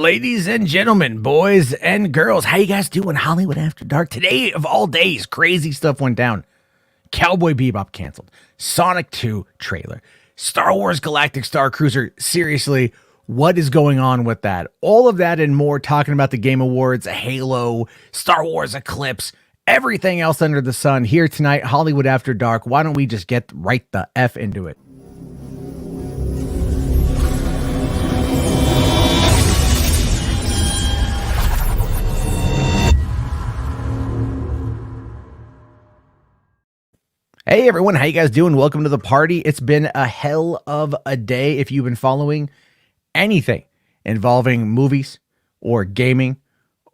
Ladies and gentlemen, boys and girls, how you guys doing? Hollywood After Dark. Today of all days, crazy stuff went down. Cowboy Bebop canceled. Sonic 2 trailer. Star Wars Galactic Starcruiser. Seriously, what is going on with that? All of that and more, talking about the Game Awards, Halo, Star Wars Eclipse, everything else under the sun here tonight, Hollywood After Dark. Why don't we just get right the F into it? Hey everyone, how you guys doing? Welcome to the party. It's been a hell of a day if you've been following anything involving movies or gaming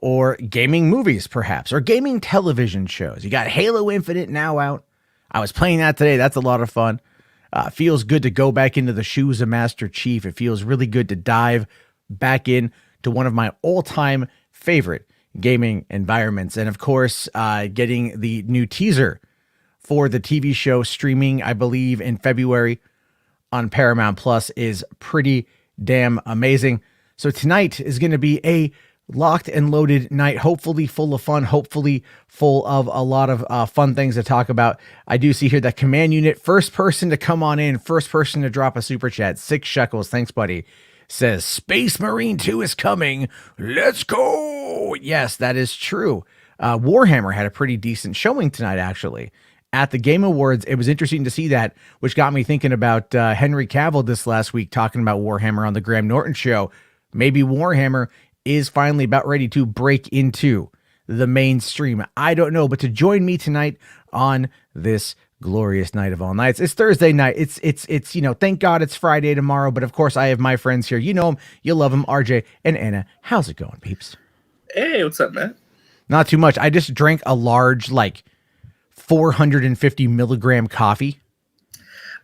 movies perhaps, or gaming television shows. You got Halo Infinite now out. I was playing that today. That's a lot of fun. Feels good to go back into the shoes of Master Chief. It feels really good to dive back in to one of my all-time favorite gaming environments. And of course, getting the new teaser for the TV show streaming, I believe, in February on Paramount Plus is pretty damn amazing. So tonight is going to be a locked and loaded night, hopefully full of fun, hopefully full of a lot of fun things to talk about. I do see here that Command Unit, first person to come on in, first person to drop a super chat, 6 shekels, thanks buddy, says Space Marine 2 is coming, let's go. Yes, that is true. Warhammer had a pretty decent showing tonight, actually. At the Game Awards, it was interesting to see that, which got me thinking about Henry Cavill this last week talking about Warhammer on the Graham Norton show. Maybe Warhammer is finally about ready to break into the mainstream. I don't know, but to join me tonight on this glorious night of all nights, it's Thursday night. It's thank God it's Friday tomorrow, but of course I have my friends here. You know them, you love them, RJ and Anna. How's it going, peeps? Hey, what's up, man? Not too much. I just drank a large, 450 milligram coffee.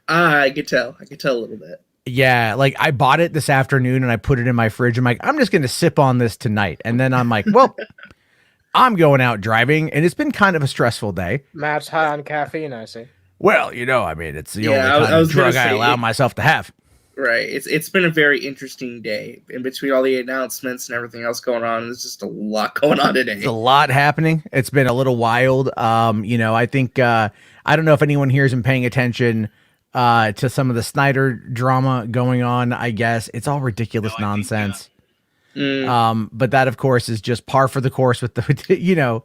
I could tell a little bit. Yeah, I bought it this afternoon and I put it in my fridge. I'm like, I'm just going to sip on this tonight. And then I'm like, well, I'm going out driving and it's been kind of a stressful day. Matt's high on caffeine, I see. Well, it's the only kind of drug I allow myself to have. Right. It's been a very interesting day. In between all the announcements and everything else going on, there's just a lot going on today. There's a lot happening. It's been a little wild. I think I don't know if anyone here has been paying attention to some of the Snyder drama going on. I guess it's all ridiculous nonsense. But that, of course, is just par for the course with the,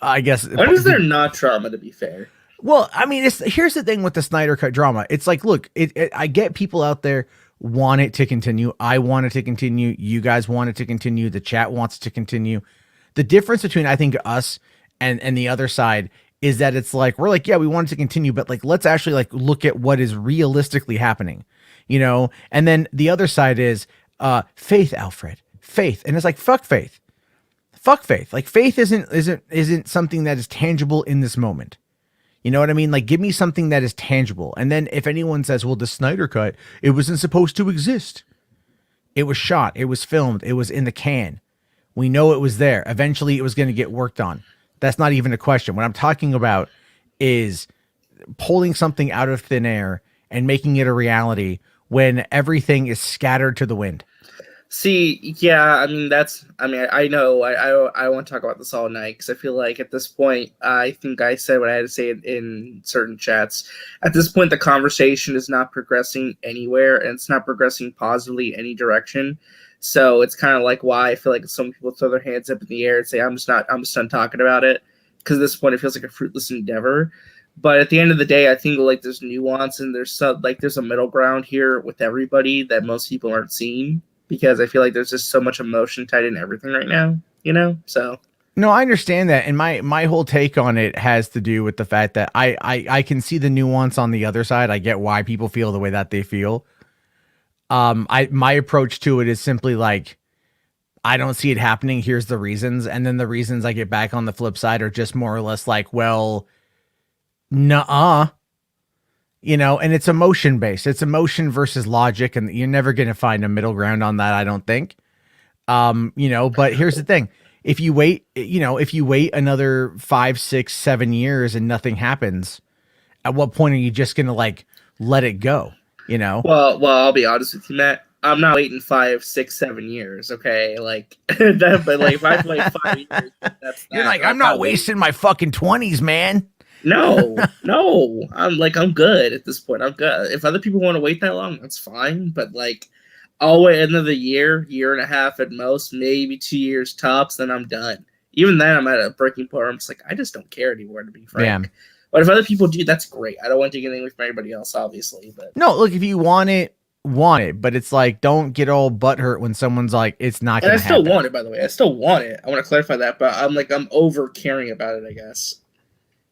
I guess. When is there not drama, to be fair? Well, I mean, here's the thing with the Snyder Cut drama. It's like, look, I get people out there want it to continue. I want it to continue. You guys want it to continue. The chat wants it to continue. The difference between, I think, us and the other side is that it's like, we're like, yeah, we want it to continue, but let's actually look at what is realistically happening, And then the other side is faith, Alfred, faith. And it's like, fuck faith. Fuck faith. Faith isn't something that is tangible in this moment. You know what I mean? Give me something that is tangible. And then if anyone says, well, the Snyder Cut, it wasn't supposed to exist. It was shot. It was filmed. It was in the can. We know it was there. Eventually, it was going to get worked on. That's not even a question. What I'm talking about is pulling something out of thin air and making it a reality when everything is scattered to the wind. See, yeah, I know I want to talk about this all night because I feel like at this point, I think I said what I had to say in certain chats. At this point, the conversation is not progressing anywhere and it's not progressing positively any direction. So it's kind of like why I feel like some people throw their hands up in the air and say, I'm just done talking about it. Because at this point, it feels like a fruitless endeavor. But at the end of the day, I think there's nuance and there's a middle ground here with everybody that most people aren't seeing. Because I feel like there's just so much emotion tied in everything right now, So no, I understand that, and my whole take on it has to do with the fact that I can see the nuance on the other side. I get why people feel the way that they feel. My approach to it is simply I don't see it happening. Here's the reasons, and then the reasons I get back on the flip side are just more or less well, nuh-uh. And it's emotion based. It's emotion versus logic, and you're never going to find a middle ground on that, I don't think. But here's the thing. If you wait another 5, 6, 7 years and nothing happens, at what point are you just going to let it go? Well, I'll be honest with you, Matt. I'm not waiting 5, 6, 7 years. Okay, like that. But like, if I play 5 years, that's You're that. like, I'm not wasting my fucking 20s, man. No. I'm good at this point. I'm good. If other people want to wait that long, that's fine. But like, I'll wait another year and a half at most, maybe 2 years tops. Then I'm done. Even then, I'm at a breaking point where I'm just like, I just don't care anymore, to be frank. Yeah. But if other people do, that's great. I don't want to take anything away from anybody else, obviously. But No, look, if you want it. But it's like, don't get all butthurt when someone's like, it's not and gonna I still happen. want it, by the way. I still want it. I want to clarify that, but I'm over caring about it, I guess.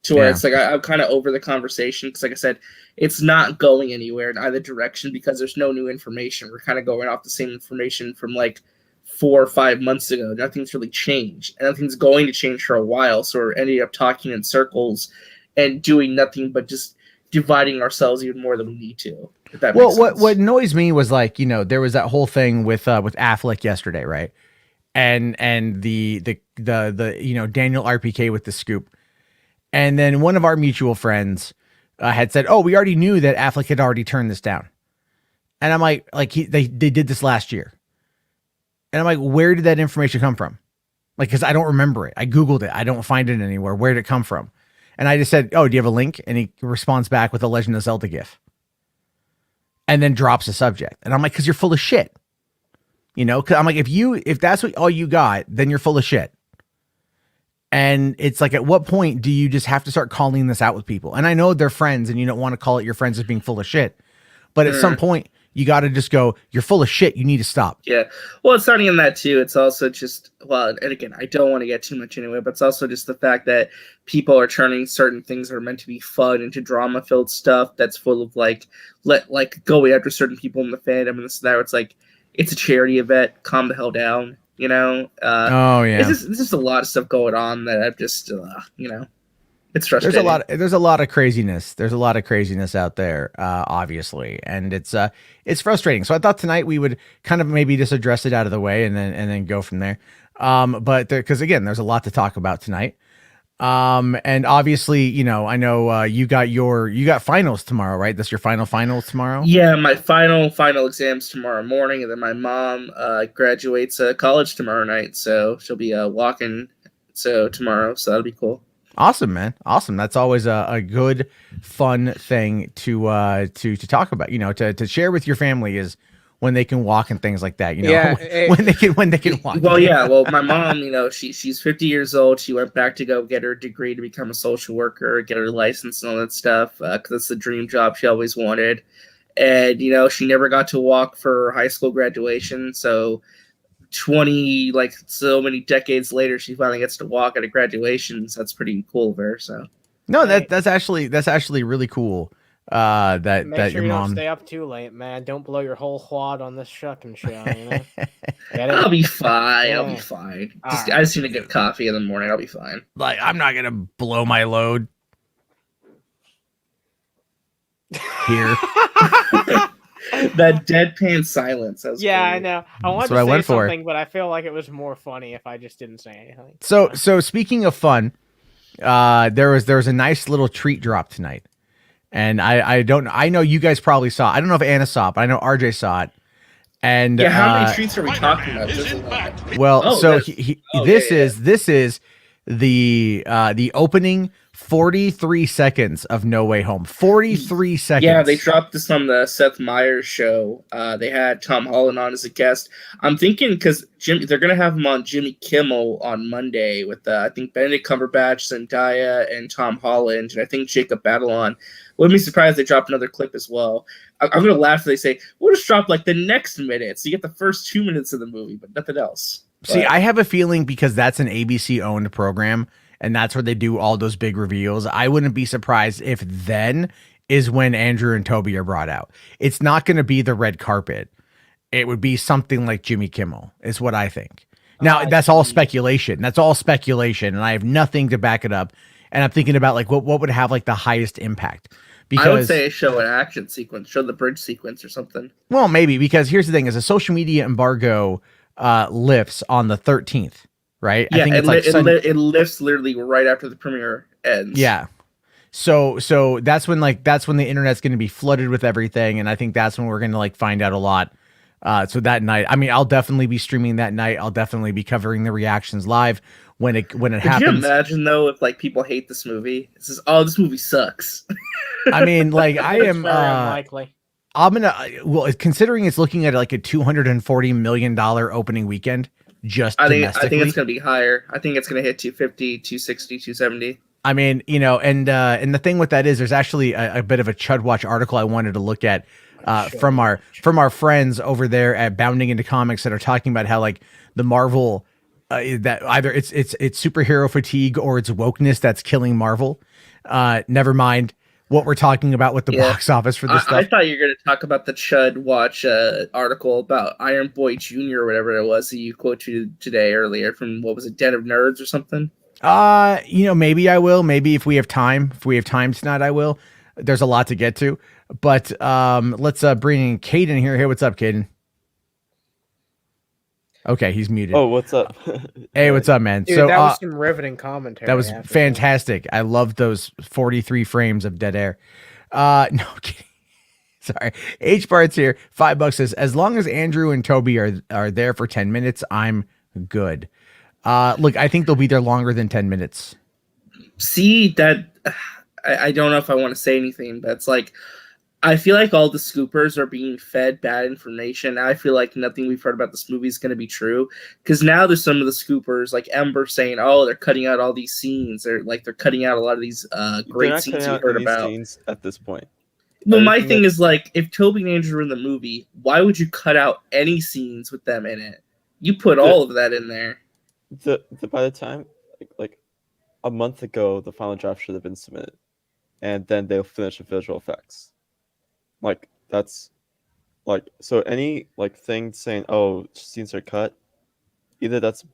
To where it's like I'm kind of over the conversation because, like I said, it's not going anywhere in either direction because there's no new information. We're kind of going off the same information from like 4 or 5 months ago. Nothing's really changed, and nothing's going to change for a while. So we're ending up talking in circles and doing nothing but just dividing ourselves even more than we need to. If that makes sense. What annoys me was like, there was that whole thing with Affleck yesterday, right? And the Daniel RPK with the scoop. And then one of our mutual friends had said, "Oh, we already knew that Affleck had already turned this down." And I'm like they did this last year. And I'm like, where did that information come from? Like, because I don't remember it. I Googled it. I don't find it anywhere. Where did it come from? And I just said, "Oh, do you have a link?" And he responds back with a Legend of Zelda gif. And then drops the subject. And I'm like, because you're full of shit. Cause I'm like, if that's all you got, then you're full of shit. And it's like, at what point do you just have to start calling this out with people? And I know they're friends and you don't want to call it your friends as being full of shit. But at some point, you got to just go, you're full of shit. You need to stop. Yeah. Well, it's not even that too. It's also just, well, and again, I don't want to get too much anyway, but it's also just the fact that people are turning certain things that are meant to be fun into drama-filled stuff that's full of like going after certain people in the fandom and this and that. It's like, it's a charity event. Calm the hell down, Oh yeah. It's just a lot of stuff going on that I've just, it's frustrating. There's a lot of craziness. There's a lot of craziness out there, obviously, and it's frustrating. So I thought tonight we would kind of maybe just address it out of the way and then go from there. But because again, there's a lot to talk about tonight. And obviously, I know you got finals tomorrow, right? That's your finals tomorrow. Yeah, my final exams tomorrow morning, and then my mom graduates college tomorrow night, so she'll be walking tomorrow, so that'll be cool. Awesome, man. Awesome. That's always a good, fun thing to talk about. To share with your family is when they can walk and things like that. Yeah, when they can walk. Well, yeah. Well, my mom, she's 50 years old. She went back to go get her degree to become a social worker, get her license and all that stuff because it's the dream job she always wanted. And she never got to walk for high school graduation, so 20 so many decades later she finally gets to walk at a graduation, so that's pretty cool of her. So no, that's actually really cool. That sure your mom don't stay up too late, man. Don't blow your whole quad on this shucking show. Get it? I'll be fine. Yeah. I'll be fine. Right. I just need to get coffee in the morning. I'll be fine. Like, I'm not gonna blow my load here. That deadpan silence. Yeah, great. I know. I wanted what I to say went for. something, but I feel like it was more funny if I just didn't say anything. So speaking of fun, there was a nice little treat drop tonight, and I know you guys probably saw it. I don't know if Anna saw it, but I know RJ saw it. And Yeah, how many treats are we talking about? Well, this is the opening 43 seconds of No Way Home. 43 seconds. Yeah, they dropped this on the Seth Meyers show. They had Tom Holland on as a guest. I'm thinking because they're going to have him on Jimmy Kimmel on Monday with, I think, Benedict Cumberbatch, Zendaya, and Tom Holland, and I think Jacob Batalon. Wouldn't be surprised if they drop another clip as well. I'm going to laugh if they say, we'll just drop the next minute. So you get the first 2 minutes of the movie, but nothing else. See, I have a feeling because that's an ABC-owned program, and that's where they do all those big reveals. I wouldn't be surprised if then is when Andrew and Toby are brought out. It's not going to be the red carpet. It would be something like Jimmy Kimmel, is what I think. Now, that's all speculation. That's all speculation, and I have nothing to back it up. And I'm thinking about what would have the highest impact. Because I would say show an action sequence, show the bridge sequence or something. Well, maybe, because here's the thing: is a social media embargo lifts on the 13th. Right? Yeah, I think it lifts literally right after the premiere ends. Yeah. So that's when the internet's going to be flooded with everything, and I think that's when we're going to find out a lot So that night, I mean, I'll definitely be streaming that night. I'll definitely be covering the reactions live when it Could you happens. imagine though if like people hate this movie? This is this movie sucks. I mean, like I It's am. very unlikely. I'm gonna. Well, considering it's looking at like a $240 million opening weekend, just I domestically. think it's gonna be higher. I think it's gonna hit 250, 260, 270. I mean, you know, and the thing with that is there's actually a bit of a Chud Watch article I wanted to look at from our friends over there at Bounding Into Comics that are talking about how like the Marvel that either it's superhero fatigue or it's wokeness that's killing Marvel. Never mind what we're talking about with the box office for this stuff. I thought you were going to talk about the Chud Watch article about Iron Boy Jr. or whatever it was that you quoted today earlier from, what was it, Den of Nerds or something? You know, maybe I will. Maybe if we have time tonight, I will. There's a lot to get to, but let's bring in Caden here. Hey, what's up, Caden? Okay, he's muted. Oh, what's up? Hey, what's up, man? Dude, so that was some riveting commentary. that was fantastic. I love those 43 frames of dead air. No kidding. Sorry. H Bart's here. $5 says, as long as Andrew and Toby are there for 10 minutes, I'm good. Look, I think they'll be there longer than 10 minutes. See, that I don't know if I want to say anything, but it's like I feel like all the scoopers are being fed bad information. I feel like nothing we've heard about this movie is going to be true, because now there's some of the scoopers like Ember saying, "Oh, they're cutting out all these scenes. They're cutting out a lot of these great scenes we heard about." Scenes at this point. Well, my thing is like, if Toby and Andrew were in the movie, why would you cut out any scenes with them in it? You put all of that in there. By the time like a month ago, the final draft should have been submitted, and then they'll finish the visual effects. Like that's like, so any like thing saying, "Oh, scenes are cut," either that's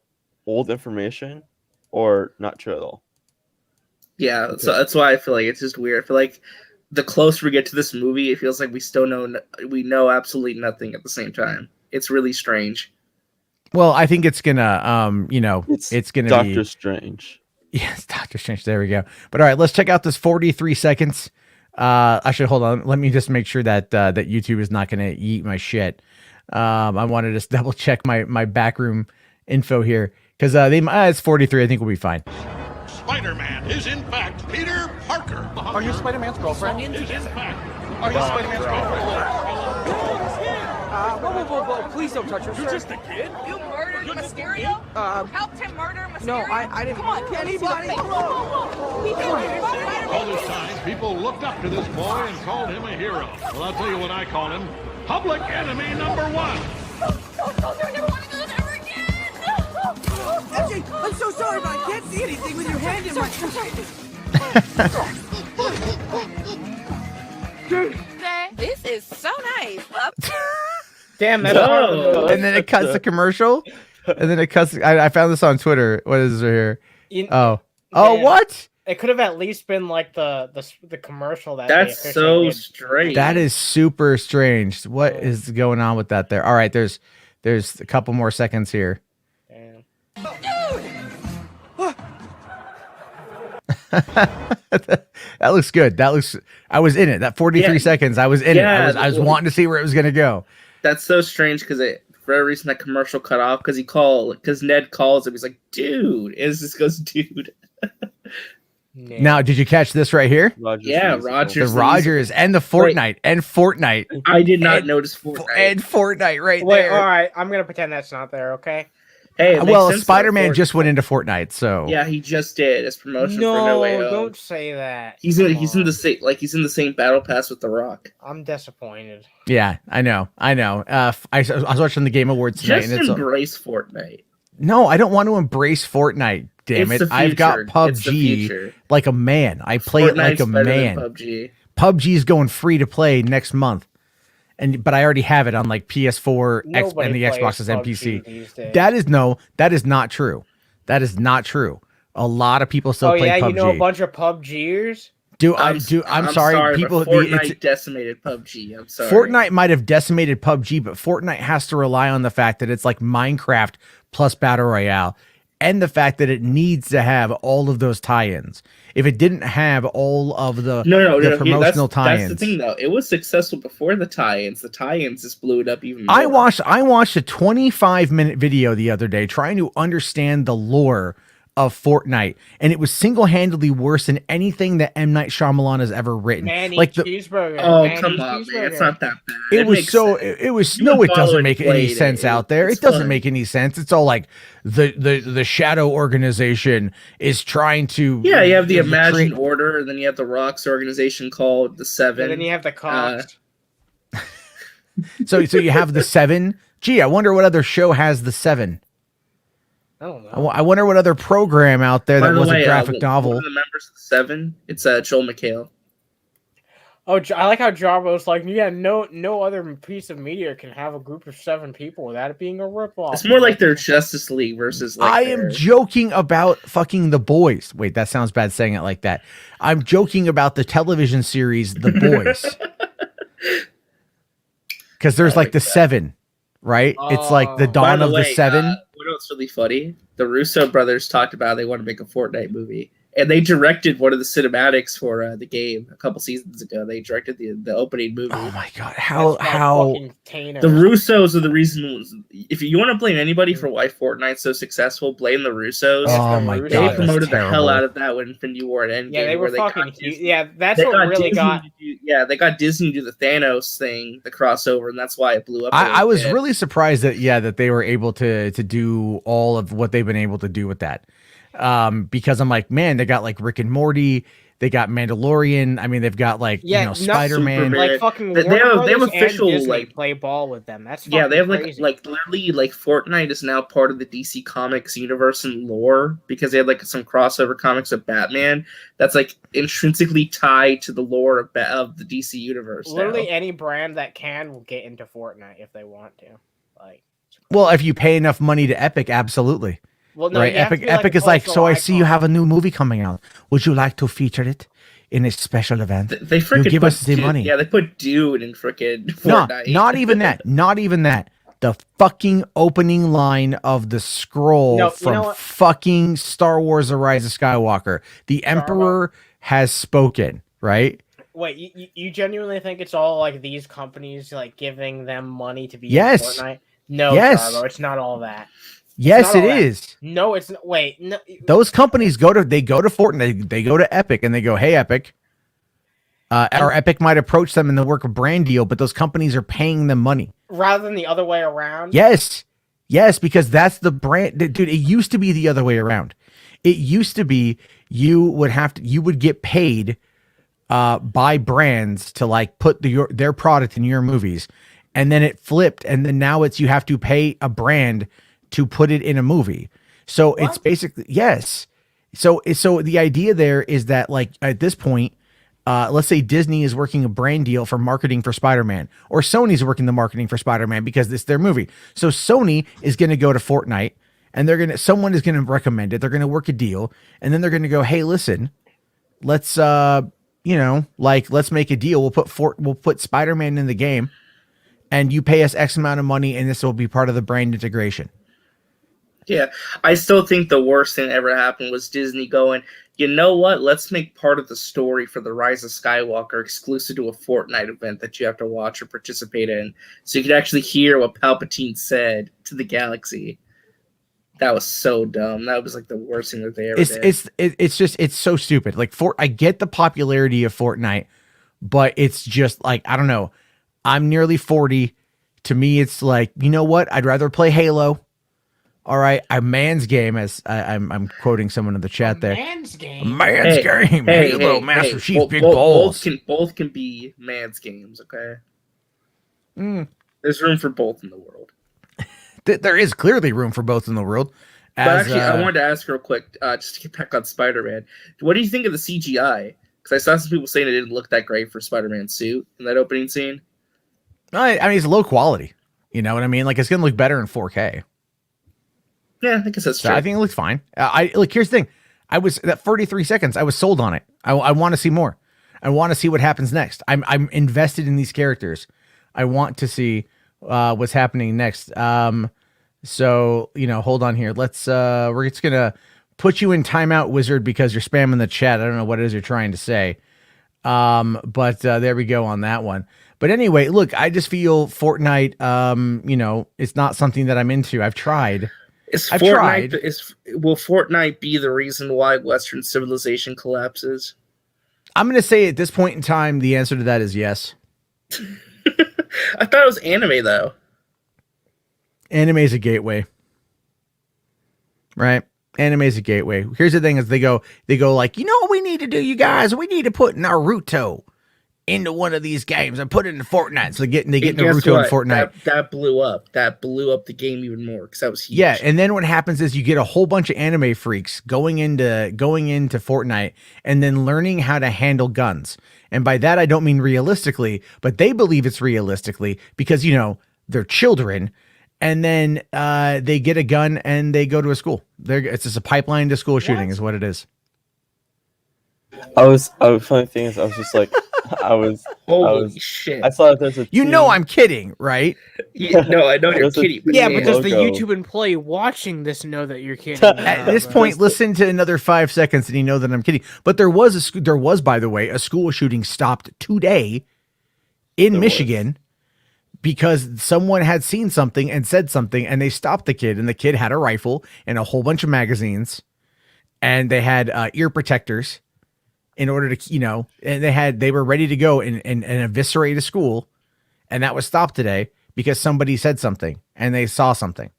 old information or not true at all. Yeah, so that's why I feel like it's just weird. I feel like the closer we get to this movie, it feels like we know absolutely nothing at the same time. It's really strange. Well, I think it's gonna, you know, it's gonna be Doctor Strange. Yes, Doctor Strange. There we go. But all right, let's check out this 43 seconds. Actually, hold on. Let me just make sure that that YouTube is not gonna eat my shit. I wanted to just double check my backroom info here because it's 43. I think we'll be fine. Spider-Man is in fact Peter Parker. Are you Spider-Man's girlfriend? Is in fact. Are you Spider-Man's girlfriend? Whoa, please don't touch her. You're just a kid. You murdered Mysterio? Helped him murder Mysterio? No, I didn't. Come on, Anybody? All this time, people looked up to this boy and called him a hero. Well, I'll tell you what I call him. Public enemy number one. I never want to do this ever again! MJ, I'm so sorry, but I can't see anything with your hand in my... This is so nice. Damn, that's And then it cuts the commercial. And then it cuts. I found this on Twitter. What is it here? Oh, what? It could have at least been like the commercial that. That's so strange. That is super strange. What is going on with that there? All right, there's a couple more seconds here. Damn. That looks good. I was in it. That 43 seconds. I was in it. I was wanting to see where it was gonna go. That's so strange because for a reason that commercial cut off because Ned calls him. He's like, "Dude," and it just goes, "Dude." Now, did you catch this right here? Rogers. The Rogers and the Fortnite. I did not notice Fortnite. And Fortnite right Wait, there. all right. I'm gonna pretend that's not there. Okay. Hey, well, Spider-Man just went into Fortnite, so yeah, he just did his promotion for No Way Home. Don't say that. He's in the same battle pass with The Rock. I'm disappointed. Yeah, I know. I was watching the Game Awards tonight, Just and it's embrace Fortnite. No, I don't want to embrace Fortnite. Damn it! I've got It's the PUBG future. like a man. I play it like a Fortnite's better than man. PUBG. PUBG is going free to play next month, but I already have it on like PS4 and the Xboxes and PC. That is not true. That is not true. A lot of people still play PUBG. You know a bunch of PUBGers. I'm sorry. People, Fortnite decimated PUBG. I'm sorry. Fortnite might have decimated PUBG, but Fortnite has to rely on the fact that it's like Minecraft plus Battle Royale. and the fact that it needs to have all of those tie-ins. If it didn't have all of the promotional tie-ins, that's the thing though. It was successful before the tie-ins. The tie-ins just blew it up even more. I watched a 25-minute video the other day trying to understand the lore of Fortnite, and it was single-handedly worse than anything that M. Night Shyamalan has ever written. Cheeseburger. Oh, come on, man. It's not that bad. It doesn't make any sense out there. It doesn't make any sense. It's all like the Shadow Organization is trying to. Yeah, you have the Imagined Order, and then you have the Rock's organization called the Seven. And then you have the Cops. So you have the Seven. Gee, I wonder what other show has the Seven. I don't know. I wonder what other program out there that was a graphic novel. One of the members of the Seven, it's Joel McHale. Oh, I like how Jarbo's like, yeah, no other piece of media can have a group of 7 people without it being a ripoff. It's more like their Justice League versus. I am joking about fucking The Boys. Wait, that sounds bad saying it like that. I'm joking about the television series The Boys. Because there's like the Seven, right? It's like the dawn of the Seven. You know what's really funny? The Russo brothers talked about they want to make a Fortnite movie, and they directed one of the cinematics for the game a couple seasons ago. They directed the opening movie. Oh my god! How the Russos are the reason? If you want to blame anybody for why Fortnite's so successful, blame the Russos. Oh my god! They promoted the hell out of that when Infinity War and Endgame. Yeah, they were fucking huge. Yeah, that's what really got. They got Disney to do the Thanos thing, the crossover, and that's why it blew up. I was really surprised that they were able to do all of what they've been able to do with that. Because I'm like, man, they got like Rick and Morty, they got Mandalorian. I mean, they've got like Spider-Man. Like fucking they have official like play ball with them. That's they have crazy. like literally like Fortnite is now part of the DC Comics universe and lore because they had like some crossover comics of Batman that's like intrinsically tied to the lore of the DC universe. Literally any brand that will get into Fortnite if they want to. Like, well, if you pay enough money to Epic, absolutely. Well, no, right? Epic is like, so I see you have a new movie coming out. Would you like to feature it in a special event? They freaking give us the money. Yeah, they put Dune in freaking Fortnite. No, not even that. Not even that. The fucking opening line of the scroll from fucking Star Wars: The Rise of Skywalker. The Emperor has spoken, right? Wait, you genuinely think it's all like these companies like giving them money to be in Fortnite? No, Jarbo, it's not all that. Yes, it is. No, it's not. Wait, no. Those companies go to Fortnite, they go to Epic and they go, hey, Epic. Or Epic might approach them and they'll work a brand deal, but those companies are paying them money. Rather than the other way around? Yes, because that's the brand. Dude, it used to be the other way around. It used to be you would get paid by brands to like put their product in your movies. And then it flipped. And then now you have to pay a brand to put it in a movie. So it's basically, yes. So the idea there is that like at this point, let's say Disney is working a brand deal for marketing for Spider-Man, or Sony's working the marketing for Spider-Man because it's their movie. So Sony is going to go to Fortnite and someone is going to recommend it. They're going to work a deal and then they're going to go, hey, listen, let's, let's make a deal. We'll put Spider-Man in the game and you pay us X amount of money and this will be part of the brand integration. Yeah, I still think the worst thing that ever happened was Disney going, you know what? Let's make part of the story for The Rise of Skywalker exclusive to a Fortnite event that you have to watch or participate in. So you could actually hear what Palpatine said to the galaxy. That was so dumb. That was like the worst thing that they ever did. It's so stupid. Like I get the popularity of Fortnite, but it's just like, I don't know. I'm nearly 40. To me, it's like, you know what? I'd rather play Halo. All right, a man's game, as I'm quoting someone in the chat there. Man's game. A man's game. Halo, Master Chief, big balls. Both can be man's games. Okay. There's room for both in the world. There is clearly room for both in the world. But actually, I wanted to ask real quick, just to get back on Spider-Man. What do you think of the CGI? Because I saw some people saying it didn't look that great for Spider-Man's suit in that opening scene. I mean, it's low quality. You know what I mean? Like, it's going to look better in 4K. Yeah, I guess that's true. So I think it looks fine. Here's the thing. That 33 seconds, I was sold on it. I want to see more. I want to see what happens next. I'm invested in these characters. I want to see what's happening next. So, hold on here. We're just going to put you in timeout, Wizard, because you're spamming the chat. I don't know what it is you're trying to say. But there we go on that one. But anyway, look, I just feel Fortnite, it's not something that I'm into. I've tried. Will Fortnite be the reason why Western civilization collapses? I'm going to say at this point in time, the answer to that is yes. I thought it was anime, though. Anime is a gateway. Right? Anime is a gateway. Here's the thing is they go like, what we need to do, you guys? We need to put Naruto into one of these games and put it into Fortnite. So they get Naruto in Fortnite. That blew up. That blew up the game even more because that was huge. Yeah, and then what happens is you get a whole bunch of anime freaks going into Fortnite and then learning how to handle guns. And by that I don't mean realistically, but they believe it's realistically because they're children. And then they get a gun and they go to a school. It's just a pipeline to school shooting is what it is. Funny thing is, I was just like, Holy shit. I saw that there's a I'm kidding, right? Yeah, no, I know you're kidding. But does the YouTube employee watching this know that you're kidding? At this point, listen to another 5 seconds and you know that I'm kidding. But there was, by the way, a school shooting stopped today in Michigan. Because someone had seen something and said something and they stopped the kid, and the kid had a rifle and a whole bunch of magazines, and they had ear protectors in order to, and they were ready to go and eviscerate a school. And that was stopped today because somebody said something and they saw something.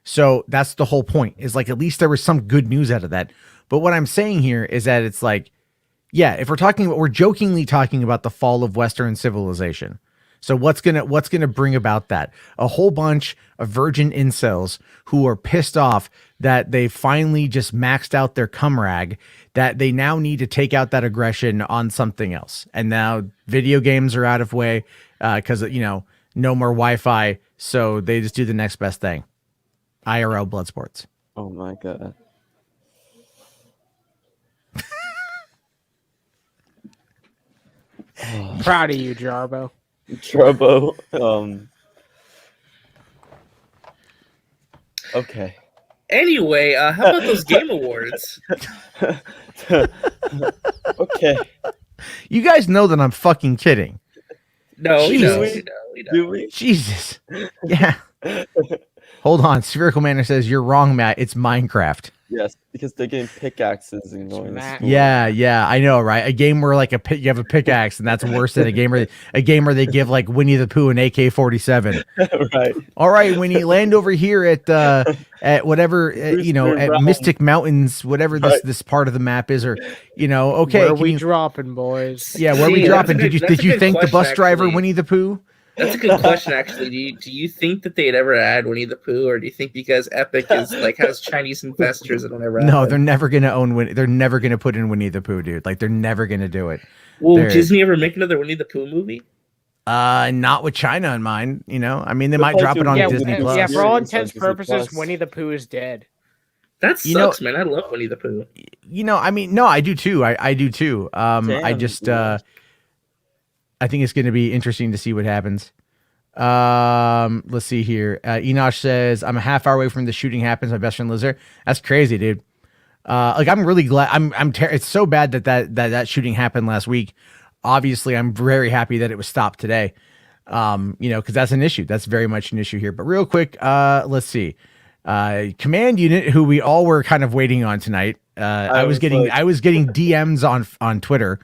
So that's the whole point, is like, at least there was some good news out of that. But what I'm saying here is that it's like, yeah, if we're jokingly talking about the fall of Western civilization. So what's gonna bring about that? A whole bunch of virgin incels who are pissed off that they finally just maxed out their cum rag, that they now need to take out that aggression on something else. And now video games are out of way because no more Wi-Fi, so they just do the next best thing. IRL blood sports. Oh my god. Proud of you, Jarbo. Okay. Anyway, how about those Game Awards? Okay. You guys know that I'm fucking kidding. No, we know. Do we? Jesus. Yeah. Hold on. Spherical Manor says, you're wrong, Matt. It's Minecraft. Yes, because they're getting pickaxes and going to school. Yeah, I know, right? A game where like you have a pickaxe, and that's worse than a game where they give like Winnie the Pooh an AK-47. Right. All right, Winnie, land over here at whatever at Mystic Mountains, whatever this part of the map is, or okay. Where we dropping, boys? Yeah, where we dropping? Did you think the bus driver Winnie the Pooh? That's a good question, actually. Do you think that they'd ever add Winnie the Pooh, or do you think because Epic is has Chinese investors that'll never? No, they're never gonna own Winnie. They're never gonna put in Winnie the Pooh, dude. Like, they're never gonna do it. Will Disney ever make another Winnie the Pooh movie? Not with China in mind. I mean, they might drop it on Disney Plus. Yeah, for all intents and purposes, Winnie the Pooh is dead. That sucks, man. I love Winnie the Pooh. I mean, no, I do too. I do too. I just, I think it's going to be interesting to see what happens. Let's see here. Enosh says, I'm a half hour away from the shooting happens. My best friend lives there. That's crazy, dude. I'm really glad. It's so bad that shooting happened last week. Obviously, I'm very happy that it was stopped today. Because that's an issue. That's very much an issue here. But real quick, let's see. Command Unit, who we all were kind of waiting on tonight. I was getting DMs on Twitter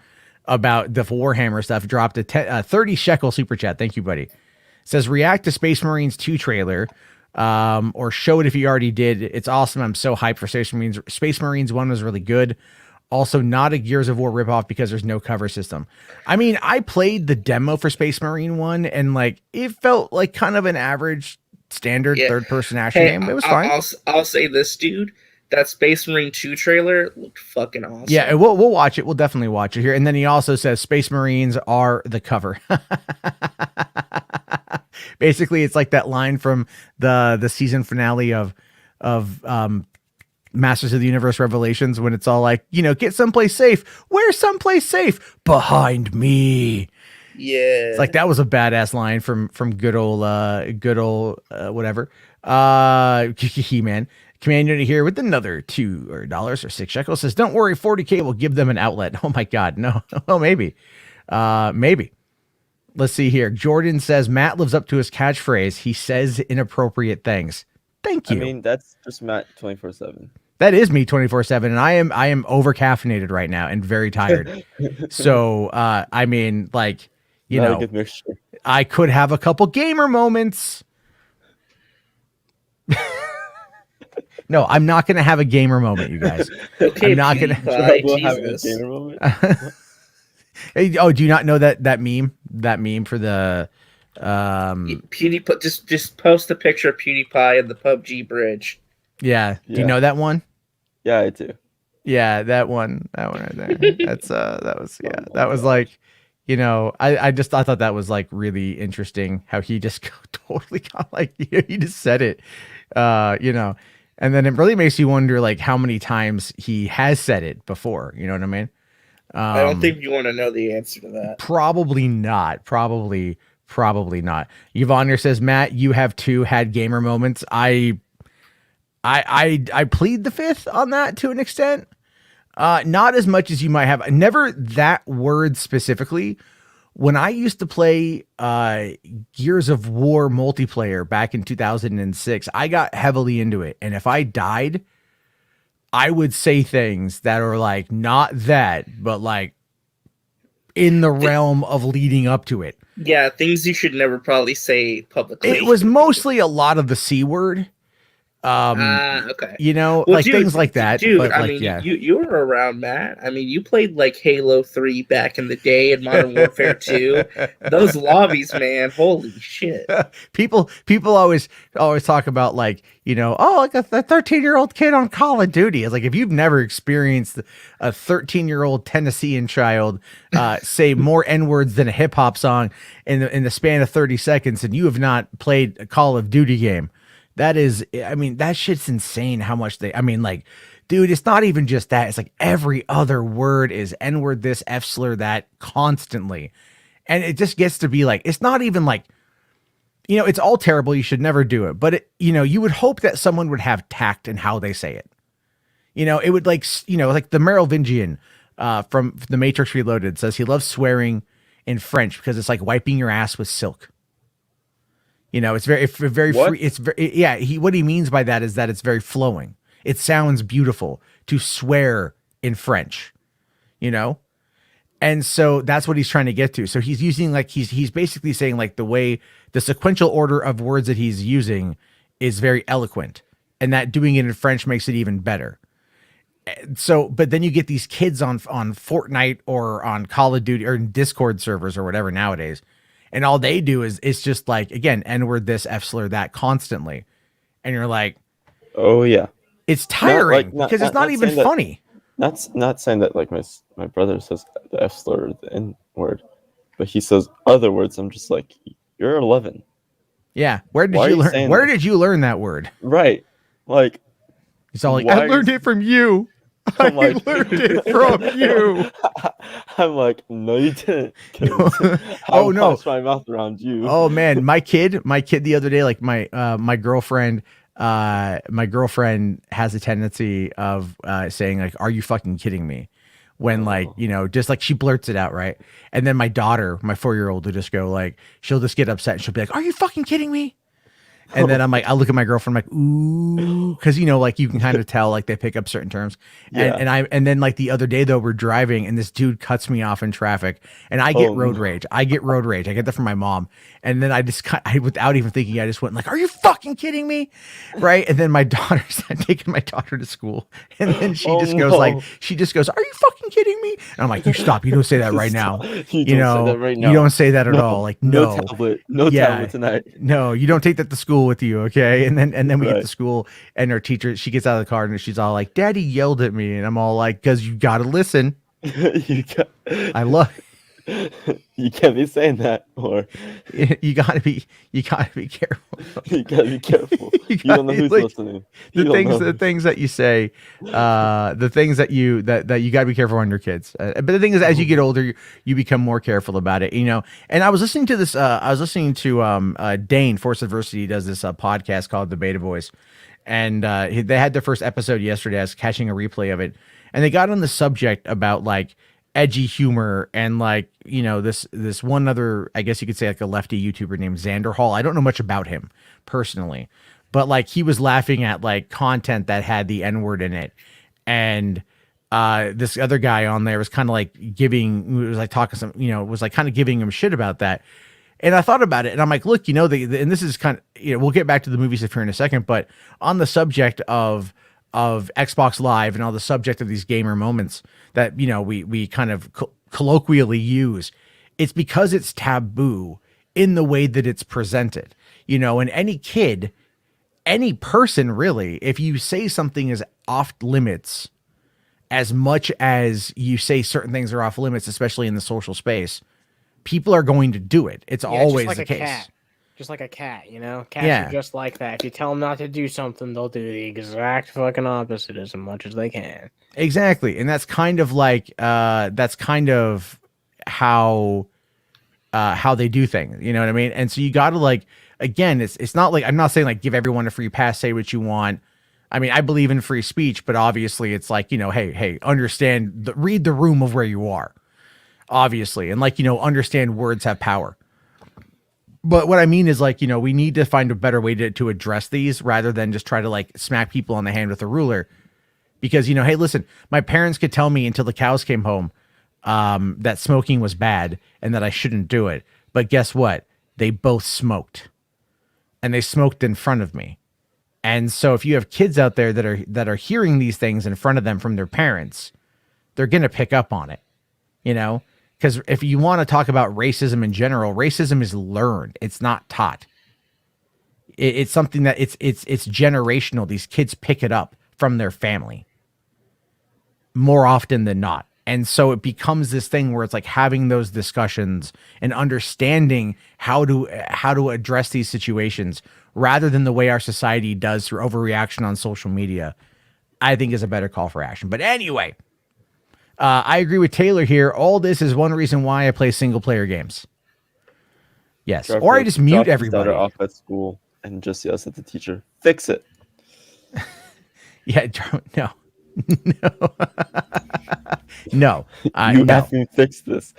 about the Warhammer stuff. Dropped a 30 shekel super chat. Thank you, buddy. Says, react to Space Marines 2 trailer, or show it if you already did. It's awesome. I'm so hyped for Space Marines. Space Marines 1 was really good. Also, not a Gears of War ripoff because there's no cover system. I mean, I played the demo for Space Marine 1, and like it felt like kind of an average standard third-person action game. It was fine. I'll say this, dude. That Space Marine 2 trailer looked fucking awesome. Yeah, we'll watch it. We'll definitely watch it here. And then he also says Space Marines are the cover. Basically, it's like that line from the season finale of Masters of the Universe Revelations, when it's all like, get someplace safe. Where's someplace safe? Behind me. Yeah. It's like, that was a badass line from good old whatever. He-Man. Command Unit here with another $2 or 6 shekels says, don't worry, 40K will give them an outlet. Oh my God. No. Oh, maybe. Maybe. Let's see here. Jordan says Matt lives up to his catchphrase. He says inappropriate things. Thank you. I mean, that's just Matt 24/7. That is me 24/7, and I am over caffeinated right now and very tired. So I mean, like, you Not a know, good mixture. I could have a couple gamer moments. No, I'm not gonna have a gamer moment, you guys. Okay, I'm not gonna. We'll have a Jesus. gamer moment. Hey, oh, do you not know that meme? That meme for the PewDiePie, just post a picture of PewDiePie in the PUBG bridge. yeah. Do you Yeah. know that one? Yeah, I do. Yeah, that one right there. That's that was like, you know, I thought that was like really interesting how he just totally got like he just said it, you know, and then it really makes you wonder like how many times he has said it before. You know what I mean? I don't think you want to know the answer to that. Probably not. Probably not. Yvonne here says, Matt, you have had gamer moments. I plead the fifth on that to an extent. Not as much as you might have. Never that word specifically. When I used to play Gears of War multiplayer back in 2006, I got heavily into it. And if I died, I would say things that are like not that, but like in the realm of leading up to it. Yeah, things you should never probably say publicly. It was mostly a lot of the C word. Okay. You know, Well, like dude, things like that. Dude, but I like, mean, yeah. you were around, Matt. I mean, you played like Halo 3 back in the day and Modern Warfare 2. Those lobbies, man, holy shit. People always talk about like, you know, oh, like a 13-year-old kid on Call of Duty. It's like if you've never experienced a 13-year-old Tennessean child say more N-words than a hip hop song in the span of 30 seconds, and you have not played a Call of Duty game. That is, I mean, that shit's insane how much like, dude, it's not even just that. It's like every other word is N-word this, F-slur that constantly. And it just gets to be like, it's not even like, you know, it's all terrible. You should never do it. But, you know, you would hope that someone would have tact in how they say it. You know, it would like, you know, like the Merovingian from The Matrix Reloaded says he loves swearing in French because it's like wiping your ass with silk. You know, it's very What? free. It's very, yeah. What he means by that is that it's very flowing. It sounds beautiful to swear in French, you know? And so that's what he's trying to get to. So he's using like, he's basically saying like the sequential order of words that he's using is very eloquent, and that doing it in French makes it even better. So, but then you get these kids on Fortnite or on Call of Duty or in Discord servers or whatever nowadays. And all they do is it's just like, again, N-word this, F-slur that constantly. And you're like, oh yeah, it's tiring because it's not even saying funny. Not saying that like my brother says the F slur or the N word, but he says other words. I'm just like, you're 11. Yeah. Where did Why you are you learn? saying Where that? did you learn that word? Right. Like, It's all like, why I are learned you- it from you. I I'm like- learned it from you. I'm like, no, you didn't. Oh, no. Wash my mouth around you. Oh man, my kid the other day, like my girlfriend has a tendency of saying like, "Are you fucking kidding me?" When like, you know, just like she blurts it out, right? And then my daughter, my 4-year-old, will just go like, she'll just get upset and she'll be like, "Are you fucking kidding me?" And then I'm like, I look at my girlfriend, I'm like, ooh, because you know, like you can kind of tell like they pick up certain terms. Yeah. And then like the other day though, we're driving and this dude cuts me off in traffic, and I get road rage. I get that from my mom, and then without even thinking, I just went like, "Are you fucking kidding me?" Right? And then my daughter's taking my daughter to school, and then she just goes, "Are you fucking kidding me?" And I'm like, "You stop! You don't say that right now. You You know, don't say that right now. you don't say that at all. Like, no, tablet. Yeah. Tablet tonight. no, you don't take that to school with you, okay?" And then we get Right. to school, and our teacher, she gets out of the car and she's all like, "Daddy yelled at me," and I'm all like, "'Cause you gotta listen." You got... I love You can't be saying that, or you gotta be careful. you gotta be careful. You don't know who's listening. The things that you say, the things that you gotta be careful on your kids. But the thing is, as you get older, you become more careful about it. And I was listening to this. I was listening to Dane Force Adversity does this podcast called The Beta Boys, and they had their first episode yesterday. I was catching a replay of it, and they got on the subject about like edgy humor and like this one other, I guess you could say, like a lefty YouTuber named Xander Hall. I don't know much about him personally, but like he was laughing at like content that had the N-word in it, and this other guy on there was kind of like was like kind of giving him shit about that. And I thought about it, and I'm like, look, and this is kind of, we'll get back to the movie stuff here in a second, but on the subject of Xbox Live and all the subject of these gamer moments that, we kind of colloquially use, it's because it's taboo in the way that it's presented, and any kid, any person really, if you say something is off limits, as much as you say certain things are off limits, especially in the social space, people are going to do it. It's always the case. Cat. Just like a cat, Cats are just like that. If you tell them not to do something, they'll do the exact fucking opposite as much as they can. Exactly. And that's kind of like how they do things. You know what I mean? And so you got to like, again, it's not like, I'm not saying like give everyone a free pass, say what you want. I mean, I believe in free speech, but obviously it's like, hey, understand, read the room of where you are, obviously. And like, understand words have power. But what I mean is like, we need to find a better way to address these rather than just try to like smack people on the hand with a ruler. Because, hey, listen, my parents could tell me until the cows came home that smoking was bad and that I shouldn't do it. But guess what? They both smoked, and they smoked in front of me. And so if you have kids out there that are hearing these things in front of them from their parents, they're going to pick up on it, Because if you want to talk about racism in general, racism is learned. It's not taught. It's something that it's generational. These kids pick it up from their family more often than not. And so it becomes this thing where it's like having those discussions and understanding how to address these situations rather than the way our society does through overreaction on social media, I think is a better call for action. But anyway, I agree with Taylor here. All this is one reason why I play single player games. Yes. Or I just mute everybody. Off at school and just yells at the teacher. Fix it. Yeah. No. No. You have me fix this.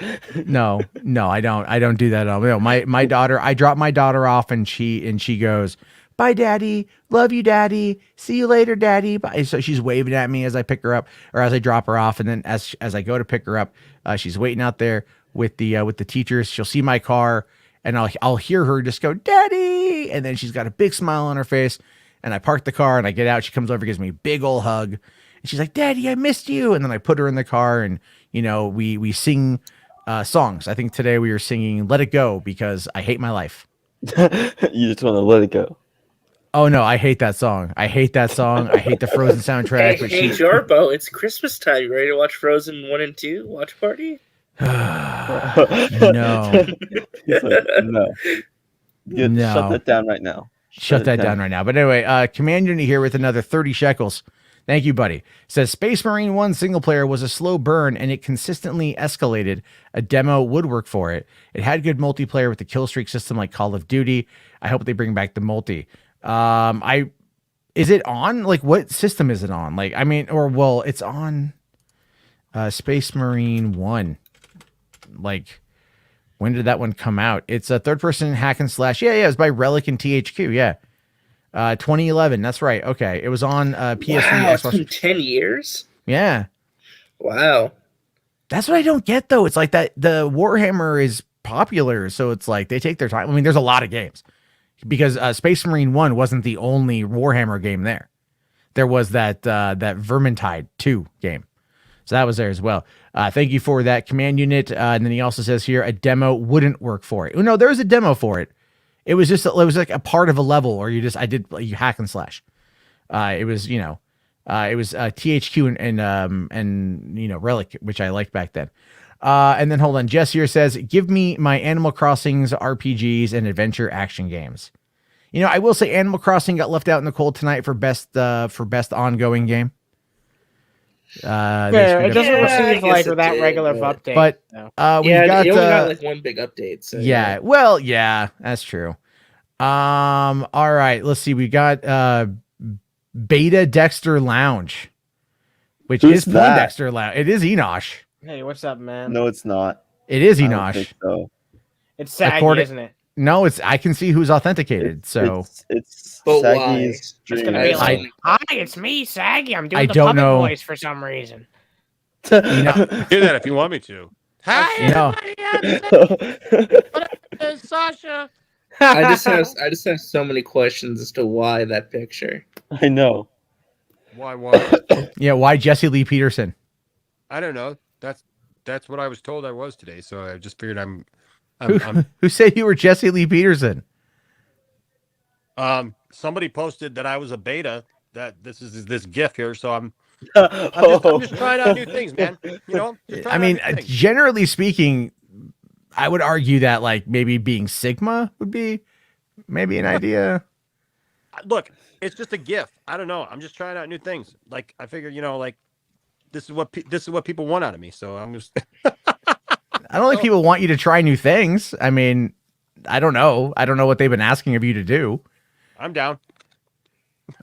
No, I don't do that at all. No, my daughter, I drop my daughter off and she goes, "Bye, Daddy. Love you, Daddy. See you later, Daddy." Bye. So she's waving at me as I pick her up or as I drop her off. And then as I go to pick her up, she's waiting out there with the teachers. She'll see my car and I'll hear her just go, "Daddy." And then she's got a big smile on her face. And I park the car and I get out. She comes over, gives me a big old hug. And she's like, "Daddy, I missed you." And then I put her in the car and, we sing songs. I think today we were singing "Let It Go" because I hate my life. You just want to let it go. Oh, no, I hate that song. I hate that song. I hate the Frozen soundtrack. Hey, Jarbo, it's Christmas time. You ready to watch Frozen 1 and 2? Watch party? No. No. Shut that down right now. Shut that down right now. But anyway, Command Unit here with another 30 shekels. Thank you, buddy. Says Space Marine 1 single player was a slow burn and it consistently escalated. A demo would work for it. It had good multiplayer with the kill streak system like Call of Duty. I hope they bring back the multi. Is it on? Like, what system is it on? Like, I mean, it's on Space Marine 1. Like, when did that one come out? It's a third person hack and slash. Yeah, it's by Relic and THQ. Yeah. 2011. That's right. Okay. It was on PS3. Wow, it's been 10 years? Yeah. Wow. That's what I don't get, though. It's like that the Warhammer is popular, so it's like they take their time. I mean, there's a lot of games. Because Space Marine 1 wasn't the only Warhammer game there. There was that Vermintide 2 game. So that was there as well. Thank you for that, Command Unit. And then he also says here, a demo wouldn't work for it. No, there was a demo for it. It was like a part of a level, or you hack and slash. It was THQ and Relic, which I liked back then. And then hold on. Jess here says, give me my Animal Crossing's RPGs and adventure action games. You know, I will say Animal Crossing got left out in the cold tonight for best ongoing game. It doesn't receive like that regular update. But we've got it only got like one big update. So, yeah. Well, yeah, that's true. All right, let's see. We got Beta Dexter Lounge, which is Dexter Lounge. It is Enosh. Hey, what's up, man? No, it's not. It is I Enosh. don't think so. It's Saggy, isn't it? No, it's. I can see who's authenticated. It's but Saggy's It's dream. gonna be like, hi, it's me, Saggy. I'm doing the don't puppet know. voice for some reason. You know, Do that if you want me to. Hi, you know. everybody. Sasha. I just have so many questions as to why that picture. I know. Why? Yeah, why Jesse Lee Peterson? I don't know. That's what I was told I was today. So I just figured I'm Who said you were Jesse Lee Peterson? somebody posted that I was a beta. That this is this GIF here. So I'm just trying out new things, man. You know. I mean, generally speaking, I would argue that like maybe being Sigma would be maybe an idea. Look, it's just a GIF. I don't know. I'm just trying out new things. Like I figure, like this is what people want out of me. So I'm just. I don't think people want you to try new things. I mean, I don't know. I don't know what they've been asking of you to do. I'm down.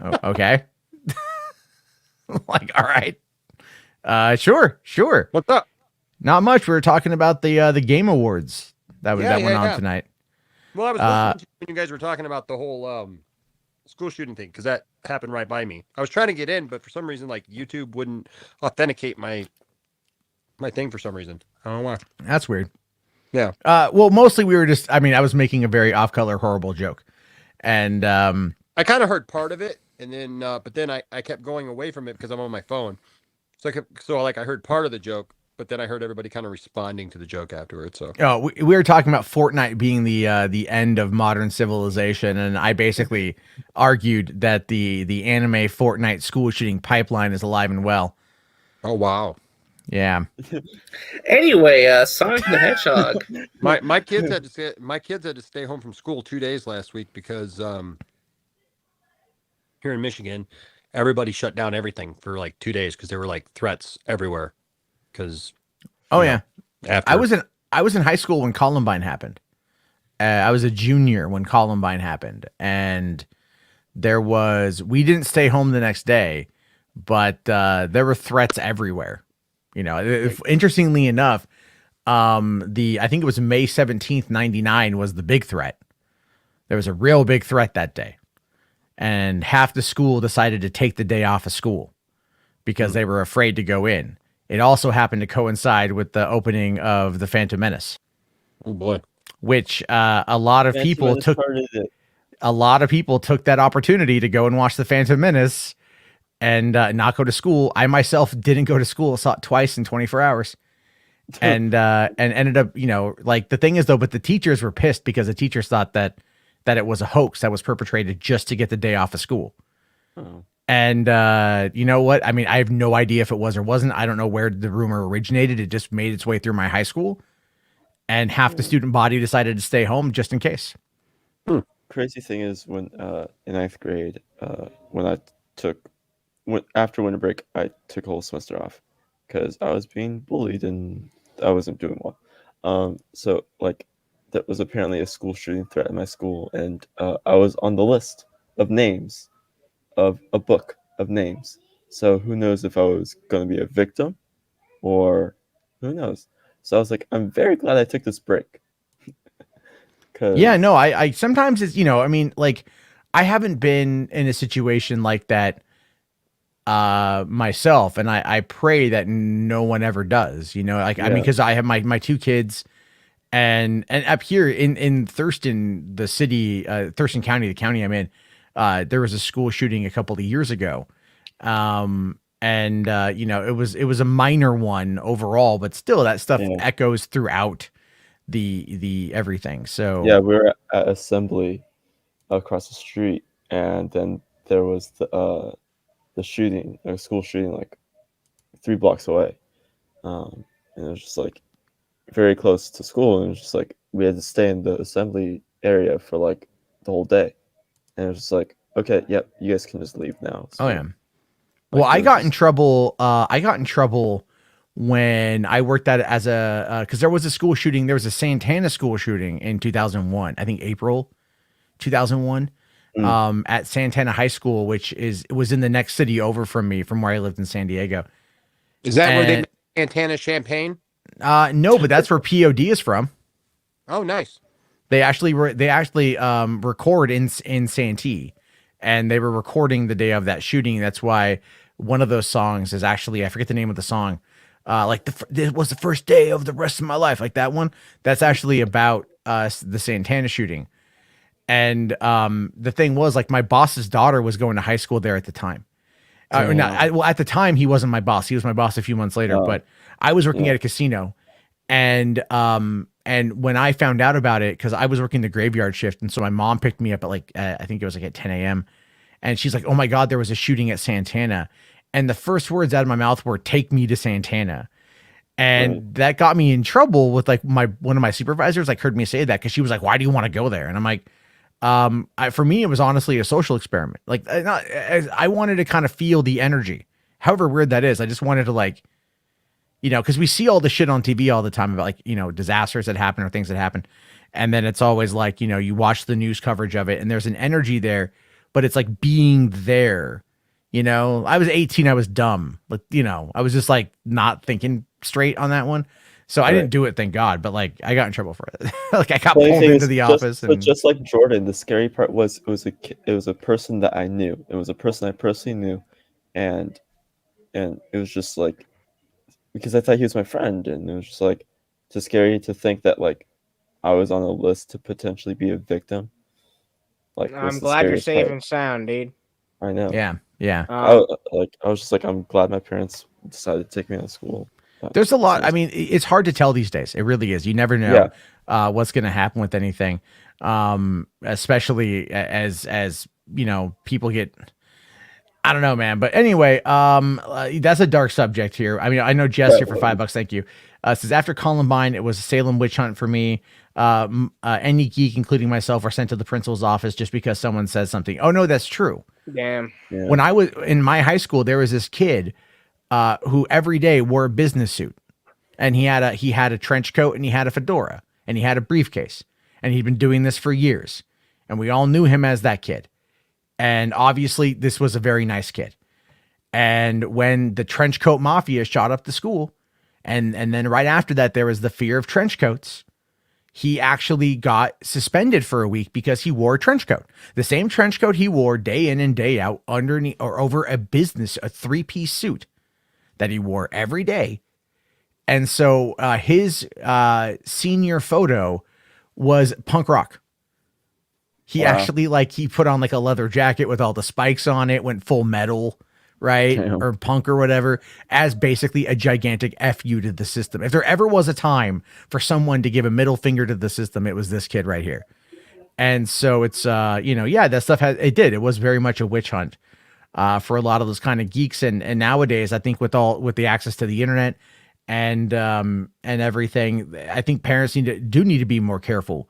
Oh, okay. Like, all right. Sure. What's up? Not much. We were talking about the Game Awards that went on tonight. Well, I was listening to when you guys were talking about the whole school shooting thing because that happened right by me. I was trying to get in, but for some reason, like YouTube wouldn't authenticate my thing for some reason. I don't know why. That's weird. Yeah. Well, mostly we were just. I mean, I was making a very off-color, horrible joke, and I kind of heard part of it, and then but then I kept going away from it because I'm on my phone. So I heard part of the joke, but then I heard everybody kind of responding to the joke afterwards. So we were talking about Fortnite being the end of modern civilization, and I basically argued that the anime Fortnite school shooting pipeline is alive and well. Oh wow. Yeah. Anyway, Sonic the Hedgehog. My kids had to stay home from school 2 days last week because here in Michigan, everybody shut down everything for like 2 days because there were like threats everywhere. Because I was in high school when Columbine happened. I was a junior when Columbine happened, and we didn't stay home the next day, but there were threats everywhere. Interestingly enough, I think it was May 17th, 1999 was the big threat. There was a real big threat that day. And half the school decided to take the day off of school because they were afraid to go in. It also happened to coincide with the opening of the Phantom Menace. Oh boy. Which a lot of people took that opportunity to go and watch the Phantom Menace and not go to school. I myself didn't go to school. Saw it twice in 24 hours. And ended up, the thing is though, but the teachers were pissed because the teachers thought that it was a hoax that was perpetrated just to get the day off of school. Oh. And you know what? I mean, I have no idea if it was or wasn't. I don't know where the rumor originated. It just made its way through my high school. And half the student body decided to stay home just in case. Crazy thing is when in ninth grade, after winter break, I took a whole semester off because I was being bullied and I wasn't doing well. So like that was apparently a school shooting threat in my school, and I was on the list of names of a book of names. So who knows if I was going to be a victim or who knows? So I was like, I'm very glad I took this break. Yeah, no, I sometimes it's, I mean, like I haven't been in a situation like that myself, and I pray that no one ever does, I mean, because I have my two kids and up here in Thurston, the city, Thurston County, the county I'm in, there was a school shooting a couple of years ago. It was a minor one overall, but still that stuff echoes throughout the everything. So yeah, we were at assembly across the street, and then there was the shooting, a school shooting like 3 blocks away. And it was just like very close to school, and it was just like we had to stay in the assembly area for like the whole day, and it was just like, okay, yep, you guys can just leave now. Oh yeah. Like, well, I got in trouble. I got in trouble when I worked at it as a because there was a school shooting. There was a Santana school shooting in 2001. I think April 2001. At Santana High School, which was in the next city over from me, from where I lived in San Diego. Is that where they make Santana champagne? No, but that's where POD is from. Oh, nice. They actually record in Santee, and they were recording the day of that shooting. That's why one of those songs is actually, I forget the name of the song. Like this was the first day of the rest of my life, like that one. That's actually about the Santana shooting. And the thing was, like, my boss's daughter was going to high school there at the time. Well, at the time, he wasn't my boss. He was my boss a few months later. But I was working at a casino, and when I found out about it, because I was working the graveyard shift, and so my mom picked me up at like I think it was like at 10 a.m. and she's like, "Oh my God, there was a shooting at Santana," and the first words out of my mouth were, "Take me to Santana." And that got me in trouble with like one of my supervisors. Like heard me say that because she was like, "Why do you want to go there?" And I'm like, for me, it was honestly a social experiment. Like I wanted to kind of feel the energy, however weird that is. I just wanted to, like, because we see all the shit on TV all the time about, like, disasters that happen or things that happen. And then it's always like, you watch the news coverage of it and there's an energy there, but it's like being there. I was 18. I was dumb, but I was just like not thinking straight on that one. So I didn't do it, thank God, but like I got in trouble for it. Like I got pulled into the office. But just like Jordan, the scary part was it was a person that I knew. It was a person I personally knew, and it was just like, because I thought he was my friend, and it was just like just scary to think that like I was on a list to potentially be a victim. Like I'm glad you're safe and sound, dude. I know. Yeah. I was just like, I'm glad my parents decided to take me out of school. There's a lot. I mean, it's hard to tell these days. It really is. You never know what's going to happen with anything, especially as people get. I don't know, man. But anyway, that's a dark subject here. I mean, I know Jess here for $5. Thank you. Says, after Columbine, it was a Salem witch hunt for me. Any geek, including myself, are sent to the principal's office just because someone says something. Oh no, that's true. Damn. Yeah. When I was in my high school, there was this kid who every day wore a business suit, and he had a trench coat, and he had a fedora, and he had a briefcase, and he'd been doing this for years, and we all knew him as that kid. And obviously this was a very nice kid. And when the trench coat mafia shot up the school, and then right after that, there was the fear of trench coats. He actually got suspended for a week because he wore a trench coat, the same trench coat he wore day in and day out underneath or over a 3-piece suit that he wore every day. And so his senior photo was punk rock. He actually, like, he put on like a leather jacket with all the spikes on it, went full metal, right? Damn. Or punk or whatever, as basically a gigantic FU to the system. If there ever was a time for someone to give a middle finger to the system, it was this kid right here. And so it's, that stuff it was very much a witch hunt for a lot of those kind of geeks. And nowadays, I think with the access to the internet and everything, I think parents do need to be more careful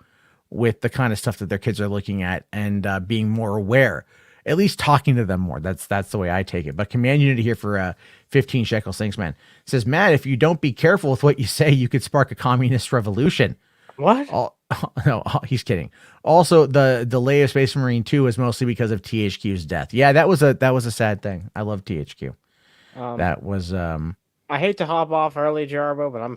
with the kind of stuff that their kids are looking at, and being more aware, at least talking to them more. That's the way I take it. But Command Unity here for 15 shekels. Thanks, man. Says, Matt, if you don't be careful with what you say, you could spark a communist revolution. What? No, he's kidding. Also, the delay of Space Marine 2 is mostly because of THQ's death. Yeah, that was a sad thing. I love THQ. That was I hate to hop off early, Jarbo, but I'm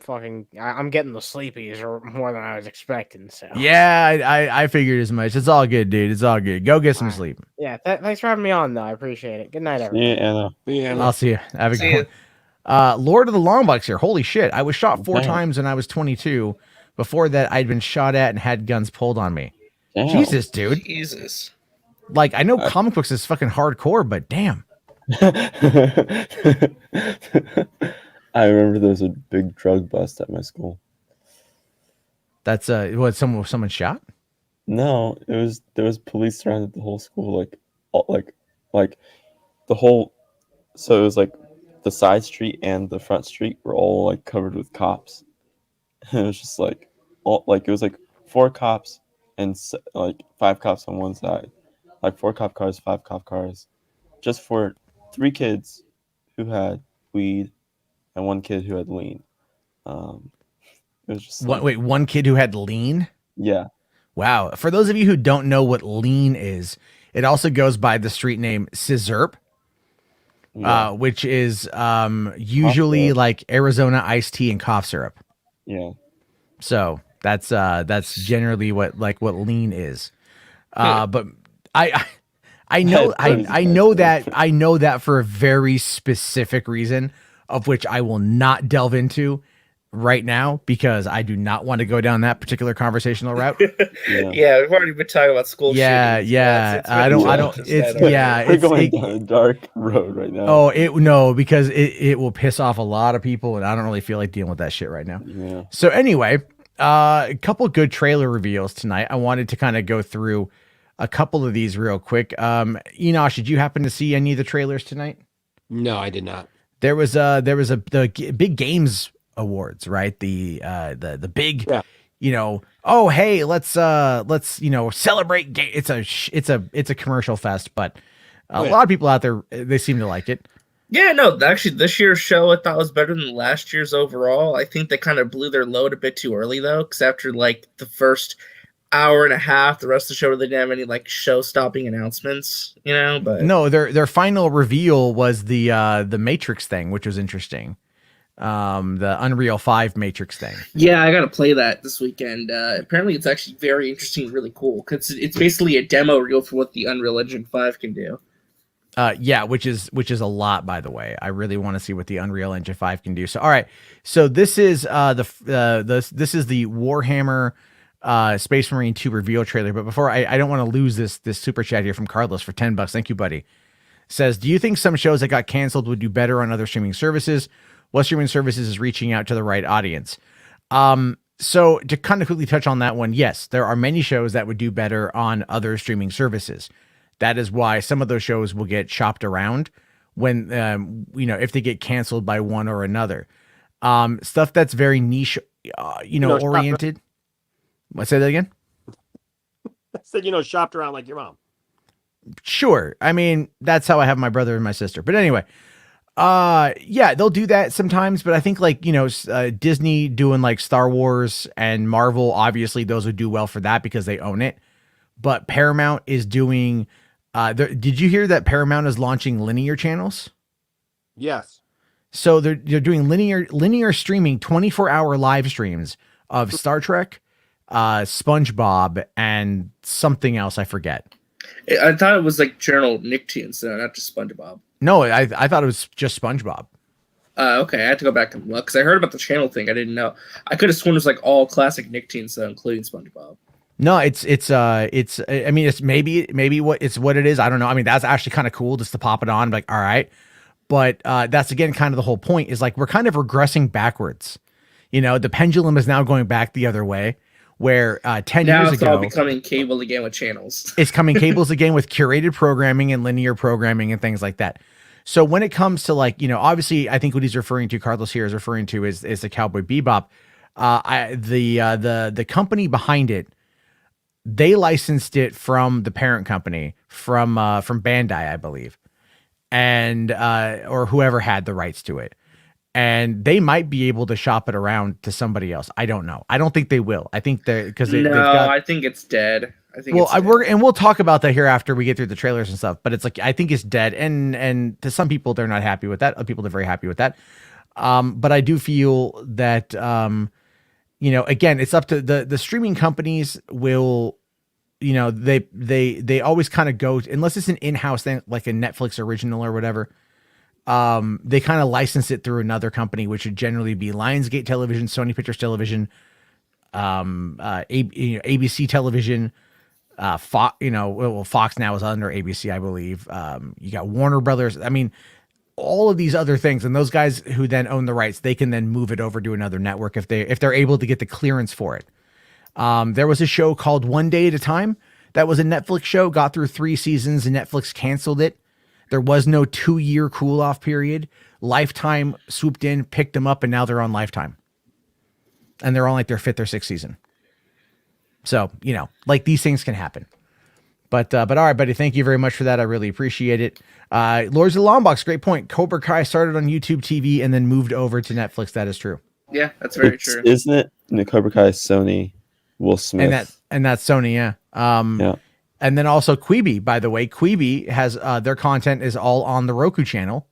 getting the sleepies or more than I was expecting. So yeah, I figured as much. It's all good, dude. It's all good. Go get some sleep. Yeah, thanks for having me on, though. I appreciate it. Good night, everyone. Yeah, I'll see you. Have a good one. Lord of the Longbucks here. Holy shit! I was shot 4 times when I was 22. Before that, I'd been shot at and had guns pulled on me. Damn. Jesus, dude. Jesus. Like, I know comic books is fucking hardcore, but damn. I remember there was a big drug bust at my school. That's what someone shot? No, there was police surrounded the whole school, like the whole. So it was like the side street and the front street were all like covered with cops, It was just like it was like 4 cops and like 5 cops on one side, like 4 cop cars, 5 cop cars, just for 3 kids who had weed and 1 kid who had lean. It was just like, wait, 1 kid who had lean? Yeah. Wow. For those of you who don't know what lean is, it also goes by the street name Scissorp, which is usually like Arizona iced tea and cough syrup. Yeah. So that's generally what lean is. But I know that for a very specific reason, of which I will not delve into right now because I do not want to go down that particular conversational route. Yeah, we've already been talking about school shootings. I don't. We're going down a dark road right now. Oh, because it will piss off a lot of people, and I don't really feel like dealing with that shit right now. Yeah. So anyway, a couple good trailer reveals tonight. I wanted to kind of go through a couple of these real quick. Enosh, did you happen to see any of the trailers tonight? No, I did not. There was the big games awards, right? The big, oh hey, let's celebrate. It's a commercial fest, but a lot of people out there, they seem to like it. Yeah, no, actually, this year's show I thought was better than last year's overall. I think they kind of blew their load a bit too early though, because after like the first hour and a half, the rest of the show really didn't have any like show-stopping announcements, But no, their final reveal was the Matrix thing, which was interesting. The Unreal 5 Matrix thing. Yeah, I gotta play that this weekend. Apparently, it's actually very interesting, really cool because it's basically a demo reel for what the Unreal Engine 5 can do. Yeah, which is a lot, by the way. I really want to see what the Unreal Engine 5 can do. So, all right, so this is this is the Warhammer Space Marine 2 reveal trailer. But before I don't want to lose this super chat here from Carlos for $10. Thank you, buddy. Says, do you think some shows that got canceled would do better on other streaming services? What streaming services is reaching out to the right audience? So to kind of quickly touch on that one, yes, there are many shows that would do better on other streaming services. That is why some of those shows will get shopped around when, if they get canceled by one or another. Stuff that's very niche, oriented. Let's say that again. I said, shopped around like your mom. Sure. I mean, that's how I have my brother and my sister. But anyway, yeah, they'll do that sometimes. But I think Disney doing like Star Wars and Marvel, obviously those would do well for that because they own it. But Paramount is doing. Did you hear that Paramount is launching linear channels? Yes. So they're doing linear streaming, 24-hour live streams of Star Trek, SpongeBob, and something else I forget. I thought it was like Journal Nicktoons, so not just SpongeBob. No, I thought it was just SpongeBob. Okay, I had to go back and look because I heard about the channel thing. I didn't know. I could have sworn it was like all classic Nicktoons, though, including SpongeBob. No, it's I mean, it's maybe what it is. I don't know. I mean, that's actually kind of cool just to pop it on. Like, all right. But that's again, kind of the whole point is like, we're kind of regressing backwards. The pendulum is now going back the other way where 10 now years it's ago, all becoming cable again with channels. It's coming cables again with curated programming and linear programming and things like that. So when it comes to obviously I think what he's referring to, Carlos here is referring to is the Cowboy Bebop. The company behind it, they licensed it from the parent company from Bandai, I believe, and or whoever had the rights to it, and they might be able to shop it around to somebody else. I don't know. I don't think they will. I think I think it's dead. We'll talk about that here after we get through the trailers and stuff. But it's like I think it's dead, and to some people they're not happy with that. Other people they're very happy with that. But I do feel that again, it's up to the streaming companies will, they always kind of go, unless it's an in-house thing, like a Netflix original or whatever. They kind of license it through another company, which would generally be Lionsgate Television, Sony Pictures Television, ABC Television, Fox, Fox now is under ABC, I believe. You got Warner Brothers. I mean, all of these other things, and those guys who then own the rights, they can then move it over to another network if they're able to get the clearance for it. There was a show called One Day at a Time that was a Netflix show, got through 3 seasons, and Netflix canceled it. There was no 2-year cool off period. Lifetime swooped in, picked them up, and now they're on Lifetime. and they're on like their 5th or 6th season. So, you know, like these things can happen. But all right, buddy, thank you very much for that. I really appreciate it. Lords of the Longbox, great point. Cobra Kai started on YouTube TV and then moved over to Netflix. That is true. Yeah, that's very true. Isn't it? Cobra Kai is Sony, Will Smith. And that's Sony, yeah. Yeah. And then also Quibi, by the way. Quibi has their content is all on the Roku channel.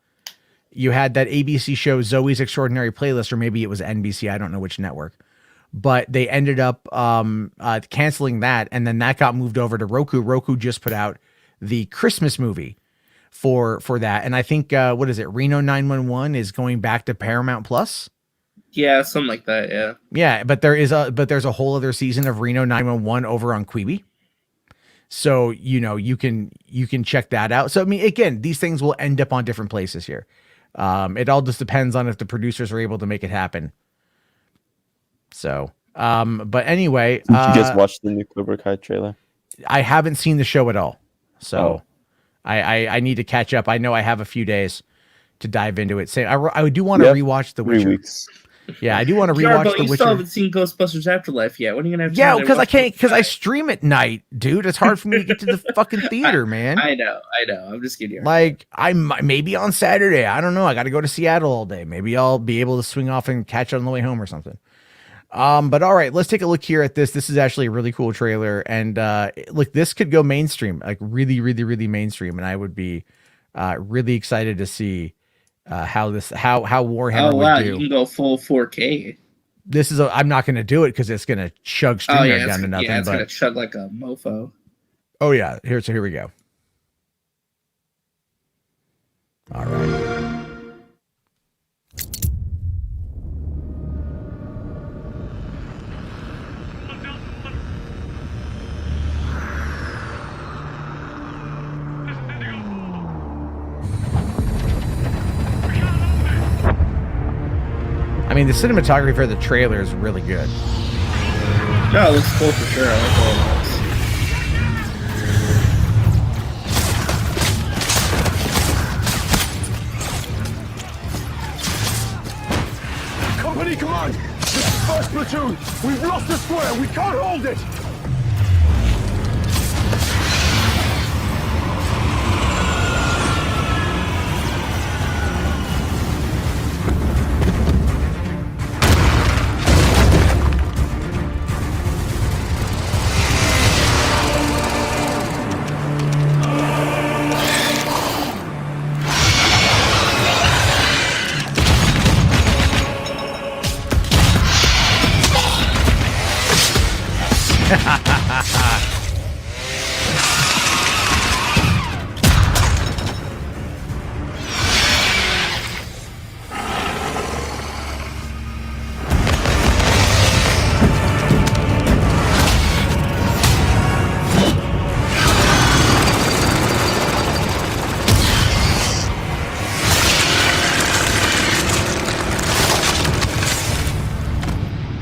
You had that ABC show Zoe's Extraordinary Playlist, or maybe it was NBC. I don't know which network. But they ended up canceling that, and then that got moved over to Roku. Roku just put out the Christmas movie for that, and I think what is it? Reno 911 is going back to Paramount Plus. Yeah, something like that. Yeah. Yeah, but there's a whole other season of Reno 911 over on Quibi. So you know you can check that out. So I mean, again, these things will end up on different places here. It all just depends on if the producers are able to make it happen. So, but anyway, did you guys watch the new Cobra Kai trailer? I haven't seen the show at all. So I need to catch up. I know I have a few days to dive into it. Say, I do want to rewatch The Witcher. 3 weeks. Yeah, I do want to rewatch The Witcher. You still haven't seen Ghostbusters Afterlife yet. When are you gonna have? Yeah, because I can't. Because I stream at night, dude. It's hard for me to get to the fucking theater, man. I know. I'm just kidding. Like, maybe on Saturday. I don't know. I got to go to Seattle all day. Maybe I'll be able to swing off and catch it on the way home or something. But all right, let's take a look here at this. This is actually a really cool trailer, and look, this could go mainstream, like really, really, really mainstream, and I would be really excited to see how Warhammer would do. You can go full 4K. This is I'm not going to do it because it's going to chug stream rate down to nothing. Yeah, it's going to chug like a mofo. Oh yeah, here we go. All right. I mean, the cinematography for the trailer is really good. No, it looks cool for sure. I like all of this. Company command! This is first platoon! We've lost the square! We can't hold it!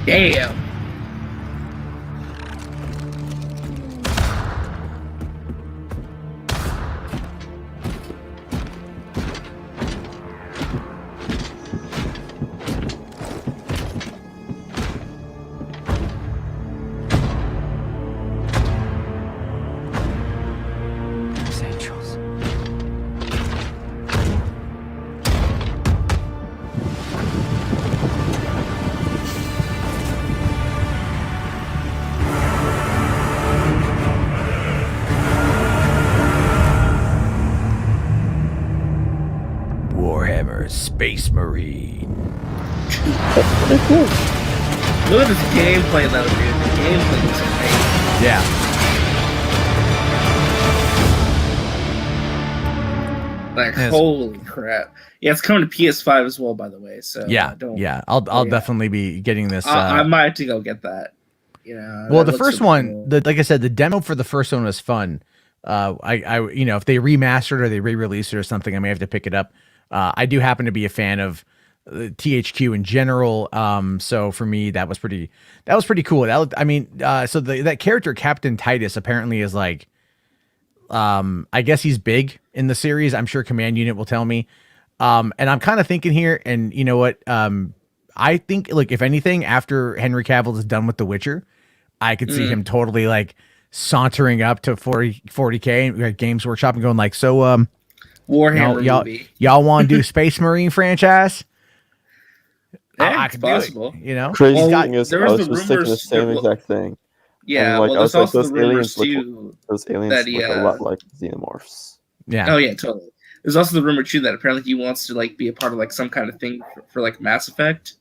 Damn. Space Marine. Look at this gameplay, though, dude. The gameplay looks amazing. Yeah. Like, holy crap. Yeah, it's coming to PS5 as well, by the way. So yeah, I'll definitely be getting this. I might have to go get that. You know. Well, the first one, like I said, the demo for the first one was fun. I you know, if they remastered or they re-released it or something, I may have to pick it up. I do happen to be a fan of THQ in general, so for me that was pretty cool. So that character Captain Titus apparently is like, I guess he's big in the series. I'm sure Command Unit will tell me. And I'm kind of thinking here, and you know what, I think, like, if anything, after Henry Cavill is done with The Witcher, I could see him totally like sauntering up to 40K Games Workshop and going like, so Warhammer movie. Y'all want to do Space Marine franchise? Yeah, I it's could possible. do it, you know? Crazy thing is, I was just thinking the rumors- same exact thing. Yeah, And, like, well, I was there's like, also the rumors too. Those aliens look a lot like xenomorphs. Yeah. Oh yeah, totally. There's also the rumor too that apparently he wants to like be a part of like some kind of thing for like Mass Effect,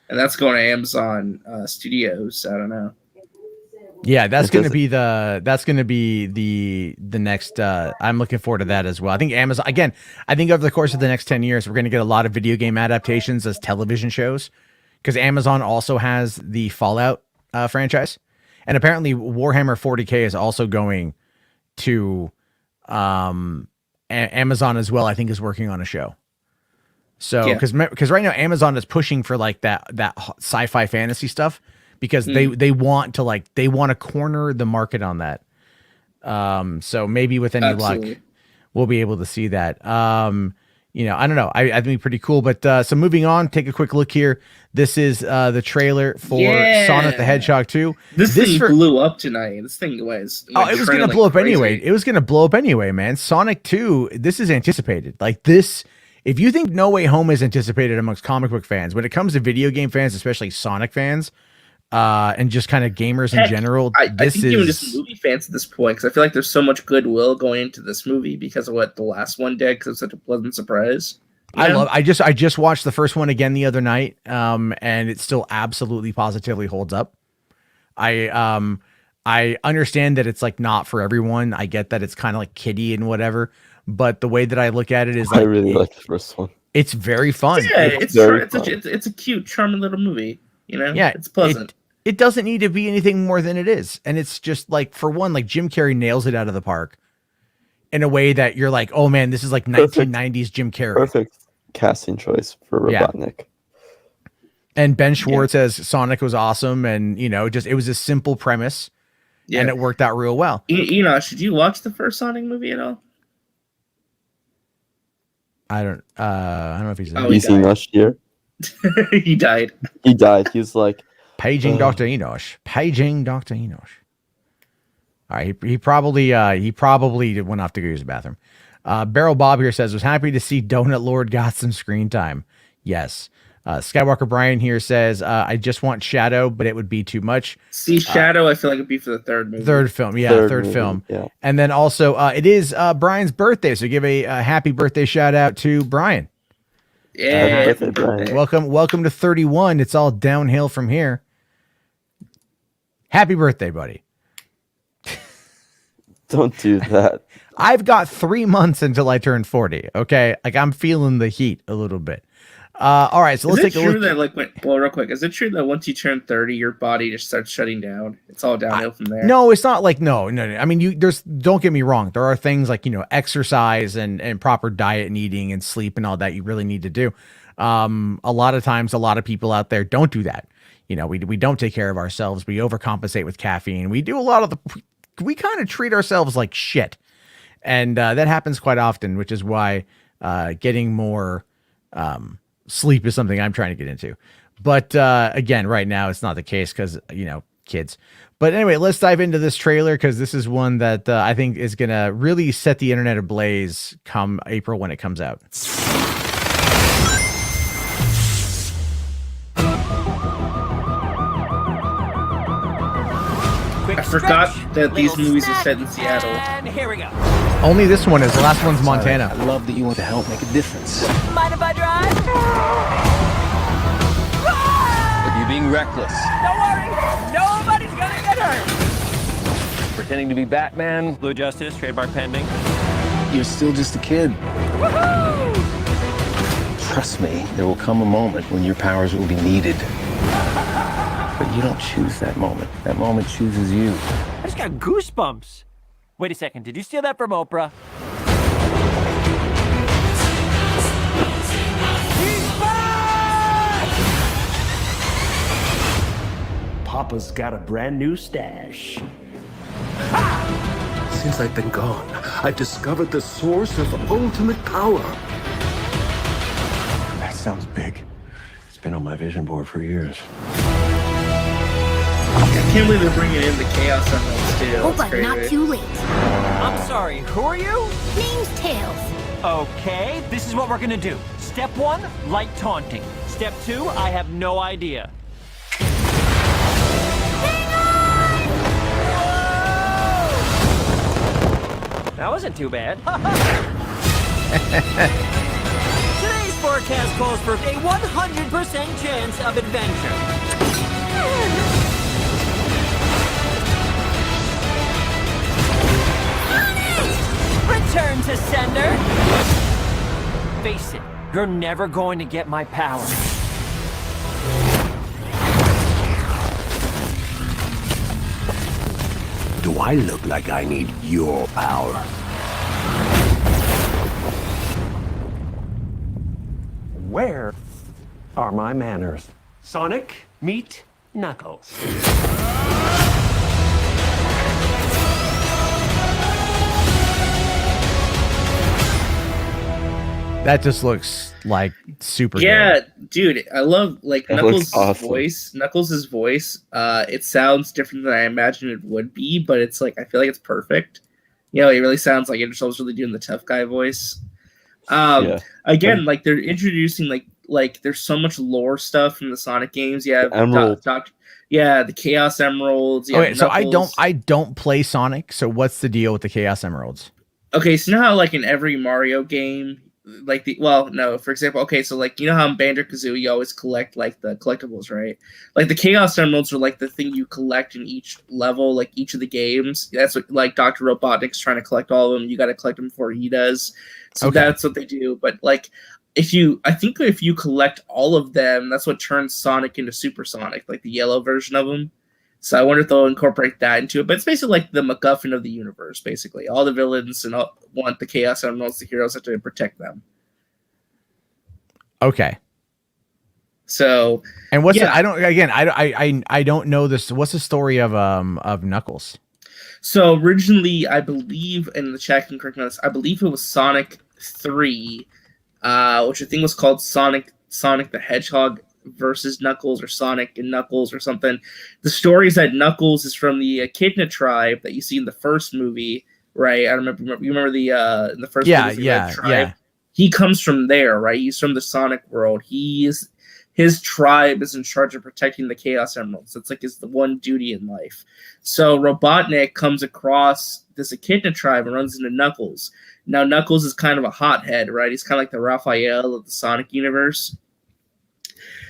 and that's going to Amazon Studios. I don't know. Yeah, that's going to be the next. I'm looking forward to that as well. I think Amazon, again, I think over the course of the next 10 years, we're going to get a lot of video game adaptations as television shows, because Amazon also has the Fallout franchise, and apparently Warhammer 40K is also going to Amazon as well. I think is working on a show. So because right now Amazon is pushing for like that sci-fi fantasy stuff, because they want to corner the market on that. So maybe with any luck, we'll be able to see that. I don't know. I think pretty cool. But so moving on, take a quick look here. This is the trailer for Sonic the Hedgehog 2. This thing blew up tonight. This thing was it was going to blow up anyway. It was going to blow up anyway, man. Sonic 2. This is anticipated. Like this. If you think No Way Home is anticipated amongst comic book fans, when it comes to video game fans, especially Sonic fans, and just kind of gamers in general, I think even just movie fans at this point, because I feel like there's so much goodwill going into this movie because of what the last one did, because it was such a pleasant surprise. I just watched the first one again the other night, and it still absolutely positively holds up. I understand that it's like not for everyone. I get that it's kind of like kiddie and whatever, but the way that I look at it is like, I really like the first one. It's very fun. Yeah, it's a cute, charming little movie. You know, yeah, it's pleasant. It doesn't need to be anything more than it is. And it's just like, for one, like Jim Carrey nails it out of the park in a way that you're like, oh man, this is like 1990s Jim Carrey. Perfect casting choice for Robotnik. Yeah. And Ben Schwartz as Sonic was awesome. And, it was a simple premise and it worked out real well. Should you watch the first Sonic movie at all? I don't know if he's He's in last year. He died. He's like, paging Dr. Enosh. Paging Dr. Enosh. All right, he probably went off to go use the bathroom. Barrel Bob here says, was happy to see Donut Lord got some screen time. Yes. Skywalker Brian here says, I just want Shadow, but it would be too much. See, Shadow, I feel like it'd be for the third movie. Third film. Yeah. And then also, it is Brian's birthday, so give a happy birthday shout out to Brian. Yeah. Brian. Welcome to 31. It's all downhill from here. Happy birthday, buddy. Don't do that. I've got 3 months until I turn 40. Okay. Like I'm feeling the heat a little bit. All right. So let's take a look. Real quick. Is it true that once you turn 30, your body just starts shutting down? It's all downhill from there. No, it's not like, no. I mean, don't get me wrong. There are things like, exercise and proper diet and eating and sleep and all that you really need to do. A lot of times, a lot of people out there don't do that. We don't take care of ourselves. We overcompensate with caffeine. We do a lot of we kind of treat ourselves like shit. And that happens quite often, which is why getting more sleep is something I'm trying to get into. But again, right now, it's not the case because, kids. But anyway, let's dive into this trailer because this is one that I think is going to really set the internet ablaze come April when it comes out. I forgot that these movies are set in Seattle. And here we go. Only this one is. The last one's Montana. I love that you want to help make a difference. Mind if I drive? But you're being reckless. Don't worry. Nobody's gonna get hurt. Pretending to be Batman. Blue Justice, trademark pending. You're still just a kid. Woohoo! Trust me, there will come a moment when your powers will be needed. But you don't choose that moment. That moment chooses you. I just got goosebumps. Wait a second, did you steal that from Oprah? Papa's got a brand new stash. Since I've been gone, I've discovered the source of ultimate power. That sounds big. been on my vision board for years. I can't believe they're bringing in the Chaos Emeralds too. Hope I'm not too late. I'm sorry, who are you? Name's Tails. Okay, this is what we're gonna do. Step 1, light taunting. Step 2, I have no idea. That wasn't too bad. Today's forecast calls for a 100% chance of adventure. Return to sender. Face it, you're never going to get my power. Do I look like I need your power? Where are my manners? Sonic, meet Knuckles. That just looks like super good. Dude, I love like That Knuckles' looks awesome. voice. Knuckles' voice, it sounds different than I imagined it would be, but it's like I feel like it's perfect. You know, it really sounds like Idris really doing the tough guy voice. Again, like they're introducing like there's so much lore stuff from the Sonic games. You have the Chaos Emeralds. You Okay, have so Knuckles. I don't play Sonic. So what's the deal with the Chaos Emeralds? Okay, so you know how like in every Mario game, like for example, okay, so like you know how in Banjo-Kazooie you always collect like the collectibles, right? Like the Chaos Emeralds are like the thing you collect in each level, like each of the games. That's what like Dr. Robotnik's trying to collect all of them. You got to collect them before he does. So that's what they do. But like if you collect all of them, that's what turns Sonic into Super Sonic, like the yellow version of him. So I wonder if they'll incorporate that into it. But it's basically like the MacGuffin of the universe, basically. All the villains want the Chaos Emeralds. The heroes have to protect them. Okay. So and what's I don't know this. What's the story of Knuckles? So originally, I believe, and the chat can correct me on this, I believe it was Sonic 3, which I think was called Sonic the Hedgehog versus Knuckles, or Sonic and Knuckles or something. The story is that Knuckles is from the Echidna tribe that you see in the first movie, right? I don't remember. You remember the in the first movie, Red tribe? Yeah. He comes from there, right? He's from the Sonic world. His tribe is in charge of protecting the Chaos Emeralds. It's like the one duty in life. So Robotnik comes across this Echidna tribe and runs into Knuckles. Now Knuckles is kind of a hothead, right? He's kind of like the Raphael of the Sonic universe.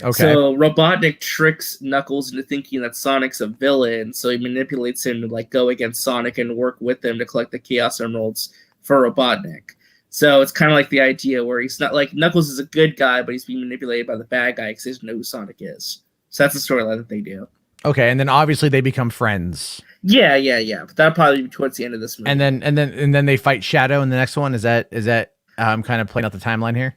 Okay. So Robotnik tricks Knuckles into thinking that Sonic's a villain, so he manipulates him to like go against Sonic and work with him to collect the Chaos Emeralds for Robotnik. So it's kind of like the idea where he's not like Knuckles is a good guy, but he's being manipulated by the bad guy because he doesn't know who Sonic is. So that's the storyline that they do. Okay, and then obviously they become friends. Yeah. But that'll probably be towards the end of this movie. And then they fight Shadow in the next one. Is that kind of playing out the timeline here?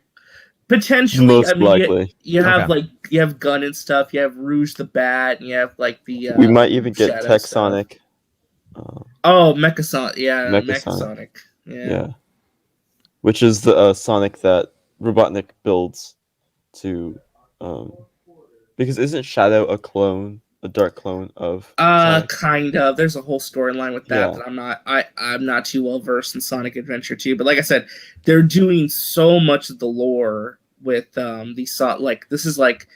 Potentially, Most likely. You have you have Gun and stuff. You have Rouge the Bat, and you have like the. We might even get Shadow Tech stuff. Sonic. Mechasonic. Yeah, Mechasonic. Mechasonic. Yeah. Which is the Sonic that Robotnik builds to, because isn't Shadow a dark clone of? Sonic? Kind of. There's a whole storyline with that, but I'm not too well versed in Sonic Adventure 2. But like I said, they're doing so much of the lore with these this is like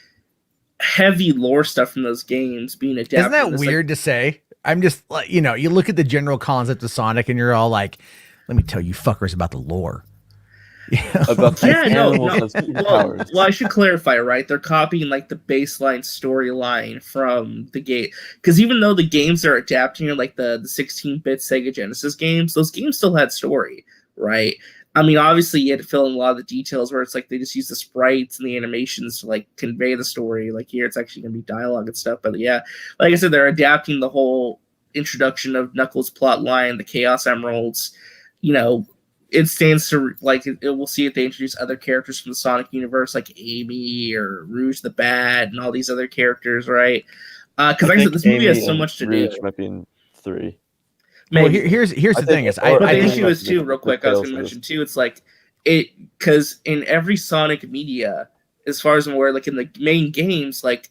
heavy lore stuff from those games being adapted. Isn't that weird to say? I'm just like, you look at the general concept of Sonic and you're all like, let me tell you fuckers about the lore. About well, I should clarify, right? They're copying like the baseline storyline from the game, because even though the games they're adapting are like the 16-bit Sega Genesis games, those games still had story, right? I mean, obviously you had to fill in a lot of the details where it's like they just use the sprites and the animations to like convey the story. Like here, it's actually gonna be dialogue and stuff. But yeah, like I said, they're adapting the whole introduction of Knuckles' plot line, the Chaos Emeralds. It stands to we'll see if they introduce other characters from the Sonic universe, like Amy or Rouge the Bat and all these other characters, right? Because like I said, this movie has so much to do. Might be in 3. Well, here's the thing is, but the issue is too, real quick. I was going to mention too. It's like because in every Sonic media, as far as I'm aware, like in the main games, like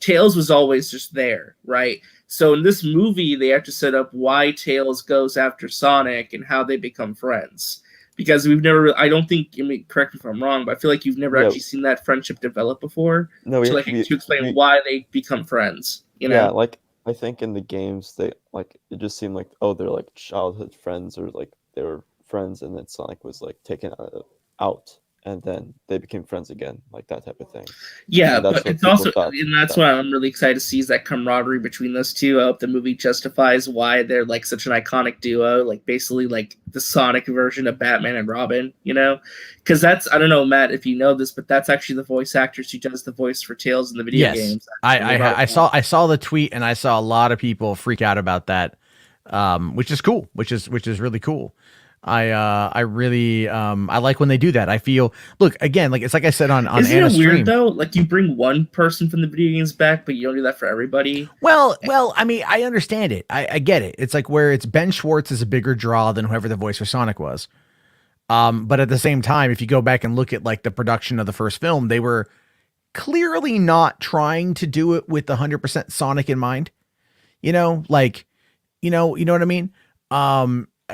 Tails was always just there, right? So in this movie, they have to set up why Tails goes after Sonic and how they become friends. Because we've never, I don't think, I mean, correct me if I'm wrong, but I feel like you've never actually seen that friendship develop before. No, to explain why they become friends. You know? Yeah, like I think in the games they like it just seemed like they're like childhood friends or like they were friends and then Sonic was like taken out and then they became friends again, like that type of thing. Yeah, but it's also, and that's why I'm really excited to see is that camaraderie between those two. I hope the movie justifies why they're like such an iconic duo, like basically like the Sonic version of Batman and Robin, you know? Because that's, I don't know, Matt, if you know this, but that's actually the voice actress who does the voice for Tails in the video games. I saw the tweet and I saw a lot of people freak out about that, which is cool, which is really cool. I really I like when they do that. I feel, look, again, like it's like I said on Isn't Anna's it weird stream, though? Like you bring one person from the video games back, but you don't do that for everybody. Well, I mean, I understand it. I get it. It's like where it's Ben Schwartz is a bigger draw than whoever the voice for Sonic was. But at the same time, if you go back and look at like the production of the first film, they were clearly not trying to do it with 100% Sonic in mind. You know, like, you know what I mean?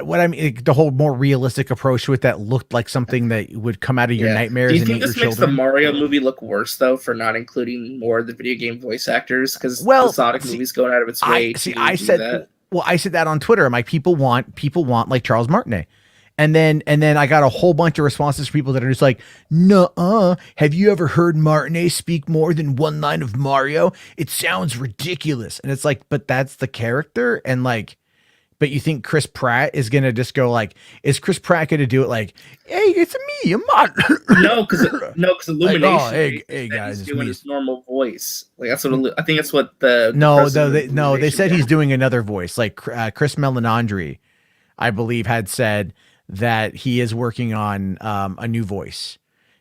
What I mean, the whole more realistic approach to it that looked like something that would come out of your nightmares. Do you think and this makes the Mario movie look worse though for not including more of the video game voice actors? Because the Sonic movie's going out of its way. I said that on Twitter. I'm like, people want like Charles Martinet. And then I got a whole bunch of responses from people that are just like, nuh-uh, have you ever heard Martinet speak more than one line of Mario? It sounds ridiculous. And it's like, but that's the character. And like, but you think Chris Pratt is going to just go like, is Chris Pratt going to do it like, hey, it's me, I'm Martin. No, because Illumination, like, oh, hey guys, he's doing his normal voice. Like that's what I think that's what the they said he's doing another voice. Like Chris Melanandri, I believe, had said that he is working on a new voice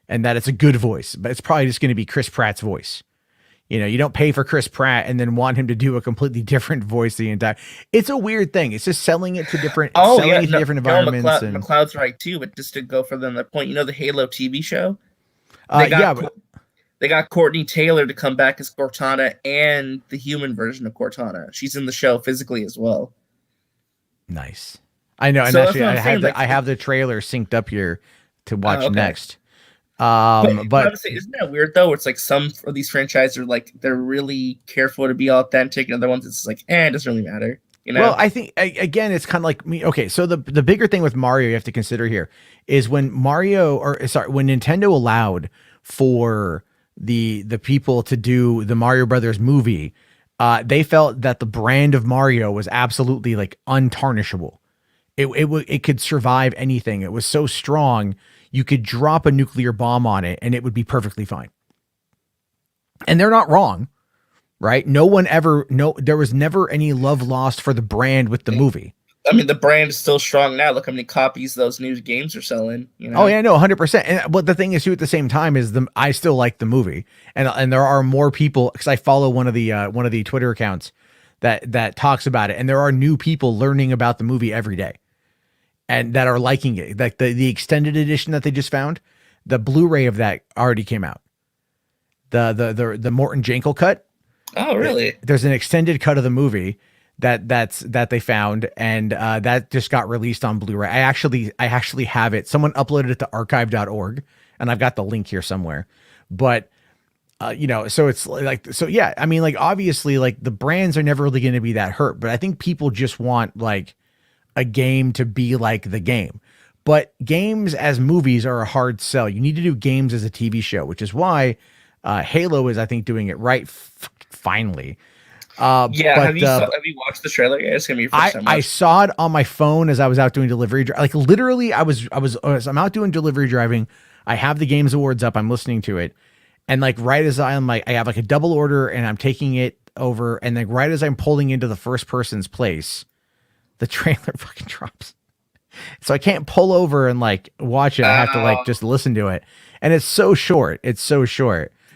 and that it's a good voice, but it's probably just going to be Chris Pratt's voice. You know, you don't pay for Chris Pratt and then want him to do a completely different voice the entire. It's a weird thing. It's just selling it to different. Different environments. McLeod's right too, but just to go for them that point, you know, the Halo TV show. They got Courtney Taylor to come back as Cortana and the human version of Cortana. She's in the show physically as well. Nice. I know, and so actually, I have the trailer synced up here to watch next. But isn't that weird though? It's like some of these franchises are like they're really careful to be authentic, and other ones it's like, it doesn't really matter. You know? Well, I think again, it's kind of like me. Okay, so the bigger thing with Mario you have to consider here is when when Nintendo allowed for the people to do the Mario Brothers movie, they felt that the brand of Mario was absolutely like untarnishable. It could survive anything. It was so strong. You could drop a nuclear bomb on it and it would be perfectly fine. And they're not wrong, right? There was never any love lost for the brand with the movie. I mean, the brand is still strong now. Look how many copies those new games are selling. You know? Oh yeah, no, 100%. And but the thing is too, at the same time, is I still like the movie, and there are more people because I follow one of the Twitter accounts that talks about it, and there are new people learning about the movie every day. And that are liking it. Like the extended edition that they just found, the Blu-ray of that already came out. The Morton Jankel cut. Oh, really? There's an extended cut of the movie that they found, and that just got released on Blu-ray. I actually have it. Someone uploaded it to archive.org, and I've got the link here somewhere. But so it's like, so yeah, I mean, like obviously, like the brands are never really going to be that hurt, but I think people just want like a game to be like the game. But games as movies are a hard sell. You need to do games as a TV show, which is why Halo is, I think, doing it right finally. Have you watched the trailer? It's gonna be your first time. I saw it on my phone as I was out doing delivery. Like literally, I'm out doing delivery driving. I have the Games Awards up. I'm listening to it, and like right as I'm like, I have like a double order, and I'm taking it over, and like right as I'm pulling into the first person's place, the trailer fucking drops. So I can't pull over and like watch it. I have to like just listen to it. And it's so short.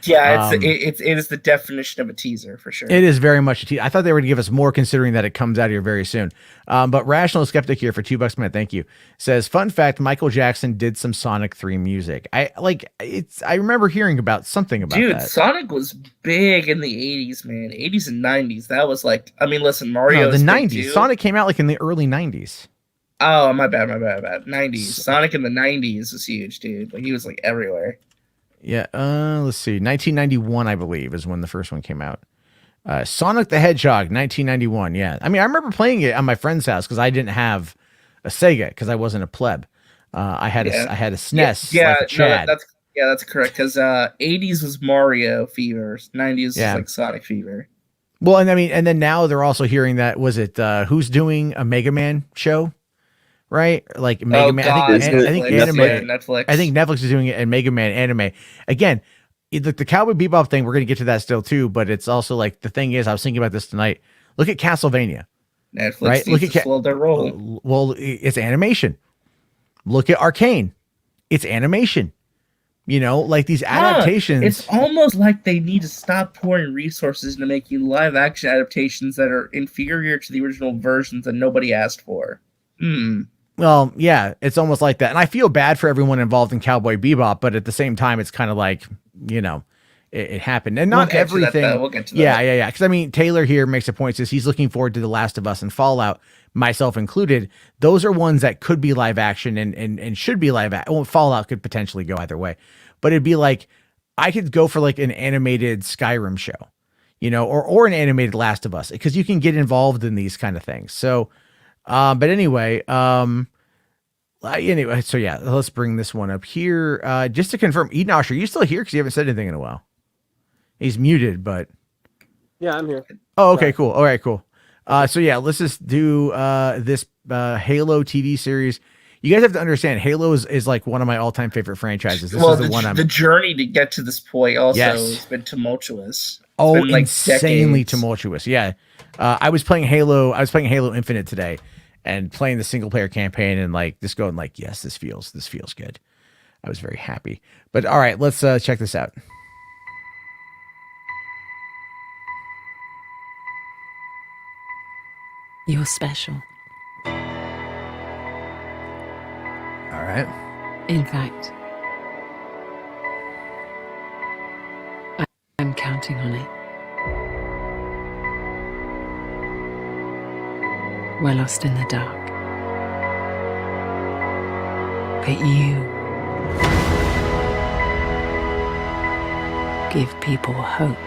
Yeah, it is the definition of a teaser for sure. It is very much a teaser. I thought they were going to give us more, considering that it comes out here very soon. But Rational Skeptic here for $2 a minute, thank you, says, fun fact, Michael Jackson did some Sonic 3 music. I remember hearing about something about that. Dude, Sonic was big in the 80s, man. 80s and 90s. That was like, I mean, listen, Mario. No, the 90s. Sonic came out like in the early 90s. Oh, my bad. 90s. Sonic in the 90s was huge, dude. Like, he was like everywhere. Yeah, let's see. 1991, I believe, is when the first one came out. Sonic the Hedgehog, 1991. Yeah, I mean, I remember playing it at my friend's house because I didn't have a Sega because I wasn't a pleb. I had a SNES. Yeah, like a Chad. That's correct. Because 80s was Mario fever, 90s was like Sonic fever. Well, and I mean, and then now they're also hearing that, was it who's doing a Mega Man show? Right, like Mega Man. God, I think anime. Netflix. I think Netflix is doing it, and Mega Man anime. Again, the Cowboy Bebop thing. We're going to get to that still too, but it's also like the thing is, I was thinking about this tonight. Look at Castlevania. Netflix right? Look at slow their roll. Well, it's animation. Look at Arcane. It's animation. You know, like these adaptations. It's almost like they need to stop pouring resources into making live action adaptations that are inferior to the original versions that nobody asked for. Well, yeah, it's almost like that. And I feel bad for everyone involved in Cowboy Bebop, but at the same time, it's kind of like, you know, it happened. And not everything. We'll get to that. Yeah. Because I mean, Taylor here makes a point, says he's looking forward to The Last of Us and Fallout, myself included. Those are ones that could be live action and should be live action. Well, Fallout could potentially go either way. But it'd be like, I could go for like an animated Skyrim show, you know, or an animated Last of Us, because you can get involved in these kind of things. So, but anyway, so yeah, let's bring this one up here. Just to confirm, Enosh, are you still here? Because you haven't said anything in a while. He's muted, but yeah, I'm here. Oh, okay, cool. All right, cool. So yeah, let's just do this Halo TV series. You guys have to understand, Halo is like one of my all-time favorite franchises. This is the journey to get to this point also has been tumultuous. It's been insanely tumultuous. Yeah. I was playing Halo Infinite today and playing the single player campaign and like just going like, yes, this feels good. I was very happy. But all right, let's check this out. You're special. All right. In fact, I'm counting on it. We're lost in the dark. But you give people hope.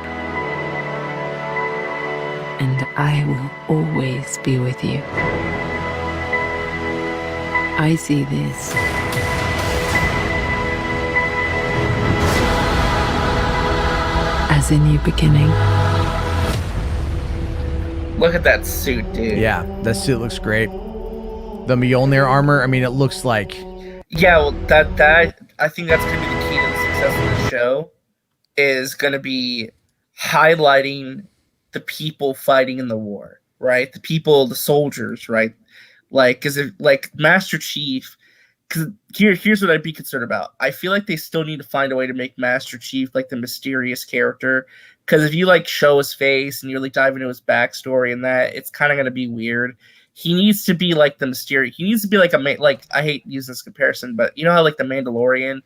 And I will always be with you. I see this as a new beginning. Look at that suit, dude. Yeah, that suit looks great. The Mjolnir armor, I mean, it looks like... Yeah, well, that I think that's going to be the key to the success of the show, is going to be highlighting the people fighting in the war, right? The people, the soldiers, right? Like, because like Master Chief, because here's what I'd be concerned about. I feel like they still need to find a way to make Master Chief like the mysterious character. Because if you like show his face and you really dive into his backstory and that, it's kind of going to be weird. He needs to be like the mysterious. He needs to be like I hate using this comparison, but you know how like the Mandalorian,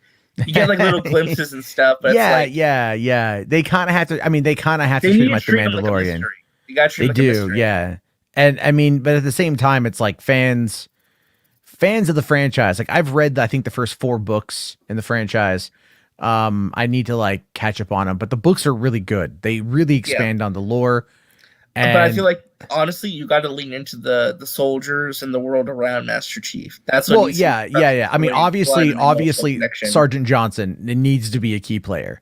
you get like little glimpses and stuff. But yeah. They kind of have to. I mean, they kind of have to treat him like the Mandalorian. You got to treat him like a mystery. Yeah. And I mean, but at the same time, it's like fans of the franchise. Like I've read, I think the first 4 books in the franchise. I need to like catch up on them, but the books are really good. They really expand on the lore. But I feel like honestly, you got to lean into the soldiers and the world around Master Chief. That's what. Well, yeah. I mean, obviously, Sergeant Johnson needs to be a key player.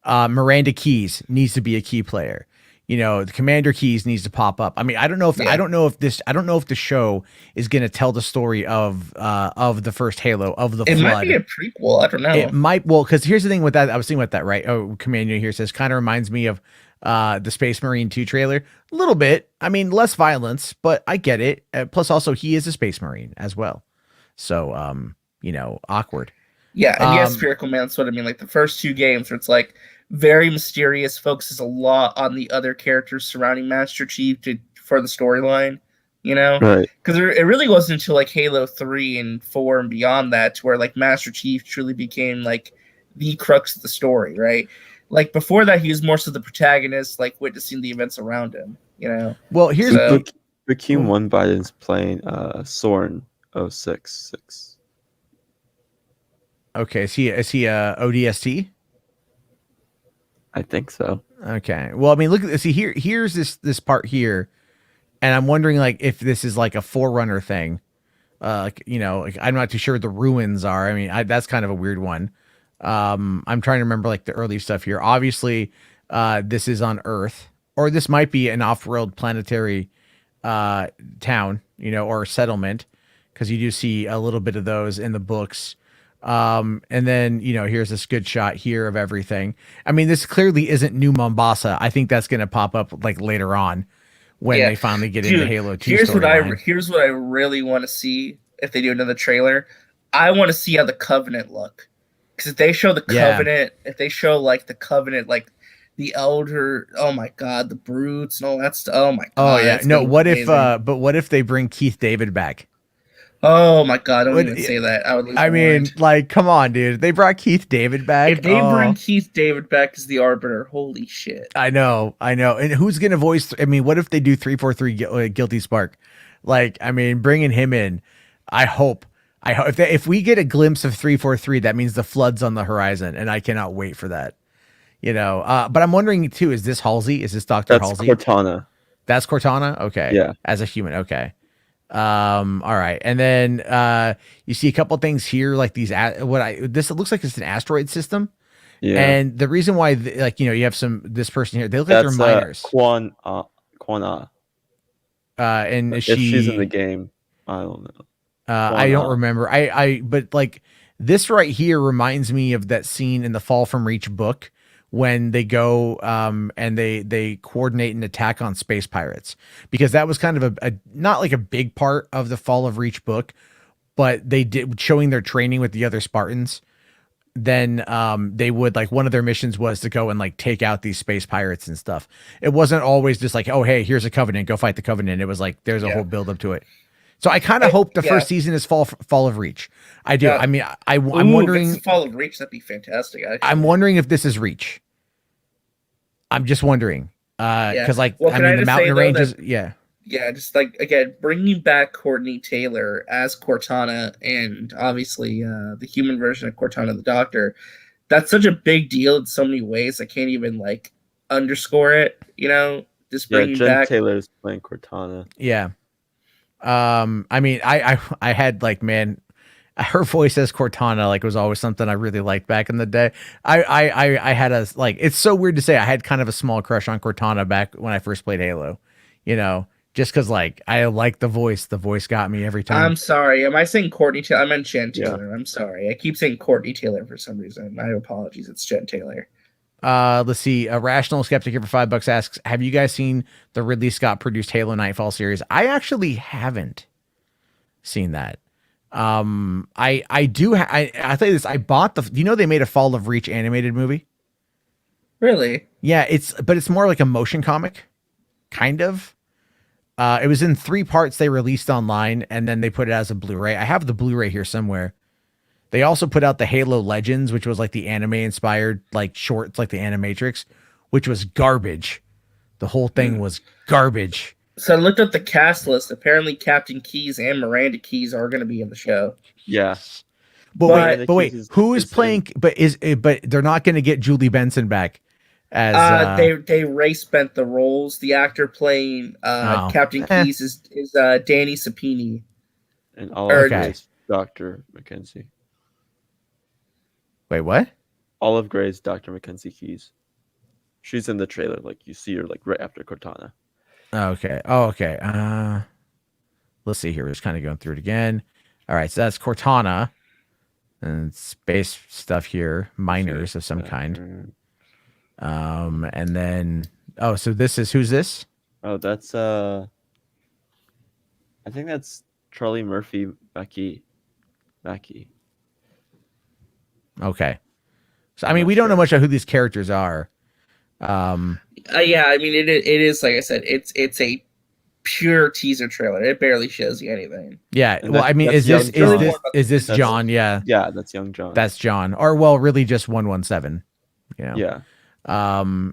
Miranda Keyes needs to be a key player. You know, the Commander Keyes needs to pop up. I mean, I don't know if the show is going to tell the story of the first Halo, of the Flood. It might be a prequel. I don't know. It might. Well, because here's the thing with that. I was thinking about that, right? Oh, Commander here says kind of reminds me of the Space Marine 2 trailer. A little bit. I mean, less violence, but I get it. Plus, also, he is a Space Marine as well. So, awkward. Yeah, and yes, Spherical Man, that's what I mean. Like the first 2 games where it's like very mysterious, focuses a lot on the other characters surrounding Master Chief for the storyline, you know? Right. Because it really wasn't until like Halo 3 and 4 and beyond that where like Master Chief truly became like the crux of the story, right? Like before that, he was more so the protagonist, like witnessing the events around him, you know? Well, here's Rakeem One Biden's playing Soren 066. Okay, is he ODST? I think so. Okay. Well, I mean, look at see here's this part here, and I'm wondering like if this is like a Forerunner thing. You know, like, I'm not too sure what the ruins are. I mean, that's kind of a weird one. I'm trying to remember like the early stuff here. Obviously, this is on Earth, or this might be an off-world planetary town, you know, or settlement, because you do see a little bit of those in the books. And then, you know, here's this good shot here of everything. I mean, this clearly isn't New Mombasa. I think that's going to pop up like later on when they finally get into Halo 2 storyline. Here's what I really want to see if they do another trailer. I want to see how the Covenant look. Because if they show the Covenant, if they show like the Covenant, like the Elder, oh my God, the Brutes and all that stuff. Oh my God. Oh yeah. No, what if, but what if they bring Keith David back? Oh my God! Don't even say that. I would lose my mind. Like, come on, dude. They brought Keith David back. If they bring Keith David back as the Arbiter, holy shit! I know. And who's gonna voice? I mean, what if they do 343 Guilty Spark? Like, I mean, bringing him in. I hope if we get a glimpse of 343, that means the flood's on the horizon, and I cannot wait for that. You know. But I'm wondering too. Is this Halsey? Is this Dr. Halsey? That's Cortana. That's Cortana. Okay. Yeah. As a human. Okay. All right, and then you see a couple things here, like these. It looks like it's an asteroid system. Yeah. And the reason why, like, you know, you have this person here, they look like they're miners. Quana. And if she's in the game, I don't know. I don't remember. But like this right here reminds me of that scene in the Fall from Reach book when they go and they coordinate an attack on space pirates, because that was kind of a not like a big part of the Fall of Reach book, but they did showing their training with the other Spartans. Then they would, like, one of their missions was to go and like take out these space pirates and stuff. It wasn't always just like, oh, hey, here's a Covenant, go fight the Covenant. It was like there's a whole build up to it. So I kind of hope the first season is Fall of Reach. I do. I mean, I'm wondering. If it's Fall of Reach, that'd be fantastic. Actually. I'm wondering if this is Reach. I'm just wondering, because like, I mean, the mountain ranges. Yeah, just like, again, bringing back Courtney Taylor as Cortana, and obviously the human version of Cortana the Doctor. That's such a big deal in so many ways. I can't even like underscore it. You know, just bringing back Taylor's playing Cortana. Yeah. I mean, I had like, man, her voice as Cortana like was always something I really liked back in the day. I had a, like, it's so weird to say, I had kind of a small crush on Cortana back when I first played Halo, you know, just because like I like the voice got me every time. I'm sorry, am I saying Courtney Taylor? I meant Jen Taylor. Yeah. I'm sorry, I keep saying Courtney Taylor for some reason. My apologies, it's Jen Taylor. Let's see. A Rational Skeptic here for $5 asks, have you guys seen the Ridley Scott produced Halo Nightfall series? I actually haven't seen that. I do. I'll tell you this. I bought you know, they made a Fall of Reach animated movie. Really? Yeah. But it's more like a motion comic, kind of. It was in 3 parts they released online, and then they put it as a Blu-ray. I have the Blu-ray here somewhere. They also put out the Halo Legends, which was like the anime inspired like shorts, like the Animatrix, which was garbage. The whole thing was garbage. So I looked up the cast list. Apparently, Captain Keyes and Miranda Keyes are going to be in the show. Yeah, but wait, who is playing? But they're not going to get Julie Benson back. As they race bent the roles. The actor playing Captain Keyes is Danny Sapini, and Olive Gray's Dr. Mackenzie. Wait, what? Olive Gray's Dr. Mackenzie Keyes. She's in the trailer. Like, you see her like right after Cortana. Okay. Oh, okay. Let's see here. We're just kind of going through it again. All right. So that's Cortana and space stuff here. Miners of some kind. And then, so who's this? Oh, that's, I think that's Charlie Murphy Mackie. Okay. So I mean, we don't know much about who these characters are. Yeah, I mean, it is like I said, it's a pure teaser trailer. It barely shows you anything. Yeah, well, I mean, is this John? Yeah, that's young John. That's John, or well, really just 117. You know? Yeah.